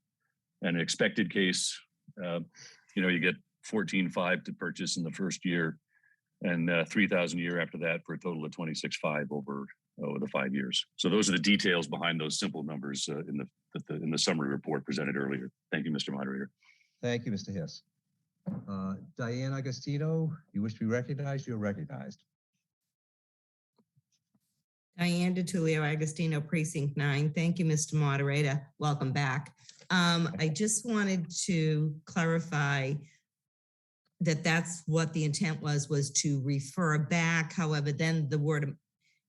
[SPEAKER 20] And an expected case, you get 14.5 to purchase in the first year, and 3,000 a year after that, for a total of 26.5 over the 5 years. So those are the details behind those simple numbers in the summary report presented earlier. Thank you, Mr. Moderator.
[SPEAKER 14] Thank you, Mr. Hiss. Diane Agostino, you wish to be recognized? You're recognized.
[SPEAKER 2] Diane DeTulio Agostino, Precinct 9. Thank you, Mr. Moderator. Welcome back. I just wanted to clarify that that's what the intent was to refer back. However, then the word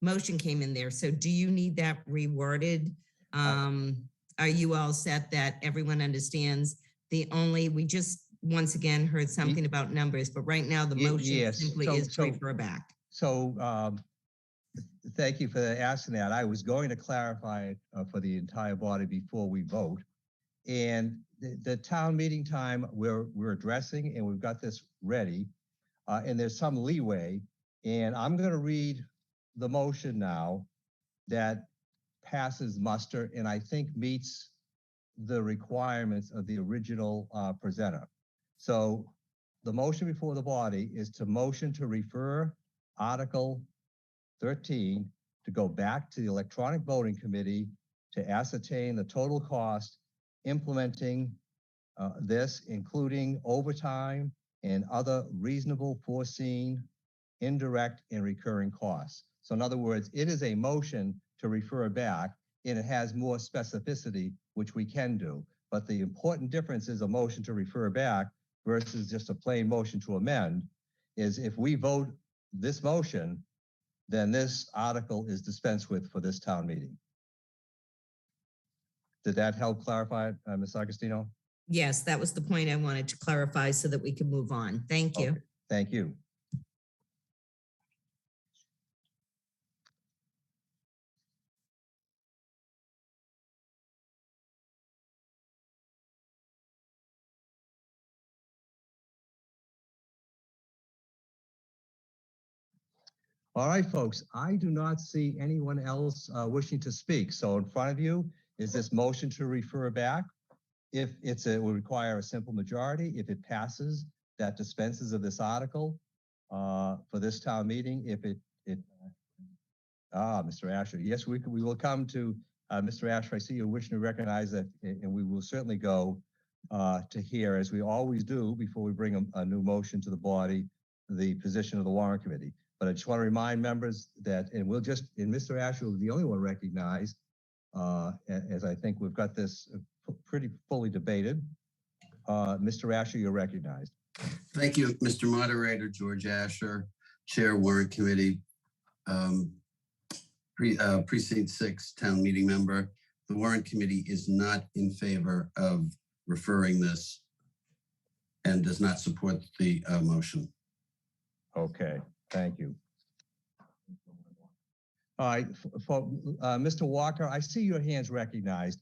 [SPEAKER 2] motion came in there. So do you need that reworded? Are you all set that everyone understands we just once again heard something about numbers, but right now the motion simply is to refer back.
[SPEAKER 14] So thank you for asking that. I was going to clarify it for the entire body before we vote. And the town meeting time we're addressing, and we've got this ready, and there's some leeway. And I'm going to read the motion now that passes muster and I think meets the requirements of the original presenter. So the motion before the body is to motion to refer Article 13 to go back to the Electronic Voting Committee to ascertain the total cost implementing this, including overtime and other reasonable foreseen indirect and recurring costs. So in other words, it is a motion to refer back and it has more specificity, which we can do. But the important difference is a motion to refer back versus just a plain motion to amend is if we vote this motion, then this article is dispensed with for this town meeting. Did that help clarify it, Ms. Agostino?
[SPEAKER 2] Yes, that was the point I wanted to clarify so that we could move on. Thank you.
[SPEAKER 14] Okay, thank you. All right, folks, I do not see anyone else wishing to speak. So in front of you is this motion to refer back. If it will require a simple majority. If it passes, that dispenses of this article for this town meeting. If Mr. Asher, yes, we will come to Mr. Asher. I see you wishing to recognize that, and we will certainly go to hear, as we always do before we bring a new motion to the body, the position of the warrant committee. But I just want to remind members that, and Mr. Asher will be the only one recognized, as I think we've got this pretty fully debated. Mr. Asher, you're recognized.
[SPEAKER 11] Thank you, Mr. Moderator, George Asher, Chair Warrant Committee, Precinct 6 Town Meeting Member. The Warrant Committee is not in favor of referring this and does not support the motion.
[SPEAKER 14] Okay, thank you. All right, Mr. Walker, I see your hands recognized.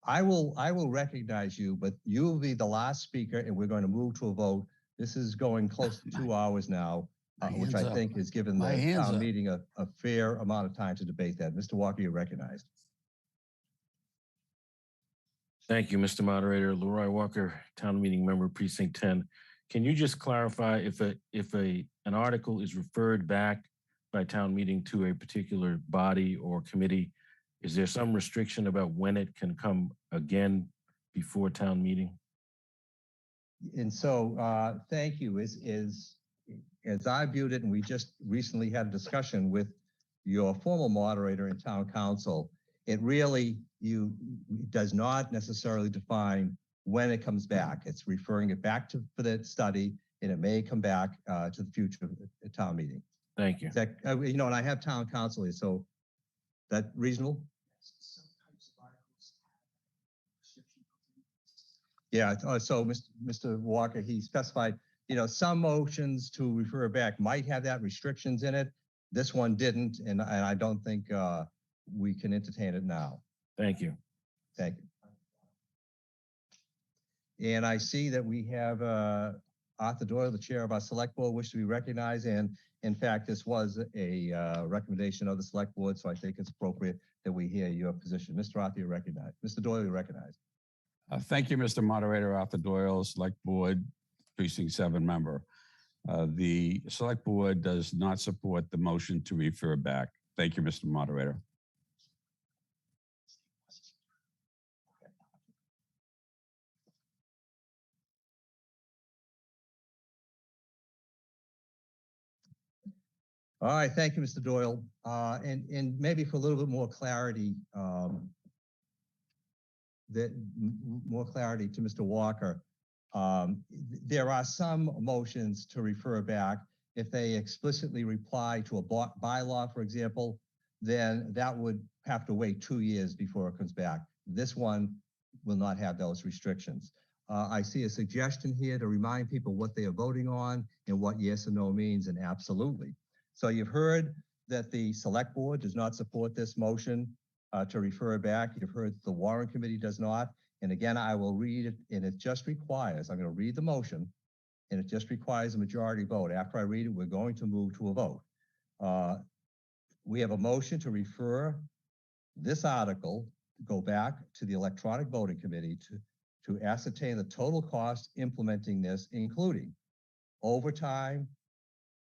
[SPEAKER 14] I will recognize you, but you will be the last speaker, and we're going to move to a vote. This is going close to 2 hours now, which I think has given the town meeting a fair amount of time to debate that. Mr. Walker, you're recognized.
[SPEAKER 9] Thank you, Mr. Moderator. Leroy Walker, Town Meeting Member, Precinct 10. Can you just clarify if an article is referred back by town meeting to a particular body or committee, is there some restriction about when it can come again before town meeting?
[SPEAKER 14] And so, thank you. As I viewed it, and we just recently had a discussion with your former moderator and town council, it really does not necessarily define when it comes back. It's referring it back for the study, and it may come back to the future town meeting.
[SPEAKER 9] Thank you.
[SPEAKER 14] That, and I have town council here, so that reasonable? Yeah, so Mr. Walker, he specified, some motions to refer back might have that restrictions in it. This one didn't, and I don't think we can entertain it now.
[SPEAKER 9] Thank you.
[SPEAKER 14] Thank you. And I see that we have Arthur Doyle, the chair of our select board, wish to be recognized. And in fact, this was a recommendation of the select board, so I think it's appropriate that we hear your position. Mr. Arthur, you're recognized. Mr. Doyle, you're recognized.
[SPEAKER 3] Thank you, Mr. Moderator. Arthur Doyle, Select Board, Precinct 7 member. The Select Board does not support the motion to refer back. Thank you, Mr. Moderator.
[SPEAKER 14] All right, thank you, Mr. Doyle. And maybe for a little bit more clarity, to Mr. Walker, there are some motions to refer back. If they explicitly reply to a bylaw, for example, then that would have to wait 2 years before it comes back. This one will not have those restrictions. I see a suggestion here to remind people what they are voting on and what yes or no means, and absolutely. So you've heard that the select board does not support this motion to refer back. You've heard the warrant committee does not. And again, I will read it, and it just requires, I'm going to read the motion, and it just requires a majority vote. After I read it, we're going to move to a vote. We have a motion to refer this article go back to the electronic voting committee to ascertain the total cost implementing this, including overtime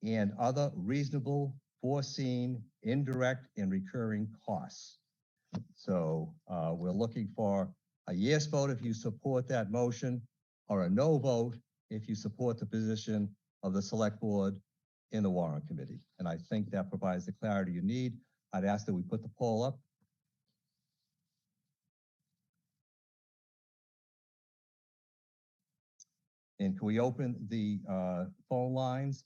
[SPEAKER 14] and other reasonable, foreseen, indirect, and recurring costs. So we're looking for a yes vote if you support that motion, or a no vote if you support the position of the select board in the warrant committee. And I think that provides the clarity you need. I'd ask that we put the poll up. And can we open the phone lines?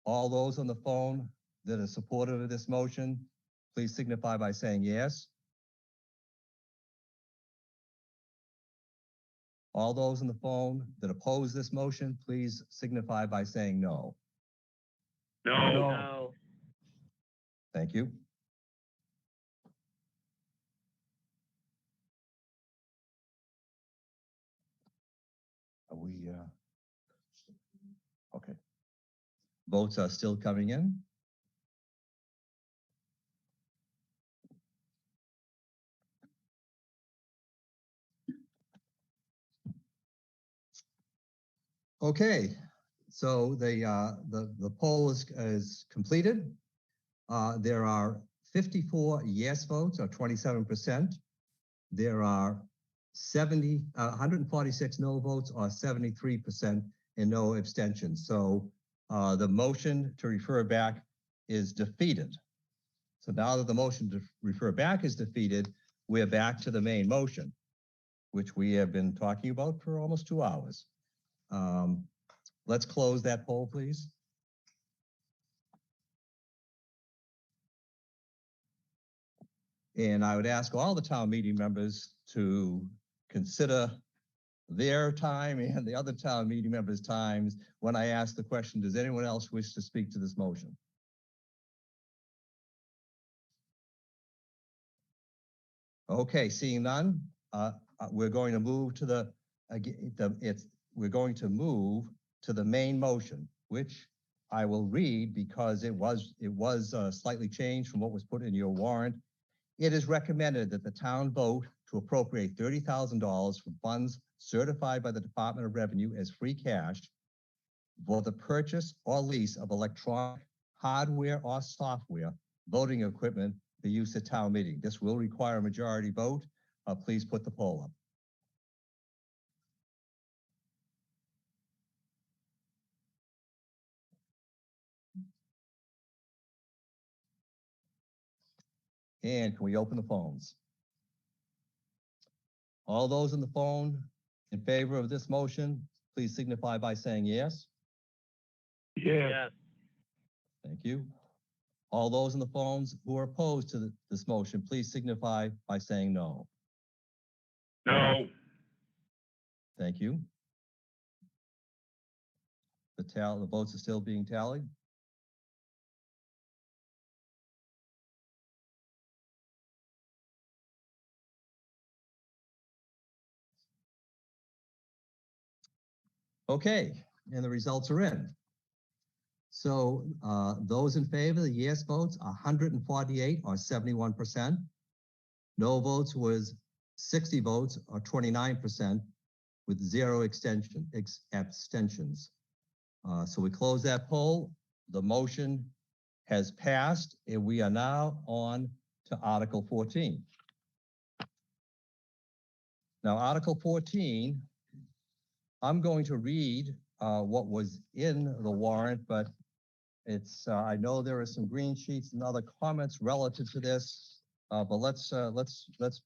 [SPEAKER 14] All those on the phone that are supportive of this motion, please signify by saying yes. All those on the phone that oppose this motion, please signify by saying no.
[SPEAKER 12] No.
[SPEAKER 14] Thank you. Are we, okay. Votes are still coming in. Okay, so the poll is completed. There are 54 yes votes, or 27%. There are 146 no votes, or 73%, and no abstentions. So the motion to refer back is defeated. So now that the motion to refer back is defeated, we're back to the main motion, which we have been talking about for almost 2 hours. Let's close that poll, please. And I would ask all the town meeting members to consider their time and the other town meeting members' times when I ask the question, does anyone else wish to speak to this motion? Okay, seeing none, we're going to move to the main motion, which I will read because it was slightly changed from what was put in your warrant. It is recommended that the town vote to appropriate $30,000 from funds certified by the Department of Revenue as free cash for the purchase or lease of electronic hardware or software voting equipment for use at town meeting. This will require a majority vote. Please put the poll up. And can we open the phones? All those on the phone in favor of this motion, please signify by saying yes.
[SPEAKER 12] Yes.
[SPEAKER 14] Thank you. All those on the phones who are opposed to this motion, please signify by saying no.
[SPEAKER 12] No.
[SPEAKER 14] Thank you. The votes are still being tallied. Okay, and the results are in. So those in favor, the yes votes, 148 or 71%. No votes was 60 votes or 29% with 0 abstentions. So we close that poll. The motion has passed and we are now on to Article 14. Now, Article 14, I'm going to read what was in the warrant, but it's I know there are some green sheets and other comments relative to this, but let's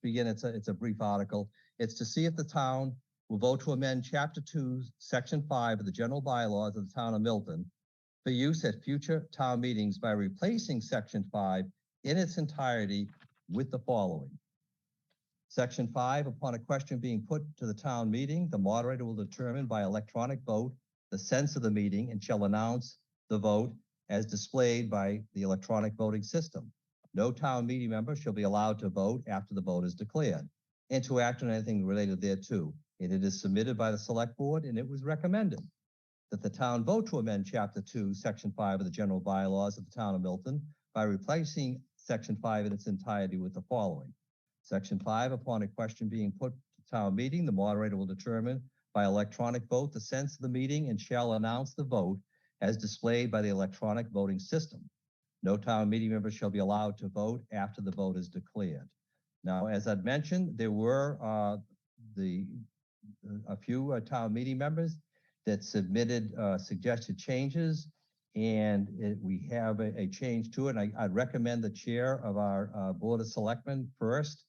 [SPEAKER 14] begin. It's a brief article. It's to see if the town will vote to amend Chapter 2, Section 5 of the general bylaws of the town of Milton for use at future town meetings by replacing Section 5 in its entirety with the following. Section 5, upon a question being put to the town meeting, the moderator will determine by electronic vote the sense of the meeting and shall announce the vote as displayed by the electronic voting system. No town meeting member shall be allowed to vote after the vote is declared and to act on anything related thereto. And it is submitted by the select board, and it was recommended that the town vote to amend Chapter 2, Section 5 of the general bylaws of the town of Milton by replacing Section 5 in its entirety with the following. Section 5, upon a question being put to town meeting, the moderator will determine by electronic vote the sense of the meeting and shall announce the vote as displayed by the electronic voting system. No town meeting member shall be allowed to vote after the vote is declared. Now, as I'd mentioned, there were a few town meeting members that submitted suggested changes, and we have a change to it. I'd recommend the chair of our Board of Selectmen first,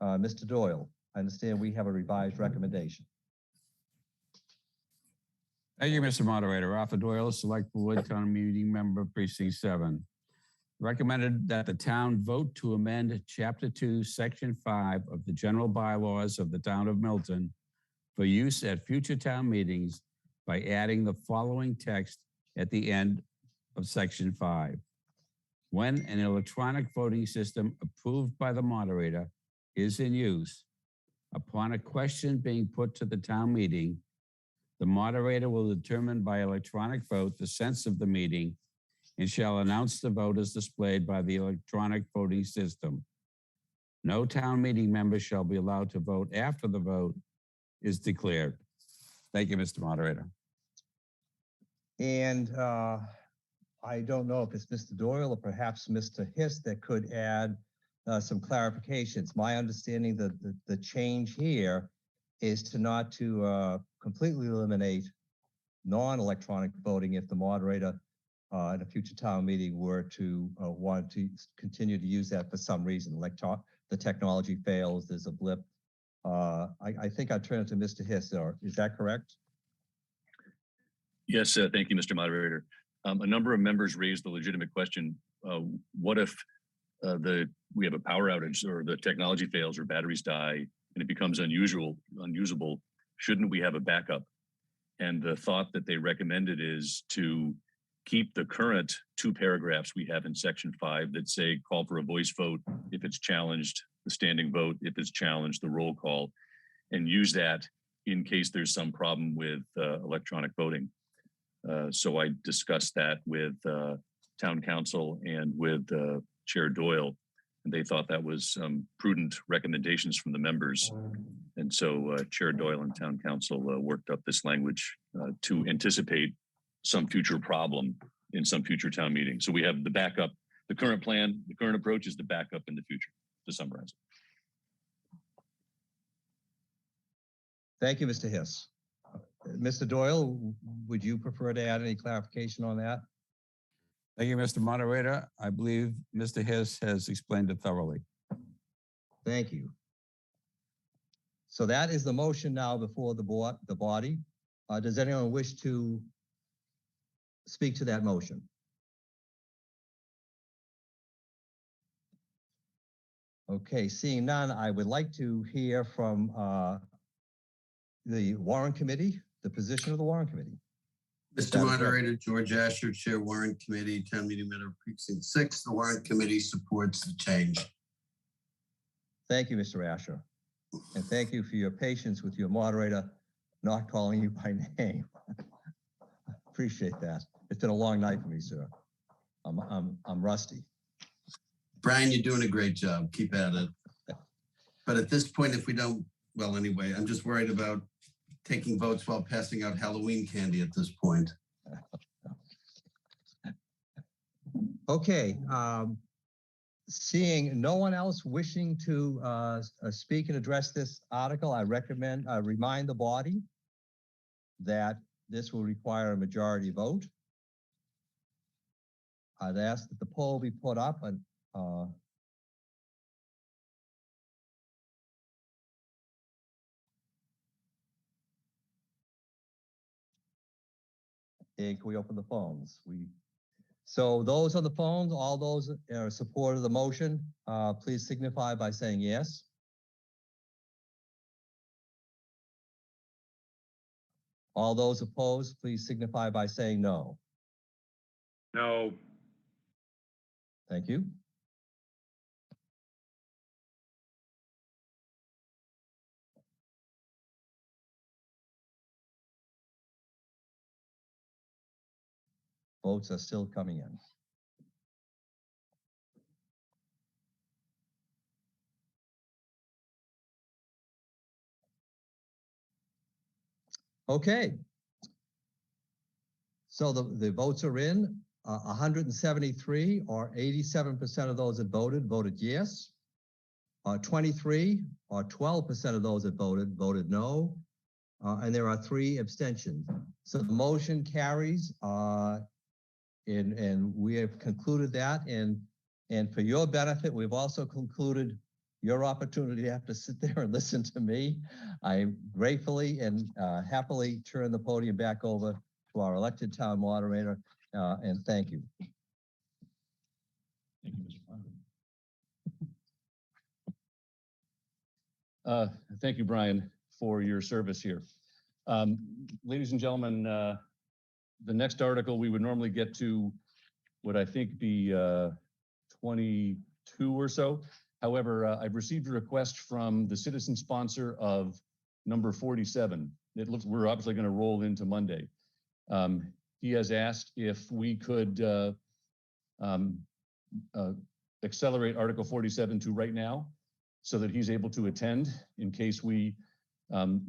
[SPEAKER 14] Mr. Doyle. I understand we have a revised recommendation.
[SPEAKER 3] Thank you, Mr. Moderator. Arthur Doyle, Select Board, Town Meeting Member, Precinct 7. Recommended that the town vote to amend Chapter 2, Section 5 of the General Bylaws of the Town of Milton for use at future town meetings by adding the following text at the end of Section 5. When an electronic voting system approved by the moderator is in use, upon a question being put to the town meeting, the moderator will determine by electronic vote the sense of the meeting and shall announce the vote as displayed by the electronic voting system. No town meeting member shall be allowed to vote after the vote is declared. Thank you, Mr. Moderator.
[SPEAKER 14] And I don't know if it's Mr. Doyle or perhaps Mr. Hiss that could add some clarifications. My understanding that the change here is to not to completely eliminate non-electronic voting if the moderator in a future town meeting were to want to continue to use that for some reason, like the technology fails, there's a blip. I think I'll turn it to Mr. Hiss. Is that correct?
[SPEAKER 20] Yes, thank you, Mr. Moderator. A number of members raised the legitimate question, what if we have a power outage or the technology fails or batteries die and it becomes unusable? Shouldn't we have a backup? And the thought that they recommended is to keep the current 2 paragraphs we have in Section 5 that say call for a voice vote if it's challenged, the standing vote if it's challenged, the roll call, and use that in case there's some problem with electronic voting. So I discussed that with Town Council and with Chair Doyle, and they thought that was prudent recommendations from the members. And so Chair Doyle and Town Council worked up this language to anticipate some future problem in some future town meeting. So we have the backup, the current plan, the current approach is the backup in the future, to summarize.
[SPEAKER 14] Thank you, Mr. Hiss. Mr. Doyle, would you prefer to add any clarification on that?
[SPEAKER 3] Thank you, Mr. Moderator. I believe Mr. Hiss has explained it thoroughly.
[SPEAKER 14] Thank you. So that is the motion now before the body. Does anyone wish to speak to that motion? Okay, seeing none, I would like to hear from the Warrant Committee, the position of the Warrant Committee.
[SPEAKER 11] Mr. Moderator, George Asher, Chair Warrant Committee, Town Meeting Member Precinct 6. The Warrant Committee supports the change.
[SPEAKER 14] Thank you, Mr. Asher. And thank you for your patience with your moderator not calling you by name. Appreciate that. It's been a long night for me, sir. I'm rusty.
[SPEAKER 11] Brian, you're doing a great job. Keep at it. But at this point, if we don't, well, anyway, I'm just worried about taking votes while passing out Halloween candy at this point.
[SPEAKER 14] Okay. Seeing no one else wishing to speak and address this article, I remind the body that this will require a majority vote. I'd ask that the poll be put up and can we open the phones? So those on the phones, all those are support of the motion, please signify by saying yes. All those opposed, please signify by saying no.
[SPEAKER 12] No.
[SPEAKER 14] Thank you. Votes are still coming in. Okay. So the votes are in. 173 or 87% of those that voted yes. 23 or 12% of those that voted no. And there are 3 abstentions. So the motion carries, and we have concluded that. And for your benefit, we've also concluded your opportunity to have to sit there and listen to me. I gratefully and happily turn the podium back over to our elected town moderator, and thank you.
[SPEAKER 20] Thank you, Mr. Fowler. Thank you, Brian, for your service here. Ladies and gentlemen, the next article we would normally get to would I think be 22 or so. However, I've received a request from the citizen sponsor of number 47. It looks we're obviously going to roll into Monday. He has asked if we could accelerate Article 47 to right now so that he's able to attend in case we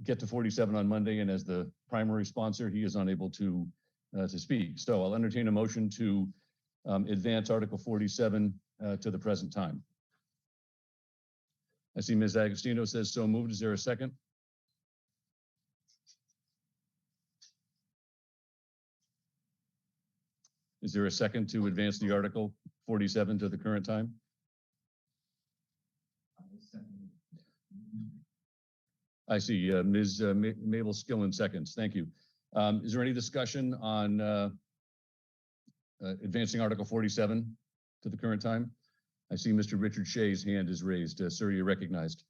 [SPEAKER 20] get to 47 on Monday, and as the primary sponsor, he is unable to speak. So I'll entertain a motion to advance Article 47 to the present time. I see Ms. Agostino says so moved. Is there a second? Is there a second to advance the Article 47 to the current time? I see Ms. Mabel Skillen seconds. Thank you. Is there any discussion on advancing Article 47 to the current time? I see Mr. Richard Shea's hand is raised. Sir, you're recognized.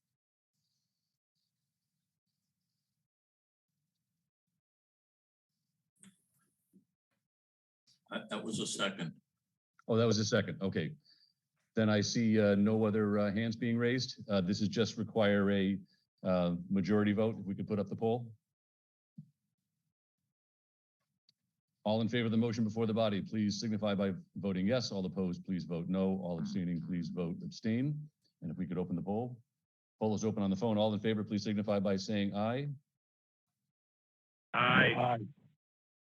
[SPEAKER 5] That was a second.
[SPEAKER 20] Oh, that was a second. Okay. Then I see no other hands being raised. This is just require a majority vote. If we could put up the poll. All in favor of the motion before the body, please signify by voting yes. All opposed, please vote no. All abstaining, please vote abstain. And if we could open the poll. Poll is open on the phone. All in favor, please signify by saying aye.
[SPEAKER 12] Aye.
[SPEAKER 20] Aye.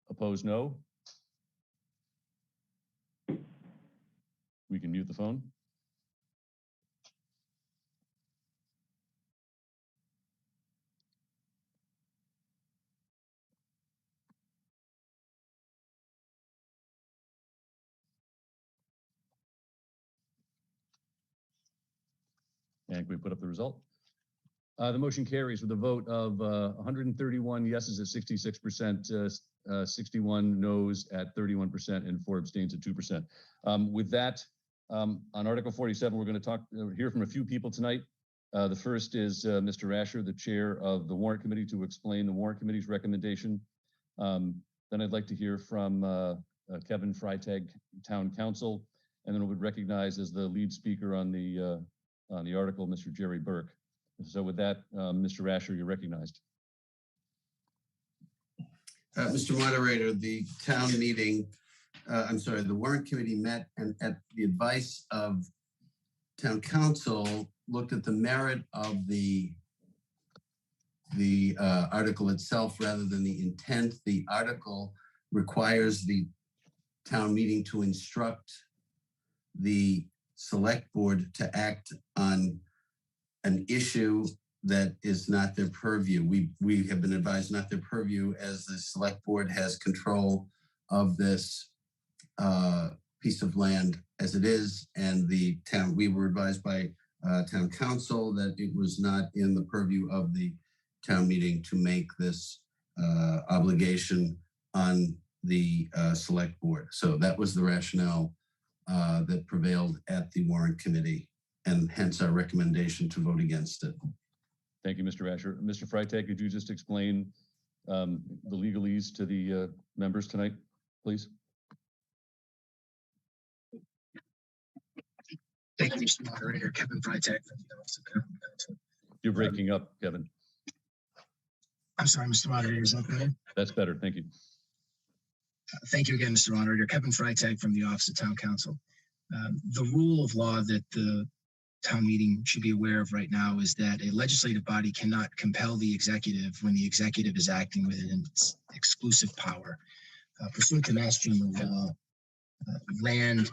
[SPEAKER 20] Opposed, no. We can mute the phone. And can we put up the result? The motion carries with a vote of 131 yeses at 66%, 61 noes at 31%, and 4 abstains at 2%. With that, on Article 47, we're going to hear from a few people tonight. The first is Mr. Rasher, the chair of the Warrant Committee, to explain the Warrant Committee's recommendation. Then I'd like to hear from Kevin Freitag, Town Council, and then we would recognize as the lead speaker on the article, Mr. Jerry Burke. So with that, Mr. Rasher, you're recognized.
[SPEAKER 11] Mr. Moderator, the town meeting, the Warrant Committee met and at the advice of Town Council looked at the merit of the article itself rather than the intent. The article requires the town meeting to instruct the select board to act on an issue that is not their purview. We have been advised not their purview, as the select board has control of this piece of land as it is, and the town, we were advised by Town Council that it was not in the purview of the town meeting to make this obligation on the select board. So that was the rationale that prevailed at the Warrant Committee, and hence our recommendation to vote against it.
[SPEAKER 20] Thank you, Mr. Rasher. Mr. Freitag, could you just explain the legalese to the members tonight, please?
[SPEAKER 10] Thank you, Mr. Moderator. Kevin Freitag from the Office of Town Council.
[SPEAKER 20] You're breaking up, Kevin.
[SPEAKER 10] I'm sorry, Mr. Moderator, is that better?
[SPEAKER 20] That's better. Thank you.
[SPEAKER 10] Thank you again, Mr. Moderator. Kevin Freitag from the Office of Town Council. The rule of law that the town meeting should be aware of right now is that a legislative body cannot compel the executive when the executive is acting within its exclusive power. Pursuant to Mass General Law, land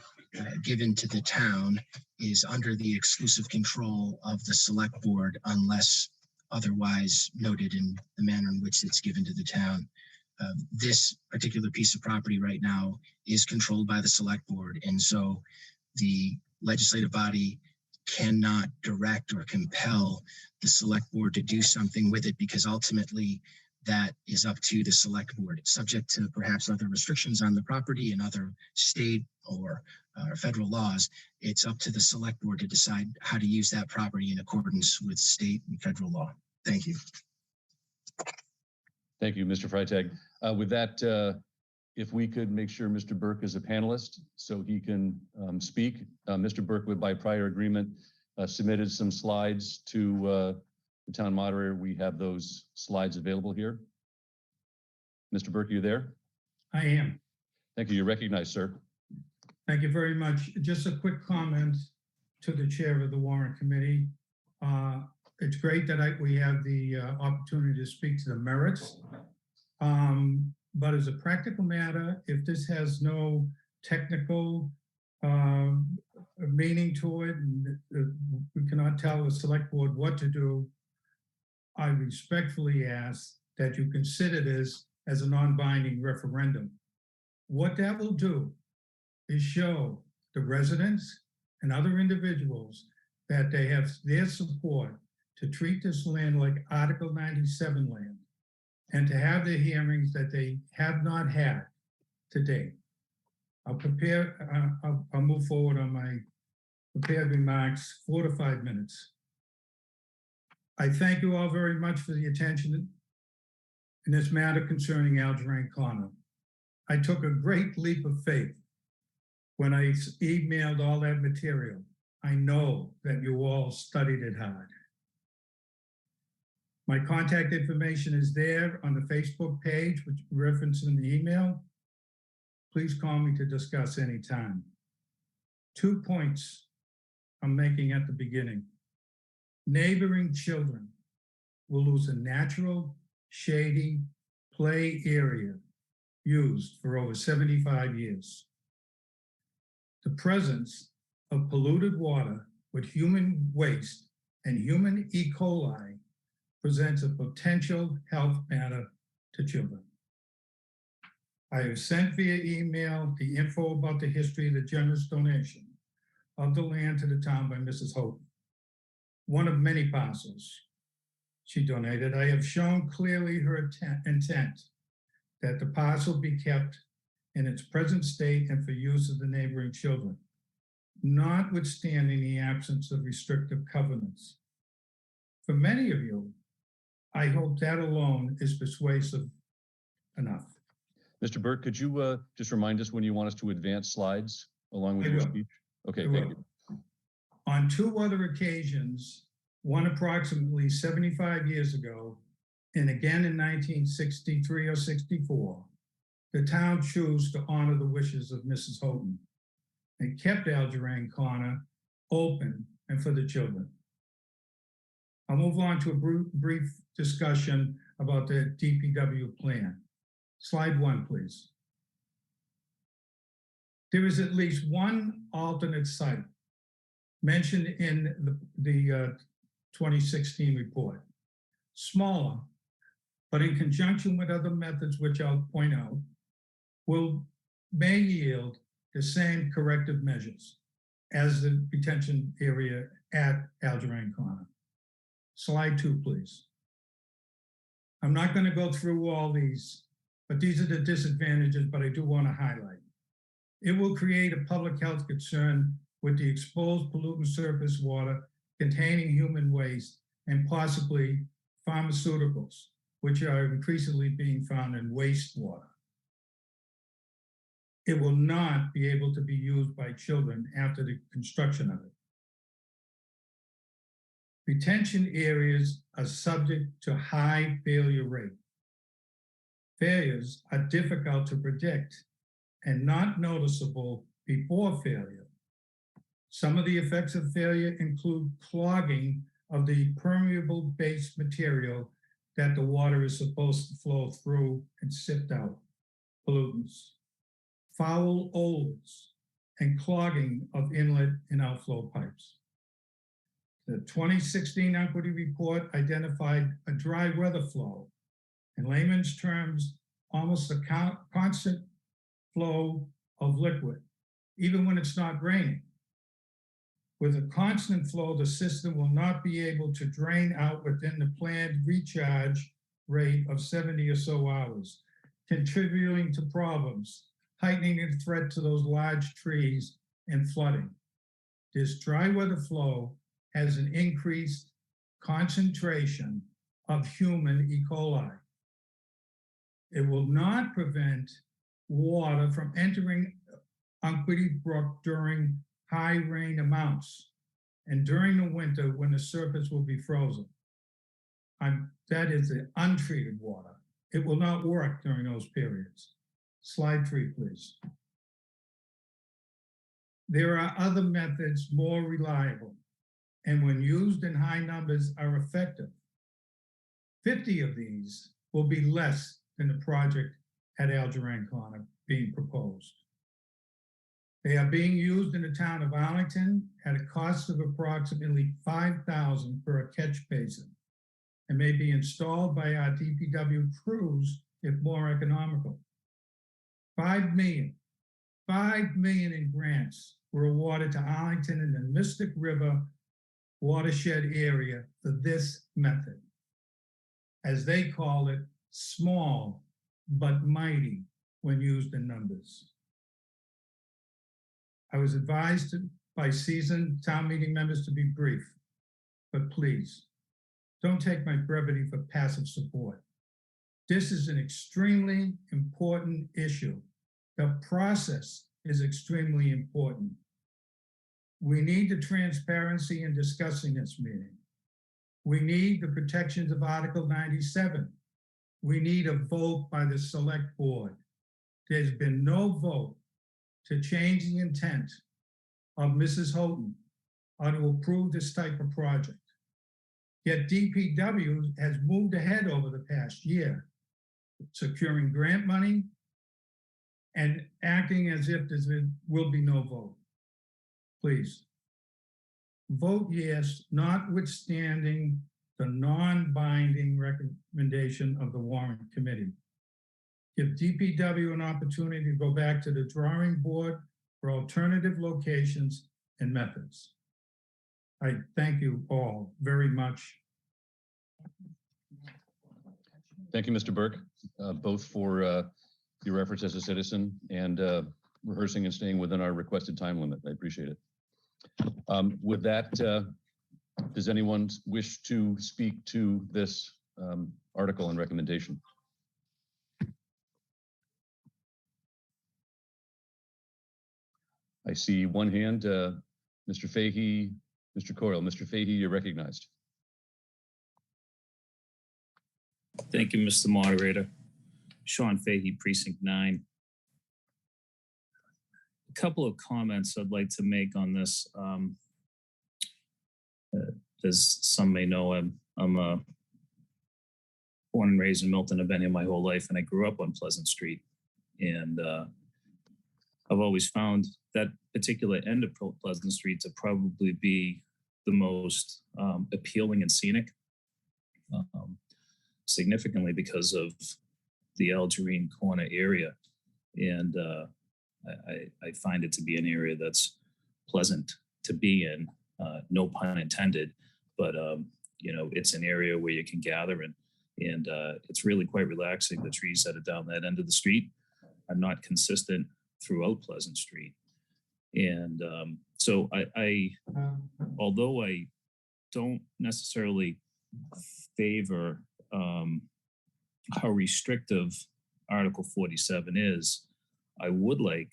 [SPEAKER 10] given to the town is under the exclusive control of the select board unless otherwise noted in the manner in which it's given to the town. This particular piece of property right now is controlled by the select board, and so the legislative body cannot direct or compel the select board to do something with it, because ultimately that is up to the select board. It's subject to perhaps other restrictions on the property and other state or federal laws. It's up to the select board to decide how to use that property in accordance with state and federal law. Thank you.
[SPEAKER 5] Thank you, Mr. Freitag. With that, if we could make sure Mr. Burke is a panelist so he can speak. Mr. Burke, would by prior agreement, submitted some slides to the town moderator. We have those slides available here. Mr. Burke, are you there?
[SPEAKER 19] I am.
[SPEAKER 5] Thank you. You're recognized, sir.
[SPEAKER 19] Thank you very much. Just a quick comment to the chair of the warrant committee. It's great that we have the opportunity to speak to the merits. But as a practical matter, if this has no technical meaning to it, and we cannot tell the select board what to do, I respectfully ask that you consider this as a non-binding referendum. What that will do is show the residents and other individuals that they have their support to treat this land like Article 97 land, and to have the hearings that they have not had to date. I'll move forward on my prepared remarks, 4 to 5 minutes. I thank you all very much for the attention in this matter concerning Algerine Corner. I took a great leap of faith when I emailed all that material. I know that you all studied it hard. My contact information is there on the Facebook page, which referenced in the email. Please call me to discuss anytime. 2 points I'm making at the beginning. Neighboring children will lose a natural, shady play area used for over 75 years. The presence of polluted water with human waste and human E. coli presents a potential health matter to children. I have sent via email the info about the history of the generous donation of the land to the town by Mrs. Houghton, one of many parcels she donated. I have shown clearly her intent that the parcel be kept in its present state and for use of the neighboring children, notwithstanding the absence of restrictive covenants. For many of you, I hope that alone is persuasive enough.
[SPEAKER 5] Mr. Burke, could you just remind us when you want us to advance slides along with your speech? Okay, thank you.
[SPEAKER 19] On 2 other occasions, one approximately 75 years ago, and again in 1963 or 64, the town chose to honor the wishes of Mrs. Houghton and kept Algerine Corner open and for the children. I'll move on to a brief discussion about the DPW plan. Slide 1, please. There is at least one alternate site mentioned in the 2016 report. Smaller, but in conjunction with other methods, which I'll point out, may yield the same corrective measures as the retention area at Algerine Corner. Slide 2, please. I'm not going to go through all these, but these are the disadvantages, but I do want to highlight. It will create a public health concern with the exposed pollutant surface water containing human waste and possibly pharmaceuticals, which are increasingly being found in wastewater. It will not be able to be used by children after the construction of it. Retention areas are subject to high failure rate. Failures are difficult to predict and not noticeable before failure. Some of the effects of failure include clogging of the permeable base material that the water is supposed to flow through and sift out pollutants, foul odors, and clogging of inlet and outflow pipes. The 2016 equity report identified a dry weather flow. In layman's terms, almost a constant flow of liquid, even when it's not raining. With a constant flow, the system will not be able to drain out within the planned recharge rate of 70 or so hours, contributing to problems, heightening the threat to those large trees and flooding. This dry weather flow has an increased concentration of human E. coli. It will not prevent water from entering Unquity Brook during high rain amounts and during the winter when the surface will be frozen. That is the untreated water. It will not work during those periods. Slide 3, please. There are other methods more reliable and when used in high numbers are effective. 50 of these will be less than the project at Algerine Corner being proposed. They are being used in the town of Arlington at a cost of approximately $5,000 per catch basin and may be installed by our DPW crews if more economical. $5 million in grants were awarded to Arlington and the Mystic River watershed area for this method. As they call it, small but mighty when used in numbers. I was advised by seasoned town meeting members to be brief, but please, don't take my brevity for passive support. This is an extremely important issue. The process is extremely important. We need the transparency in discussing this meeting. We need the protections of Article 97. We need a vote by the select board. There's been no vote to change the intent of Mrs. Houghton or to approve this type of project. Yet DPW has moved ahead over the past year, securing grant money and acting as if there will be no vote. Please, vote yes, notwithstanding the non-binding recommendation of the warrant committee. Give DPW an opportunity to go back to the drawing board for alternative locations and methods. I thank you all very much.
[SPEAKER 5] Thank you, Mr. Burke, both for your efforts as a citizen and rehearsing and staying within our requested time limit. I appreciate it. With that, does anyone wish to speak to this article and recommendation? I see one hand, Mr. Fahey, Mr. Coyle. Mr. Fahey, you're recognized.
[SPEAKER 6] Thank you, Mr. Moderator. Sean Fahey, Precinct 9. A couple of comments I'd like to make on this. As some may know, I'm born and raised in Milton. I've been here my whole life, and I grew up on Pleasant Street. And I've always found that particular end of Pleasant Street to probably be the most appealing and scenic, significantly because of the Algerine Corner area. And I find it to be an area that's pleasant to be in, no pun intended, but you know, it's an area where you can gather and it's really quite relaxing. The trees that are down that end of the street are not consistent throughout Pleasant Street. And so I although I don't necessarily favor how restrictive Article 47 is, I would like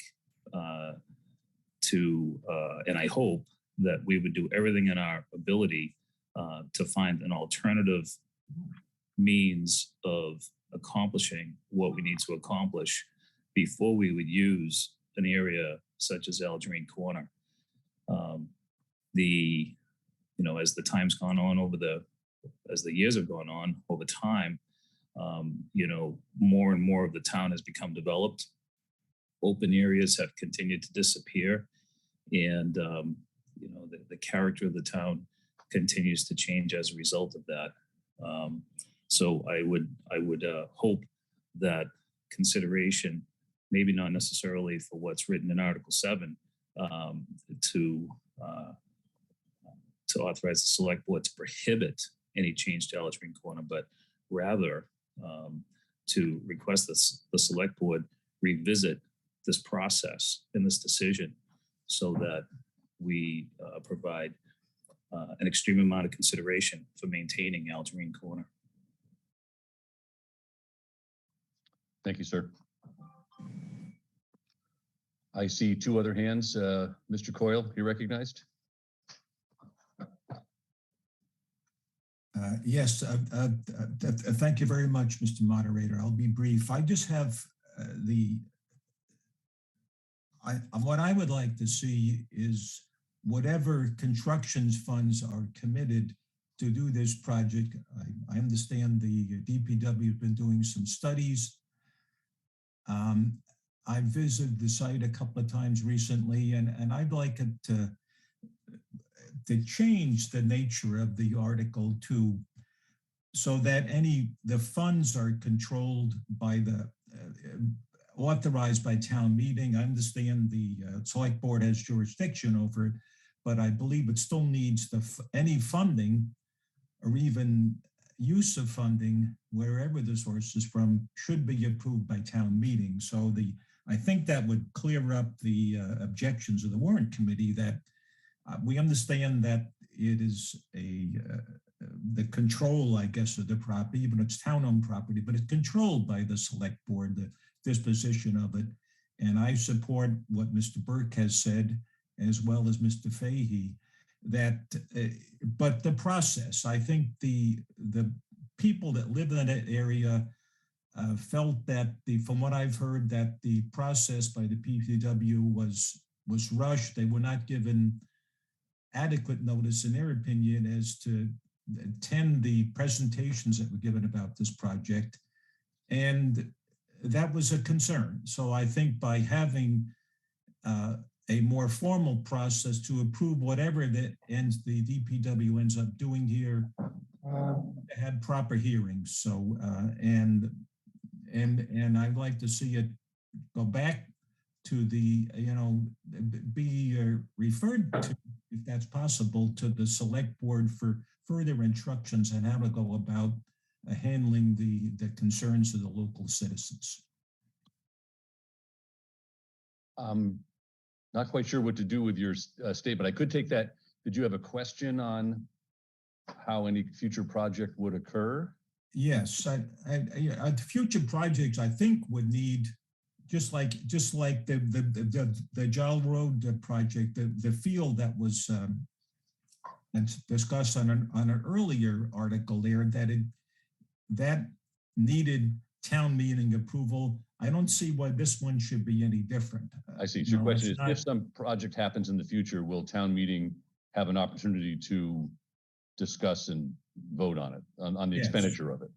[SPEAKER 6] to, and I hope that we would do everything in our ability to find an alternative means of accomplishing what we need to accomplish before we would use an area such as Algerine Corner. The, you know, as the time's gone on as the years have gone on over time, you know, more and more of the town has become developed. Open areas have continued to disappear, and you know, the character of the town continues to change as a result of that. So I would hope that consideration, maybe not necessarily for what's written in Article 7, to authorize the select board to prohibit any change to Ellis Green Corner, but rather to request the select board revisit this process and this decision so that we provide an extreme amount of consideration for maintaining Ellis Green Corner.
[SPEAKER 5] Thank you, sir. I see two other hands. Mr. Coyle, you're recognized.
[SPEAKER 13] Yes, thank you very much, Mr. Moderator. I'll be brief. I just have what I would like to see is whatever construction funds are committed to do this project. I understand the DPW has been doing some studies. I visited the site a couple of times recently, and I'd like it to change the nature of the article to so that the funds are controlled by the authorized by town meeting. I understand the select board has jurisdiction over it, but I believe it still needs any funding or even use of funding, wherever the source is from, should be approved by town meeting. So I think that would clear up the objections of the warrant committee that we understand that it is the control, I guess, of the property, even it's town-owned property, but it's controlled by the select board, the disposition of it. And I support what Mr. Burke has said, as well as Mr. Fahey, that, but the process, I think the people that live in that area felt that from what I've heard, that the process by the PPW was rushed. They were not given adequate notice, in their opinion, as to attend the presentations that were given about this project. And that was a concern. So I think by having a more formal process to approve whatever the DPW ends up doing here, had proper hearings. So and I'd like to see it go back to the, be referred to, if that's possible, to the select board for further instructions on how to go about handling the concerns of the local citizens.
[SPEAKER 5] Not quite sure what to do with your statement. I could take that. Did you have a question on how any future project would occur?
[SPEAKER 13] Yes, future projects I think would need, just like the Jal Road project, the field that was discussed on an earlier article there, that needed town meeting approval. I don't see why this one should be any different.
[SPEAKER 5] I see. So your question is, if some project happens in the future, will town meeting have an opportunity to discuss and vote on it, on the expenditure of it?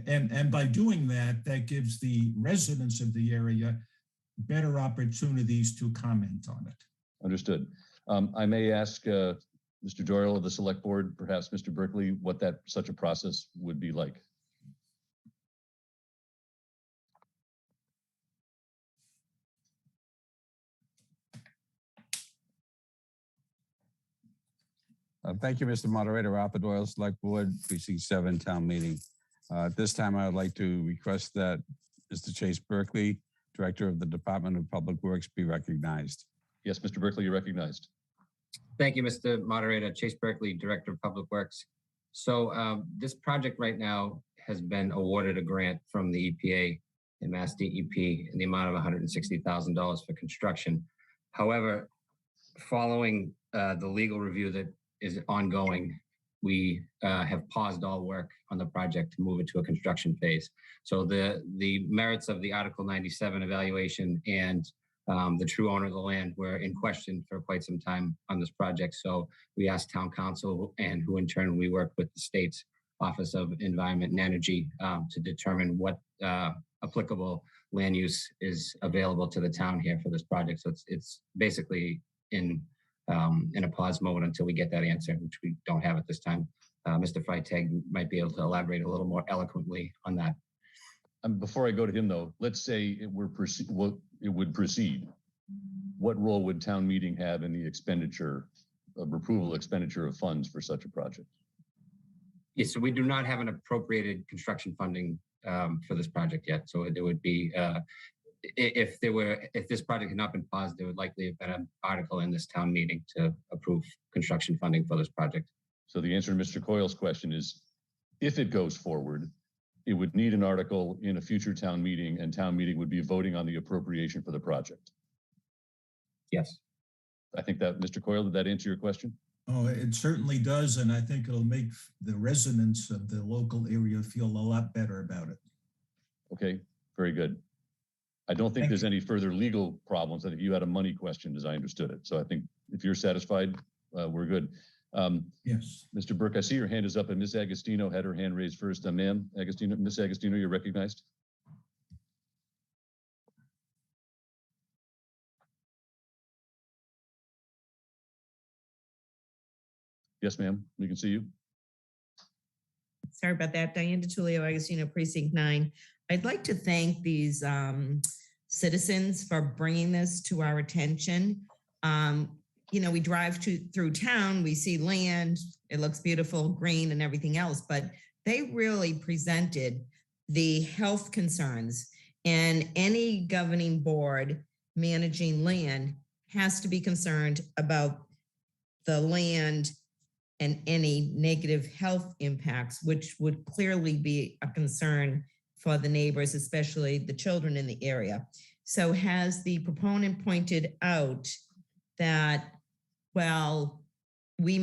[SPEAKER 13] And by doing that, that gives the residents of the area better opportunities to comment on it.
[SPEAKER 5] Understood. I may ask Mr. Doyle of the Select Board, perhaps Mr. Berkeley, what such a process would be like.
[SPEAKER 3] Thank you, Mr. Moderator. Arthur Doyle, Select Board, Precinct 7, Town Meeting. At this time, I would like to request that Mr. Chase Berkeley, Director of the Department of Public Works, be recognized.
[SPEAKER 5] Yes, Mr. Berkeley, you're recognized.
[SPEAKER 21] Thank you, Mr. Moderator. Chase Berkeley, Director of Public Works. So this project right now has been awarded a grant from the EPA and Mass DEP in the amount of $160,000 for construction. However, following the legal review that is ongoing, we have paused all work on the project to move it to a construction phase. So the merits of the Article 97 evaluation and the true owner of the land were in question for quite some time on this project. So we asked town council, and who in turn we worked with the state's Office of Environment and Energy to determine what applicable land use is available to the town here for this project. So it's basically in a pause mode until we get that answer, which we don't have at this time. Mr. Freitag might be able to elaborate a little more eloquently on that.
[SPEAKER 5] Before I go to him, though, let's say it would proceed. What role would town meeting have in the expenditure of approval expenditure of funds for such a project?
[SPEAKER 21] Yes, so we do not have an appropriated construction funding for this project yet. So it would be if this project had not been paused, there would likely have been an article in this town meeting to approve construction funding for this project.
[SPEAKER 5] So the answer to Mr. Coyle's question is, if it goes forward, it would need an article in a future town meeting, and town meeting would be voting on the appropriation for the project.
[SPEAKER 21] Yes.
[SPEAKER 5] I think that, Mr. Coyle, did that answer your question?
[SPEAKER 13] Oh, it certainly does. And I think it'll make the residents of the local area feel a lot better about it.
[SPEAKER 5] Okay, very good. I don't think
[SPEAKER 13] Thank
[SPEAKER 5] there's
[SPEAKER 13] you.
[SPEAKER 5] any further legal problems. I think you had a money question as I understood it. So I think if you're satisfied, we're good.
[SPEAKER 13] Yes.
[SPEAKER 5] Mr. Burke, I see your hand is up, and Ms. Agostino had her hand raised first. Ma'am, Agostino, Ms. Agostino, you're recognized. Yes, ma'am, we can see you.
[SPEAKER 2] Sorry about that. Diane DeTulio, Agostino, Precinct 9. I'd like to thank these citizens for bringing this to our attention. We drive through town, we see land, it looks beautiful, green and everything else, but they really presented the health concerns, and any governing board managing land has to be concerned about the land and any negative health impacts, which would clearly be a concern for the neighbors, especially the children in the area. So has the proponent pointed out that, well, we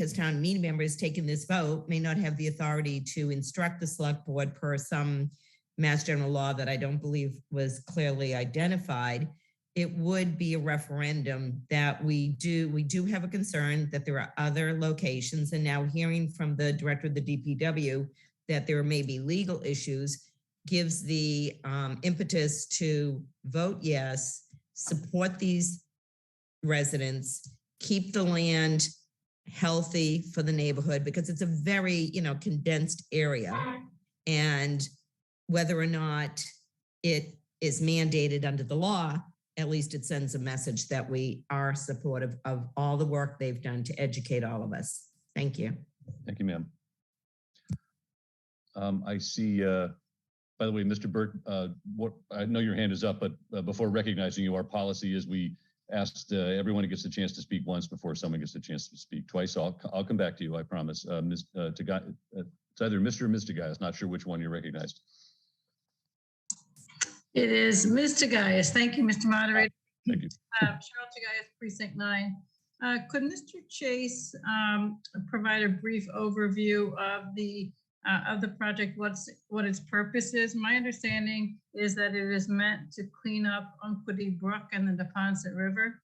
[SPEAKER 2] as town meeting members taking this vote may not have the authority to instruct the select board per some Mass General law that I don't believe was clearly identified. It would be a referendum that we do have a concern that there are other locations, and now hearing from the director of the DPW that there may be legal issues gives the impetus to vote yes, support these residents, keep the land healthy for the neighborhood, because it's a very, condensed area. And whether or not it is mandated under the law, at least it sends a message that we are supportive of all the work they've done to educate all of us. Thank you.
[SPEAKER 5] Thank you, ma'am. I see, by the way, Mr. Burke, I know your hand is up, but before recognizing you, our policy is we asked everyone who gets a chance to speak once before someone gets a chance to speak twice. So I'll come back to you, I promise. It's either Mr. or Mr. Gaius, not sure which one you recognized.
[SPEAKER 4] It is Mr. Gaius. Thank you, Mr. Moderator.
[SPEAKER 5] Thank you.
[SPEAKER 4] Cheryl Gaius, Precinct 9. Could Mr. Chase provide a brief overview of the project, what its purpose is? My understanding is that it is meant to clean up Unquity Brook and the Neponset River.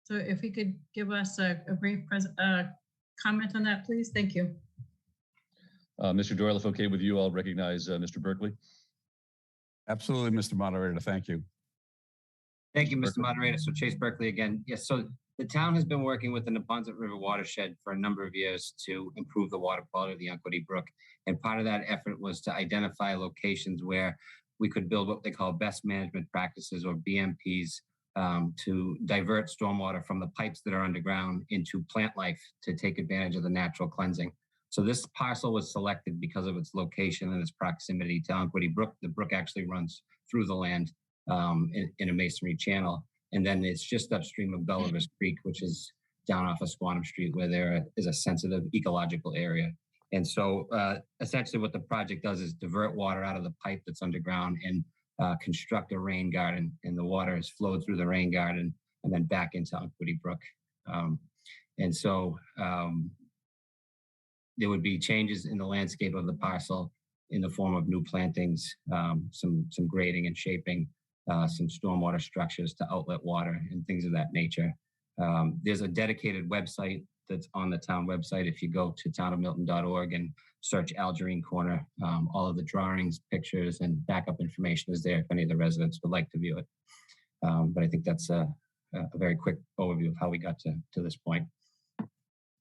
[SPEAKER 4] So if he could give us a brief comment on that, please. Thank you.
[SPEAKER 5] Mr. Doyle, if okay with you, I'll recognize Mr. Berkeley.
[SPEAKER 3] Absolutely, Mr. Moderator. Thank you.
[SPEAKER 21] Thank you, Mr. Moderator. So Chase Berkeley again. Yes, so the town has been working with the Neponset River watershed for a number of years to improve the water quality of the Unquity Brook. And part of that effort was to identify locations where we could build what they call best management practices, or BMPs, to divert stormwater from the pipes that are underground into plant life to take advantage of the natural cleansing. So this parcel was selected because of its location and its proximity to Unquity Brook. The brook actually runs through the land in a masonry channel. And then it's just upstream of Gulliver's Creek, which is down off of Squantum Street, where there is a sensitive ecological area. And so essentially what the project does is divert water out of the pipe that's underground and construct a rain garden. And the water is flowed through the rain garden and then back into Unquity Brook. And so there would be changes in the landscape of the parcel in the form of new plantings, some grading and shaping, some stormwater structures to outlet water and things of that nature. There's a dedicated website that's on the town website. If you go to townofmilton.org and search Algerine Corner, all of the drawings, pictures, and backup information is there if any of the residents would like to view it. But I think that's a very quick overview of how we got to this point.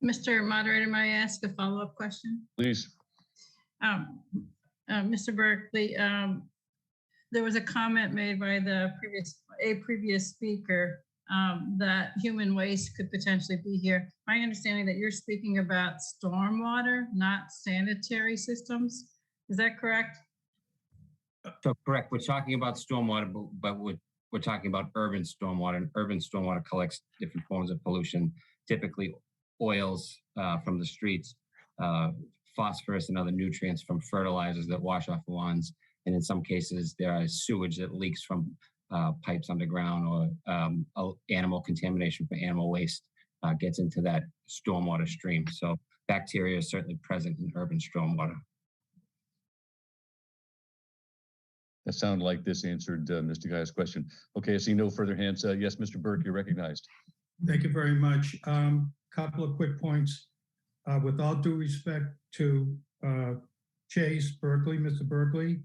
[SPEAKER 4] Mr. Moderator, may I ask a follow-up question?
[SPEAKER 5] Please.
[SPEAKER 4] Mr. Berkeley, there was a comment made by a previous speaker that human waste could potentially be here. My understanding that you're speaking about stormwater, not sanitary systems. Is that correct?
[SPEAKER 21] So correct. We're talking about stormwater, but we're talking about urban stormwater, and urban stormwater collects different forms of pollution, typically oils from the streets, phosphorus and other nutrients from fertilizers that wash off lawns. And in some cases, there is sewage that leaks from pipes underground, or animal contamination from animal waste gets into that stormwater stream. So bacteria is certainly present in urban stormwater.
[SPEAKER 5] That sounded like this answered Mr. Guy's question. Okay, I see no further hands. Yes, Mr. Burke, you're recognized.
[SPEAKER 19] Thank you very much. Couple of quick points. With all due respect to Chase Berkeley, Mr. Berkeley,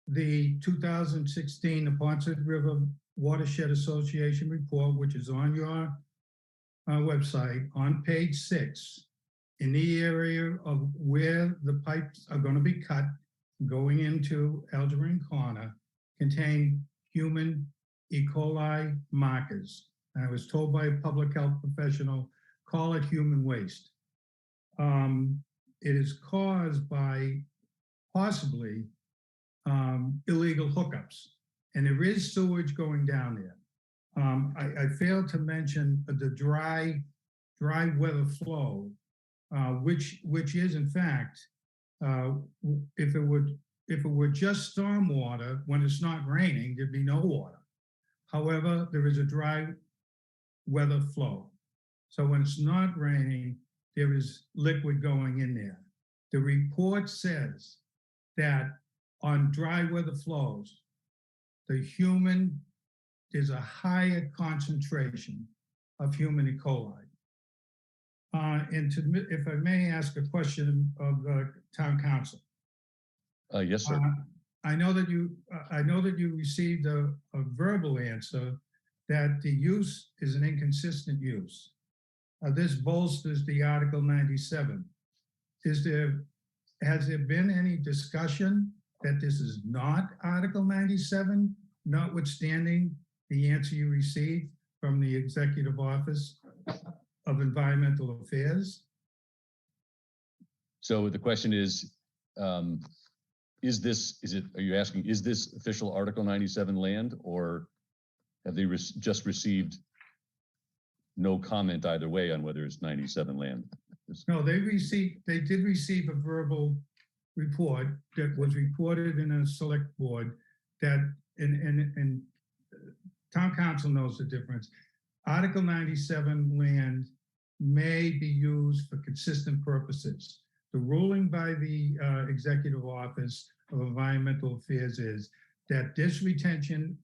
[SPEAKER 19] the 2016 Neponset River Watershed Association report, which is on your website, on page 6, in the area of where the pipes are going to be cut going into Algerine Corner, contain human E. coli markers. And I was told by a public health professional, call it human waste. It is caused by possibly illegal hookups, and there is sewage going down there. I failed to mention the dry weather flow, which is in fact, if it were just stormwater, when it's not raining, there'd be no water. However, there is a dry weather flow. So when it's not raining, there is liquid going in there. The report says that on dry weather flows, there's a higher concentration of human E. coli. If I may ask a question of the town council.
[SPEAKER 5] Yes, sir.
[SPEAKER 19] I know that you received a verbal answer that the use is an inconsistent use. This bolsters the Article 97. Has there been any discussion that this is not Article 97, notwithstanding the answer you received from the Executive Office of Environmental Affairs?
[SPEAKER 5] So the question is are you asking, is this official Article 97 land, or have they just received no comment either way on whether it's 97 land?
[SPEAKER 19] No, they did receive a verbal report that was reported in a select board that, and town council knows the difference. Article 97 land may be used for consistent purposes. The ruling by the Executive Office of Environmental Affairs is that this retention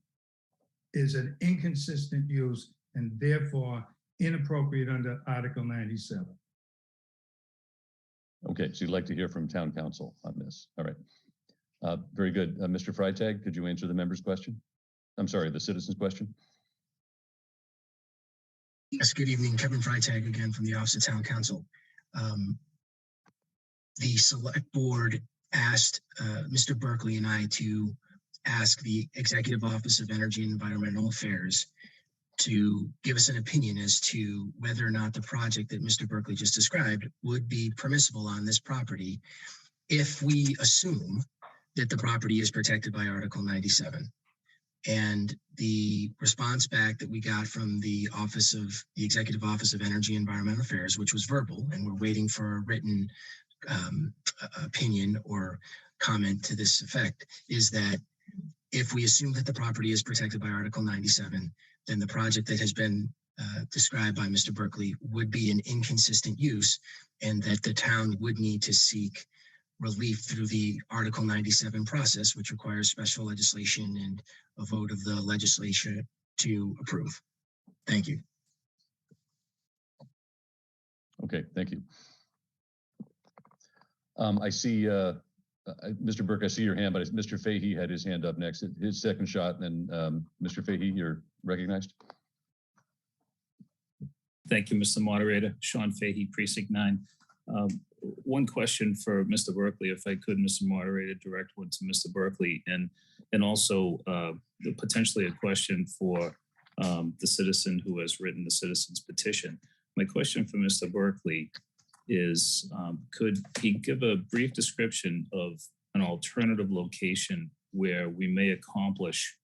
[SPEAKER 19] is an inconsistent use and therefore inappropriate under Article 97.
[SPEAKER 5] Okay, so you'd like to hear from town council on this. All right. Very good. Mr. Freitag, could you answer the member's question? I'm sorry, the citizen's question?
[SPEAKER 10] Yes, good evening. Kevin Freitag again from the Office of Town Council. The select board asked Mr. Berkeley and I to ask the Executive Office of Energy and Environmental Affairs to give us an opinion as to whether or not the project that Mr. Berkeley just described would be permissible on this property if we assume that the property is protected by Article 97. And the response back that we got from the Executive Office of Energy and Environmental Affairs, which was verbal, and we're waiting for a written opinion or comment to this effect, is that if we assume that the property is protected by Article 97, then the project that has been described by Mr. Berkeley would be an inconsistent use, and that the town would need to seek relief through the Article 97 process, which requires special legislation and a vote of the legislature to approve. Thank you.
[SPEAKER 5] Okay, thank you. I see, Mr. Burke, I see your hand, but Mr. Fahey had his hand up next. His second shot, and then Mr. Fahey, you're recognized.
[SPEAKER 6] Thank you, Mr. Moderator. Sean Fahey, Precinct 9. One question for Mr. Berkeley, if I could, Mr. Moderator, direct one to Mr. Berkeley, and also potentially a question for the citizen who has written the citizen's petition. My question for Mr. Berkeley is, could he give a brief description of an alternative location where we may accomplish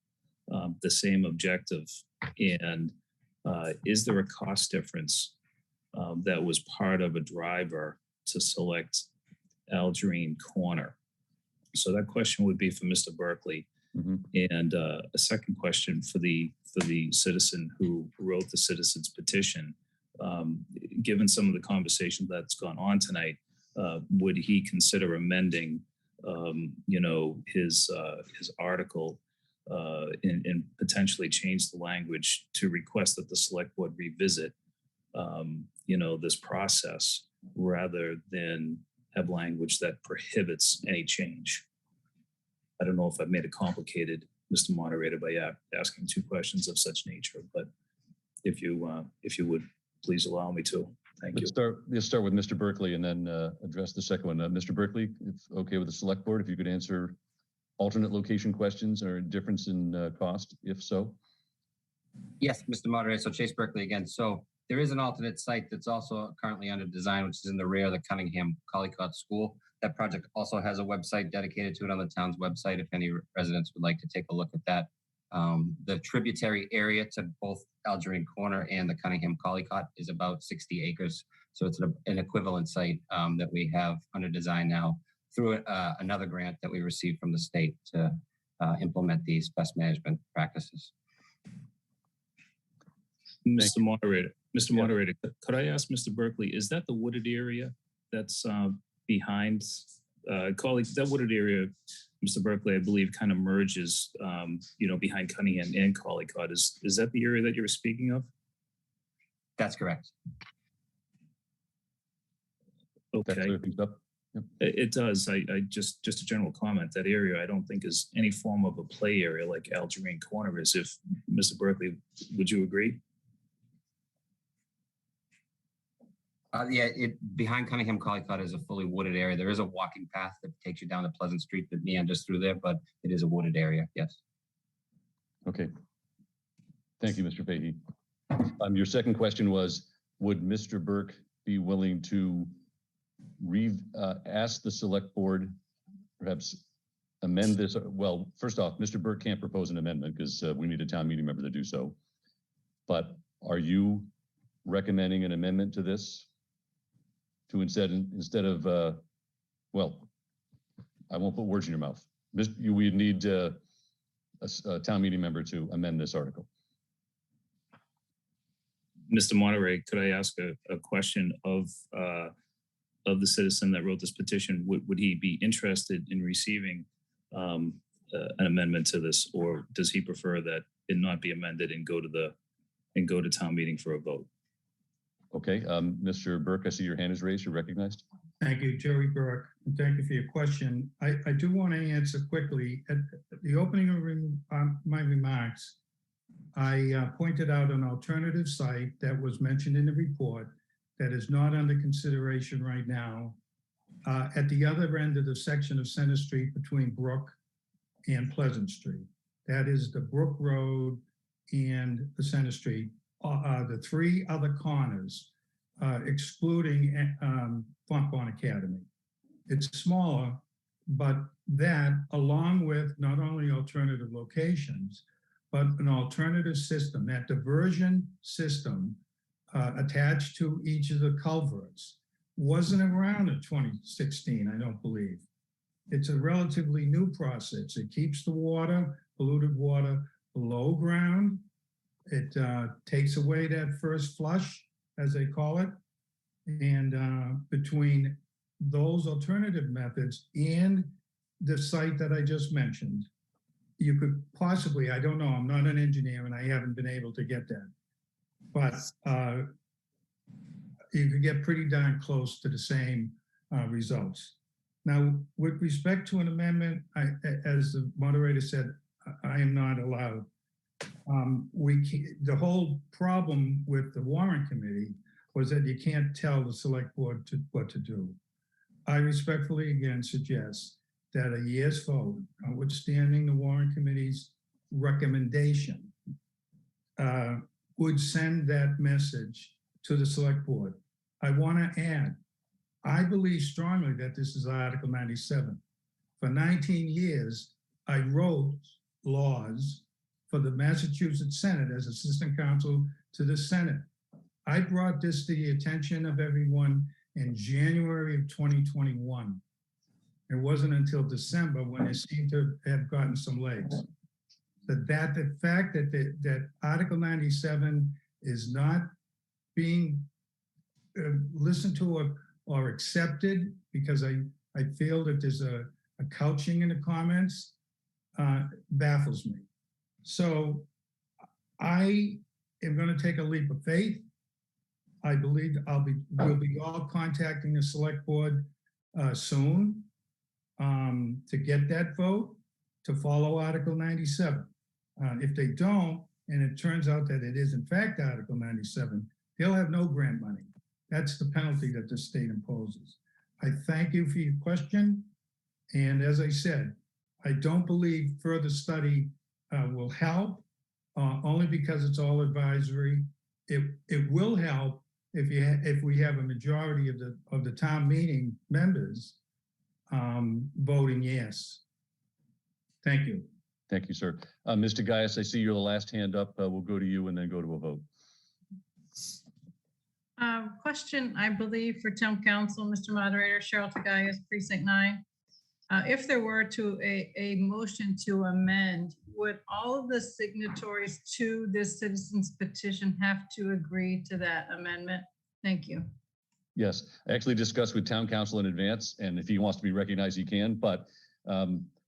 [SPEAKER 6] the same objective? And is there a cost difference that was part of a driver to select Algerine Corner? So that question would be for Mr. Berkeley. And a second question for the citizen who wrote the citizen's petition. Given some of the conversation that's gone on tonight, would he consider amending, his article and potentially change the language to request that the select board revisit, this process rather than have language that prohibits any change? I don't know if I've made it complicated, Mr. Moderator, by asking two questions of such nature, but if you would please allow me to. Thank you.
[SPEAKER 5] Let's start with Mr. Berkeley and then address the second one. Mr. Berkeley, if okay with the select board, if you could answer alternate location questions or difference in cost, if so.
[SPEAKER 21] Yes, Mr. Moderator. So Chase Berkeley again. So there is an alternate site that's also currently under design, which is in the rear of the Cunningham Collycott School. That project also has a website dedicated to it on the town's website, if any residents would like to take a look at that. The tributary area to both Algerine Corner and the Cunningham Collycott is about 60 acres. So it's an equivalent site that we have under design now through another grant that we received from the state to implement these best management practices.
[SPEAKER 6] Mr. Moderator, could I ask Mr. Berkeley, is that the wooded area that's behind that wooded area, Mr. Berkeley, I believe kind of merges, behind Cunningham and Collycott. Is that the area that you were speaking of?
[SPEAKER 21] That's correct.
[SPEAKER 6] Okay.
[SPEAKER 5] Yep.
[SPEAKER 6] It does. I just a general comment. That area I don't think is any form of a play area like Algerine Corner is. If Mr. Berkeley, would you agree?
[SPEAKER 21] Behind Cunningham Collycott is a fully wooded area. There is a walking path that takes you down to Pleasant Street that meanders through there, but it is a wooded area, yes.
[SPEAKER 5] Okay. Thank you, Mr. Fahey. Your second question was, would Mr. Burke be willing to ask the select board, perhaps amend this? Well, first off, Mr. Burke can't propose an amendment because we need a town meeting member to do so. But are you recommending an amendment to this? To instead of, well, I won't put words in your mouth. We need a town meeting member to amend this article.
[SPEAKER 6] Mr. Moderator, could I ask a question of the citizen that wrote this petition? Would he be interested in receiving an amendment to this, or does he prefer that it not be amended and go to town meeting for a vote?
[SPEAKER 5] Okay, Mr. Burke, I see your hand is raised. You're recognized.
[SPEAKER 19] Thank you, Jerry Burke, and thank you for your question. I do want to answer quickly. At the opening of my remarks, I pointed out an alternative site that was mentioned in the report that is not under consideration right now at the other end of the section of Center Street between Brook and Pleasant Street. That is the Brook Road and the Center Street. The three other corners, excluding Fontbonne Academy. It's smaller, but that, along with not only alternative locations, but an alternative system, that diversion system attached to each of the culverts, wasn't around in 2016, I don't believe. It's a relatively new process. It keeps the water, polluted water, below ground. It takes away that first flush, as they call it, and between those alternative methods and the site that I just mentioned, you could possibly, I don't know, I'm not an engineer and I haven't been able to get that, but you could get pretty darn close to the same results. Now, with respect to an amendment, as the moderator said, I am not allowed. The whole problem with the warrant committee was that you can't tell the select board what to do. I respectfully again suggest that a yes vote, notwithstanding the warrant committee's recommendation, would send that message to the select board. I want to add, I believe strongly that this is Article 97. For 19 years, I wrote laws for the Massachusetts Senate as assistant counsel to the Senate. I brought this to the attention of everyone in January of 2021. It wasn't until December when it seemed to have gotten some legs. The fact that Article 97 is not being listened to or accepted because I feel that there's a couching in the comments baffles me. So I am going to take a leap of faith. I believe we'll be all contacting the select board soon to get that vote to follow Article 97. If they don't, and it turns out that it is in fact Article 97, they'll have no grant money. That's the penalty that the state imposes. I thank you for your question. And as I said, I don't believe further study will help, only because it's all advisory. It will help if we have a majority of the town meeting members voting yes. Thank you.
[SPEAKER 5] Thank you, sir. Mr. Gaius, I see you're the last hand up. We'll go to you and then go to a vote.
[SPEAKER 4] Question, I believe, for town council, Mr. Moderator, Cheryl Tagayas, Precinct 9. If there were a motion to amend, would all of the signatories to this citizens petition have to agree to that amendment? Thank you.
[SPEAKER 5] Yes, I actually discussed with town council in advance, and if he wants to be recognized, he can. But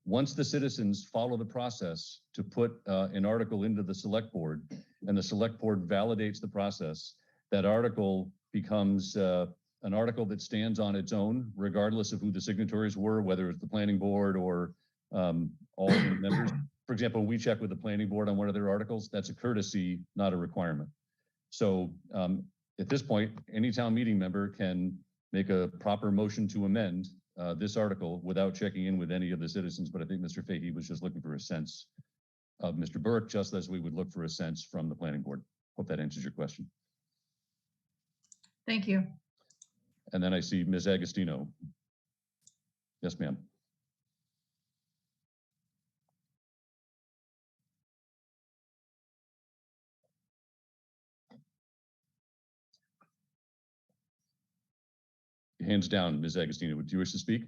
[SPEAKER 5] once the citizens follow the process to put an article into the select board, and the select board validates the process, that article becomes an article that stands on its own, regardless of who the signatories were, whether it's the planning board or all of the members. For example, when we check with the planning board on one of their articles, that's a courtesy, not a requirement. So at this point, any town meeting member can make a proper motion to amend this article without checking in with any of the citizens. But I think Mr. Fahey was just looking for a sense of Mr. Burke, just as we would look for a sense from the planning board. Hope that answers your question.
[SPEAKER 4] Thank you.
[SPEAKER 5] And then I see Ms. Agostino. Yes, ma'am. Hands down, Ms. Agostino. Would you wish to speak?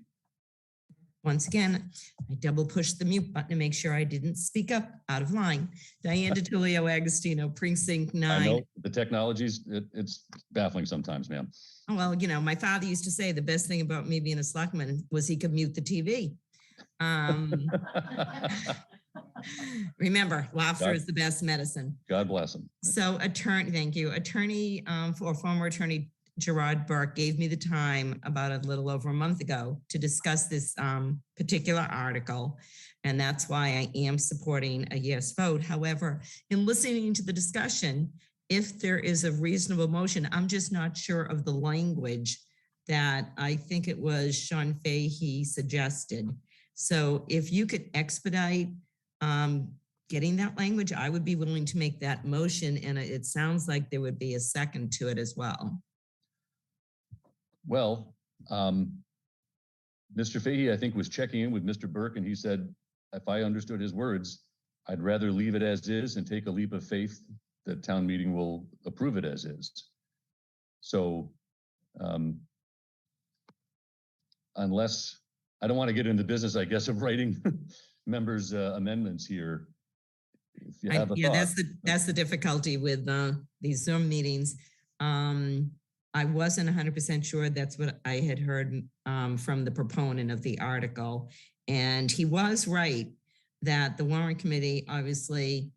[SPEAKER 2] Once again, I double pushed the mute button to make sure I didn't speak up out of line. Diane DiTullio Agostino, Precinct 9.
[SPEAKER 5] I know the technologies, it's baffling sometimes, ma'am.
[SPEAKER 2] Well, you know, my father used to say the best thing about me being a selectman was he could mute the TV. Remember, laughter is the best medicine.
[SPEAKER 5] God bless him.
[SPEAKER 2] So thank you. Former attorney Gerard Burke gave me the time about a little over a month ago to discuss this particular article. And that's why I am supporting a yes vote. However, in listening to the discussion, if there is a reasonable motion, I'm just not sure of the language that I think it was Sean Fahey suggested. So if you could expedite getting that language, I would be willing to make that motion. And it sounds like there would be a second to it as well.
[SPEAKER 5] Well, Mr. Fahey, I think, was checking in with Mr. Burke, and he said, if I understood his words, I'd rather leave it as is and take a leap of faith that town meeting will approve it as is. So unless, I don't want to get into the business, I guess, of writing members' amendments here. If you have a thought.
[SPEAKER 2] That's the difficulty with these Zoom meetings. I wasn't 100% sure. That's what I had heard from the proponent of the article. And he was right that the warrant committee obviously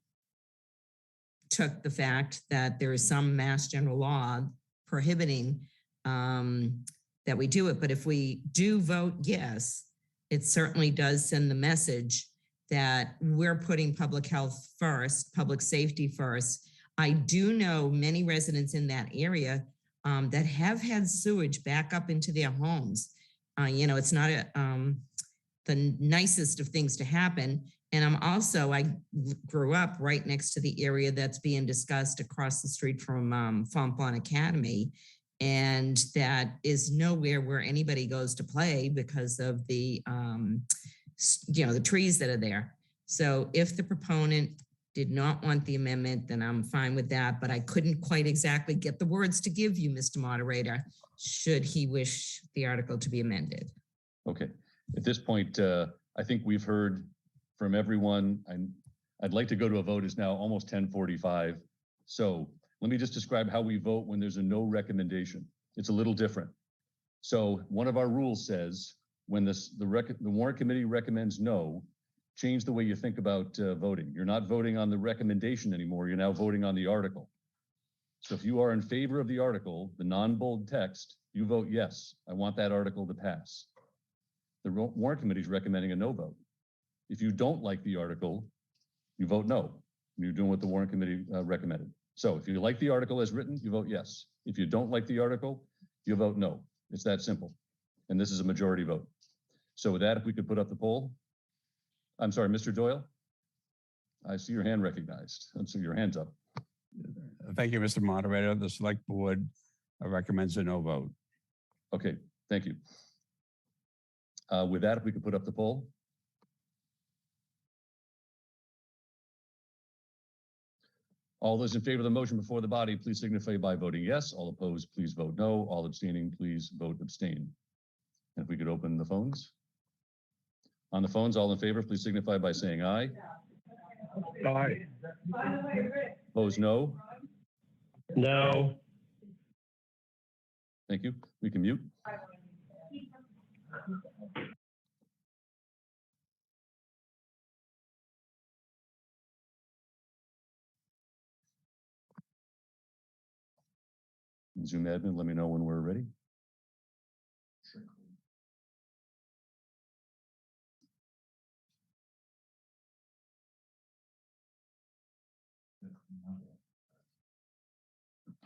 [SPEAKER 2] took the fact that there is some mass general law prohibiting that we do it. But if we do vote yes, it certainly does send the message that we're putting public health first, public safety first. I do know many residents in that area that have had sewage back up into their homes. You know, it's not the nicest of things to happen. And I grew up right next to the area that's being discussed across the street from Fontbonne Academy. And that is nowhere where anybody goes to play because of the, you know, the trees that are there. So if the proponent did not want the amendment, then I'm fine with that. But I couldn't quite exactly get the words to give you, Mr. Moderator, should he wish the article to be amended.
[SPEAKER 5] Okay. At this point, I think we've heard from everyone. I'd like to go to a vote. It's now almost 10:45. So let me just describe how we vote when there's a no recommendation. It's a little different. So one of our rules says when the warrant committee recommends no, change the way you think about voting. You're not voting on the recommendation anymore. You're now voting on the article. So if you are in favor of the article, the non-bold text, you vote yes, I want that article to pass. The warrant committee is recommending a no vote. If you don't like the article, you vote no. You're doing what the warrant committee recommended. So if you like the article as written, you vote yes. If you don't like the article, you vote no. It's that simple. And this is a majority vote. So with that, if we could put up the poll. I'm sorry, Mr. Doyle. I see your hand recognized. Let's see your hands up.
[SPEAKER 3] Thank you, Mr. Moderator. The select board recommends a no vote.
[SPEAKER 5] Okay, thank you. With that, if we could put up the poll. All those in favor of the motion before the body, please signify by voting yes. All opposed, please vote no. All abstaining, please vote abstain. And if we could open the phones. On the phones, all in favor, please signify by saying aye.
[SPEAKER 12] Aye.
[SPEAKER 5] Opposed, no.
[SPEAKER 12] No.
[SPEAKER 5] Thank you. We can mute. Zoom admin, let me know when we're ready.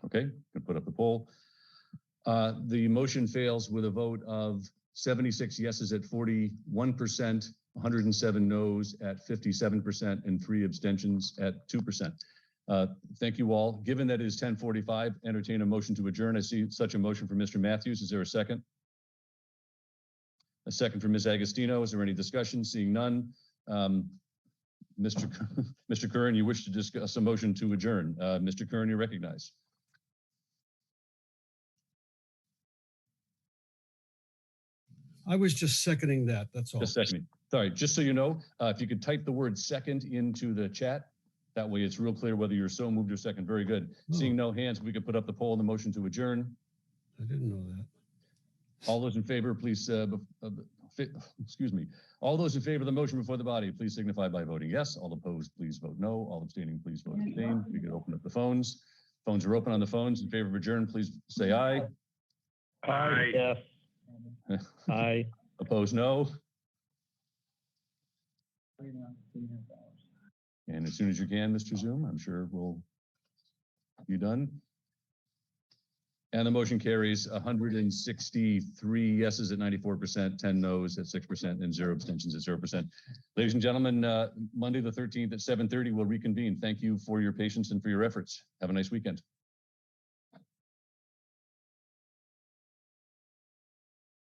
[SPEAKER 5] Okay, can put up the poll. The motion fails with a vote of 76 yeses at 41%, 107 noes at 57%, and 3 abstentions at 2%. Thank you all. Given that it is 10:45, entertain a motion to adjourn. I see such a motion from Mr. Matthews. Is there a second? A second from Ms. Agostino. Is there any discussion? Seeing none. Mr. Curran, you wish to discuss a motion to adjourn. Mr. Curran, you recognize.
[SPEAKER 1] I was just seconding that. That's all.
[SPEAKER 5] Just seconding. Sorry, just so you know, if you could type the word second into the chat, that way it's real clear whether you're so moved or second. Very good.
[SPEAKER 1] Oh.
[SPEAKER 5] Seeing no hands, we could put up the poll on the motion to adjourn.
[SPEAKER 1] I didn't know that.
[SPEAKER 5] All those in favor, please, excuse me. All those in favor of the motion before the body, please signify by voting yes. All opposed, please vote no. All abstaining, please vote abstain. We can open up the phones. Phones are open on the phones. In favor of adjourn, please say aye.
[SPEAKER 12] Aye. Yes.
[SPEAKER 5] Aye. Opposed, no. And as soon as you can, Mr. Zoom, I'm sure we'll be done. And the motion carries 163 yeses at 94%, 10 noes at 6%, and 0 abstentions at 0%. Ladies and gentlemen, Monday the 13th at 7:30, we'll reconvene. Thank you for your patience and for your efforts. Have a nice weekend.